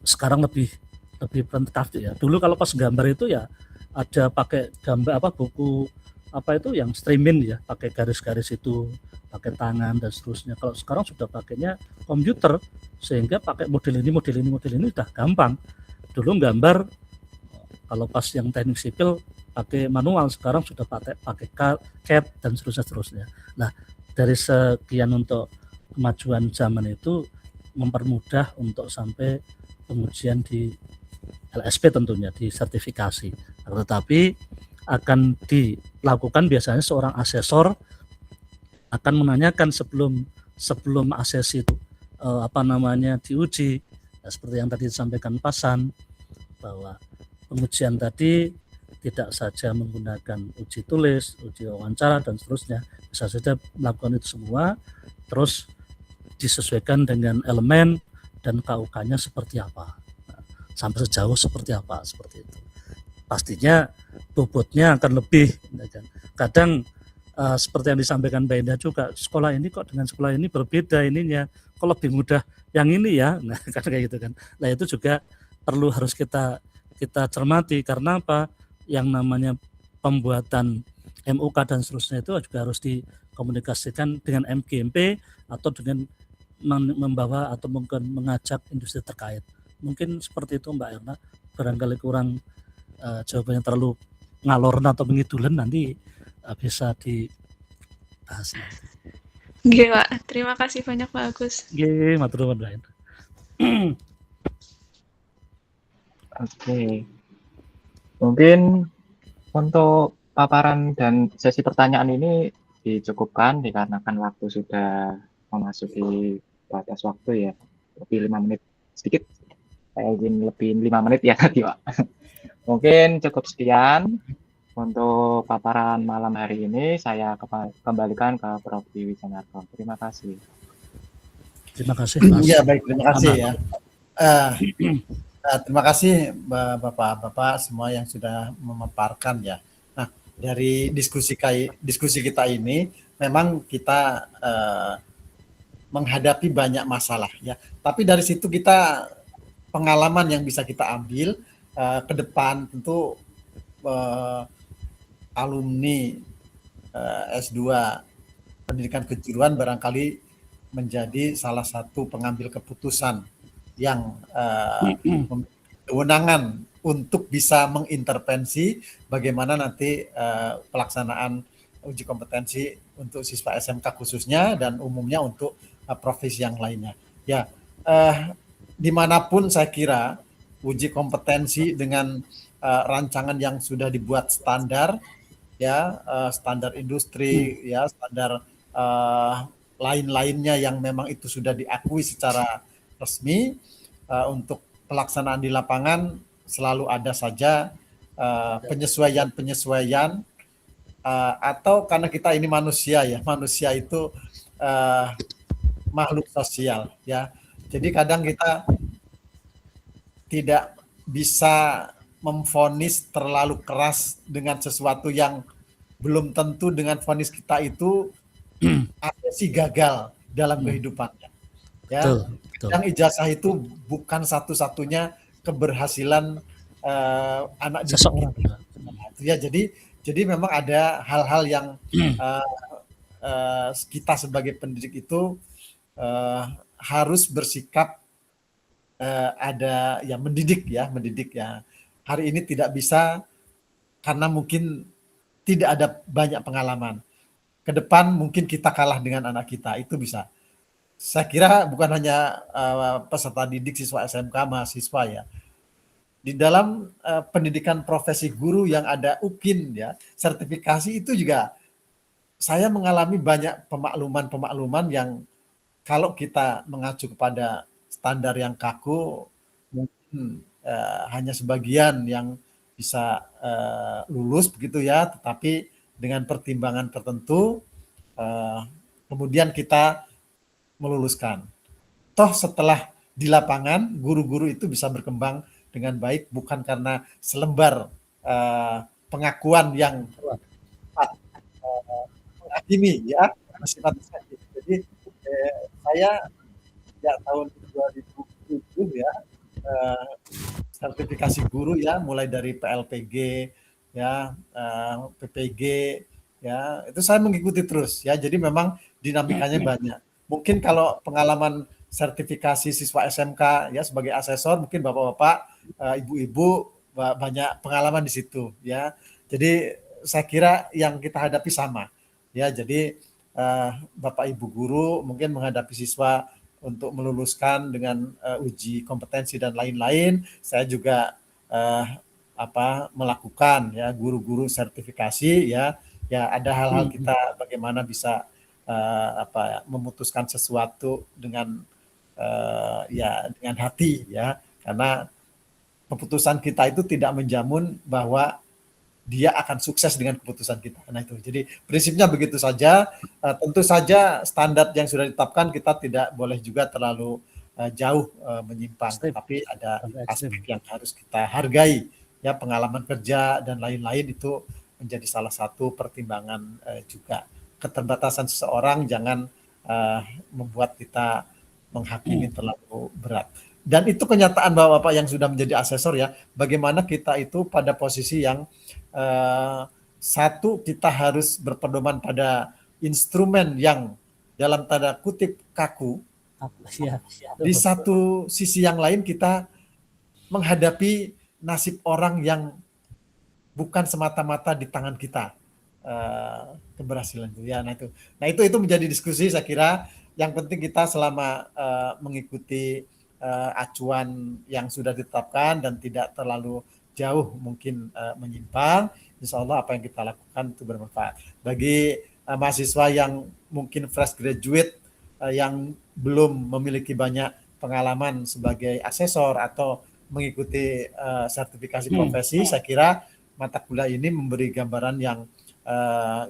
sekarang lebih lengkap ya. Dulu kalau pas gambar itu ya ada pakai gambar buku itu yang streaming ya, pakai garis-garis itu, pakai tangan dan seterusnya. Kalau sekarang sudah pakainya komputer, sehingga pakai model ini udah gampang. Dulu gambar kalau pas yang teknik sipil pakai manual, sekarang sudah pakai CAD dan seterusnya. Nah, dari sekian untuk kemajuan zaman itu mempermudah untuk sampai pengujian di LSP, tentunya di sertifikasi. Tetapi akan dilakukan biasanya seorang asesor akan menanyakan sebelum asesi itu diuji, seperti yang tadi disampaikan Pasan, bahwa pengujian tadi tidak saja menggunakan uji tulis, uji wawancara dan seterusnya, bisa saja melakukan itu semua, terus disesuaikan dengan elemen dan KUK-nya seperti apa, sampai sejauh seperti apa, seperti itu. Pastinya bobotnya akan lebih. Kadang seperti yang disampaikan Mbak Indah juga, sekolah ini kok dengan sekolah ini berbeda ininya, kok lebih mudah yang ini ya, nah kan kayak gitu kan. Nah itu juga harus kita cermati, karena apa? Yang namanya pembuatan MUK dan seterusnya itu juga harus dikomunikasikan dengan MGMP atau dengan membawa atau mungkin mengajak industri terkait. Mungkin seperti itu Mbak Erna, barangkali kurang jawabannya terlalu ngalor atau mengidulan, nanti bisa dibahas nanti. Oke Pak, terima kasih banyak Pak Agus. Oke, matur nuwun Mbak Erna. Oke, mungkin untuk paparan dan sesi pertanyaan ini dicukupkan dikarenakan waktu sudah memasuki batas waktu ya, lebih 5 menit sedikit. Saya izin lebih 5 menit ya tadi Pak. Mungkin cukup sekian untuk paparan malam hari ini. Saya kembalikan ke Prof. Dwi Wijanarko. Terima kasih. Terima kasih Mas. Ya baik, terima kasih ya. Terima kasih Bapak-Bapak semua yang sudah memaparkan ya. Nah, dari diskusi kita ini memang kita menghadapi banyak masalah ya. Tapi dari situ kita pengalaman yang bisa kita ambil ke depan, tentu alumni S2 pendidikan kejuruan barangkali menjadi salah satu pengambil keputusan yang kewenangan untuk bisa mengintervensi bagaimana nanti pelaksanaan uji kompetensi untuk siswa SMK khususnya dan umumnya untuk profesi yang lainnya. Ya, dimanapun saya kira uji kompetensi dengan rancangan yang sudah dibuat standar, ya standar industri, ya standar lain-lainnya yang memang itu sudah diakui secara resmi, untuk pelaksanaan di lapangan selalu ada saja penyesuaian atau karena kita ini manusia ya, manusia itu makhluk sosial ya, jadi kadang kita tidak bisa memvonis terlalu keras dengan sesuatu yang belum tentu dengan vonis kita itu ada si gagal dalam kehidupannya. Ya, betul. Yang ijazah itu bukan satu-satunya keberhasilan anak seseorang. Ya, jadi memang ada hal-hal yang kita sebagai pendidik itu harus bersikap ada yang mendidik ya. Hari ini tidak bisa karena mungkin tidak ada banyak pengalaman. Ke depan mungkin kita kalah dengan anak kita, itu bisa. Saya kira bukan hanya peserta didik siswa SMK, mahasiswa ya. Di dalam pendidikan profesi guru yang ada UKIN ya, sertifikasi itu juga saya mengalami banyak pemakluman yang kalau kita mengacu kepada standar yang kaku mungkin hanya sebagian yang bisa lulus begitu ya, tetapi dengan pertimbangan tertentu kemudian kita meluluskan. Toh setelah di lapangan guru-guru itu bisa berkembang dengan baik bukan karena selembar pengakuan yang menghakimi ya, jadi saya sejak tahun 2007 ya sertifikasi guru ya, mulai dari PLPG ya, PPG ya, itu saya mengikuti terus ya, jadi memang dinamikanya banyak. Mungkin kalau pengalaman sertifikasi siswa SMK ya sebagai asesor, mungkin bapak-bapak, ibu-ibu banyak pengalaman di situ ya. Jadi saya kira yang kita hadapi sama ya. Jadi bapak ibu guru mungkin menghadapi siswa untuk meluluskan dengan uji kompetensi dan lain-lain. Saya juga melakukan ya guru-guru sertifikasi ya. Ya ada hal-hal kita bagaimana bisa memutuskan sesuatu dengan dengan hati ya, karena keputusan kita itu tidak menjamin bahwa dia akan sukses dengan keputusan kita. Nah itu, jadi prinsipnya begitu saja. Tentu saja standar yang sudah ditetapkan kita tidak boleh juga terlalu jauh menyimpang, tapi ada aspek yang harus kita hargai ya, pengalaman kerja dan lain-lain itu menjadi salah satu pertimbangan juga. Keterbatasan seseorang jangan membuat kita menghakimi terlalu berat. Dan itu kenyataan Bapak-Bapak yang sudah menjadi asesor ya, bagaimana kita itu pada posisi yang satu, kita harus berpedoman pada instrumen yang dalam tanda kutip kaku. Di satu sisi yang lain kita menghadapi nasib orang yang bukan semata-mata di tangan kita keberhasilan itu ya. Nah itu menjadi diskusi saya kira. Yang penting kita selama mengikuti acuan yang sudah ditetapkan dan tidak terlalu jauh mungkin menyimpang, insya Allah apa yang kita lakukan itu bermanfaat. Bagi mahasiswa yang mungkin fresh graduate yang belum memiliki banyak pengalaman sebagai asesor atau mengikuti sertifikasi profesi, saya kira mata kuliah ini memberi gambaran yang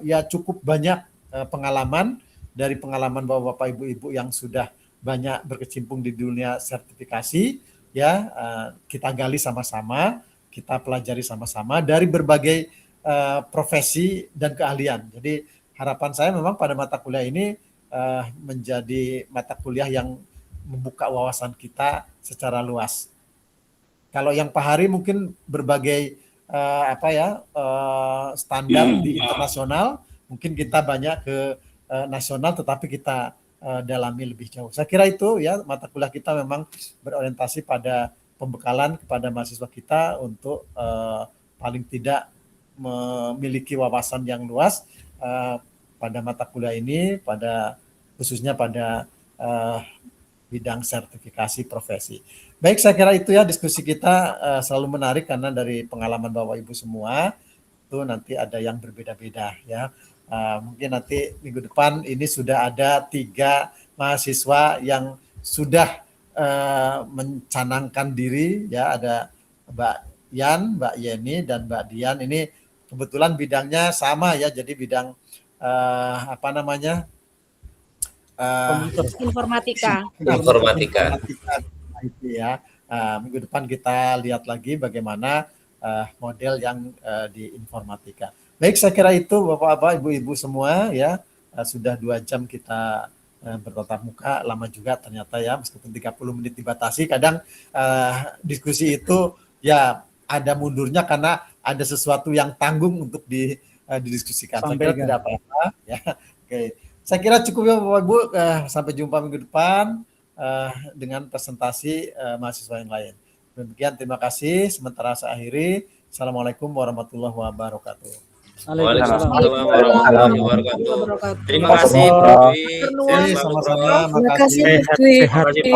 ya cukup banyak pengalaman dari pengalaman bapak-bapak ibu-ibu yang sudah banyak berkecimpung di dunia sertifikasi ya, kita gali sama-sama, kita pelajari sama-sama dari berbagai profesi dan keahlian. Jadi harapan saya memang pada mata kuliah ini menjadi mata kuliah yang membuka wawasan kita secara luas. Kalau yang Pak Hari mungkin berbagai standar di internasional, mungkin kita banyak ke nasional, tetapi kita dalami lebih jauh. Saya kira itu ya, mata kuliah kita memang berorientasi pada pembekalan kepada mahasiswa kita untuk paling tidak memiliki wawasan yang luas pada mata kuliah ini, khususnya pada bidang sertifikasi profesi. Baik, saya kira itu ya diskusi kita selalu menarik karena dari pengalaman Bapak Ibu semua itu nanti ada yang berbeda-beda ya. Mungkin nanti minggu depan ini sudah ada 3 mahasiswa yang sudah mencanangkan diri ya, ada Mbak Yan, Mbak Yeni dan Mbak Dian. Ini kebetulan bidangnya sama ya, jadi bidang informatika itu ya. Minggu depan kita lihat lagi bagaimana model yang di informatika. Baik, saya kira itu Bapak-bapak, Ibu-ibu semua ya, sudah 2 jam kita bertatap muka, lama juga ternyata ya, meskipun 30 menit dibatasi, kadang diskusi itu ya ada mundurnya karena ada sesuatu yang tanggung untuk didiskusikan. Saya kira tidak apa-apa ya. Oke, saya kira cukup ya Bapak-Ibu, sampai jumpa minggu depan dengan presentasi mahasiswa yang lain. Demikian, terima kasih. Sementara saya akhiri. Assalamualaikum warahmatullahi wabarakatuh. Waalaikumsalam warahmatullahi wabarakatuh. Terima kasih Prof. Dwi. Sama-sama. Terima kasih Prof. Dwi.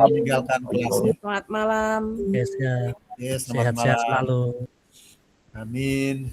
Meninggalkan kelas. Selamat malam. Sehat Selamat malam. selalu. Amin.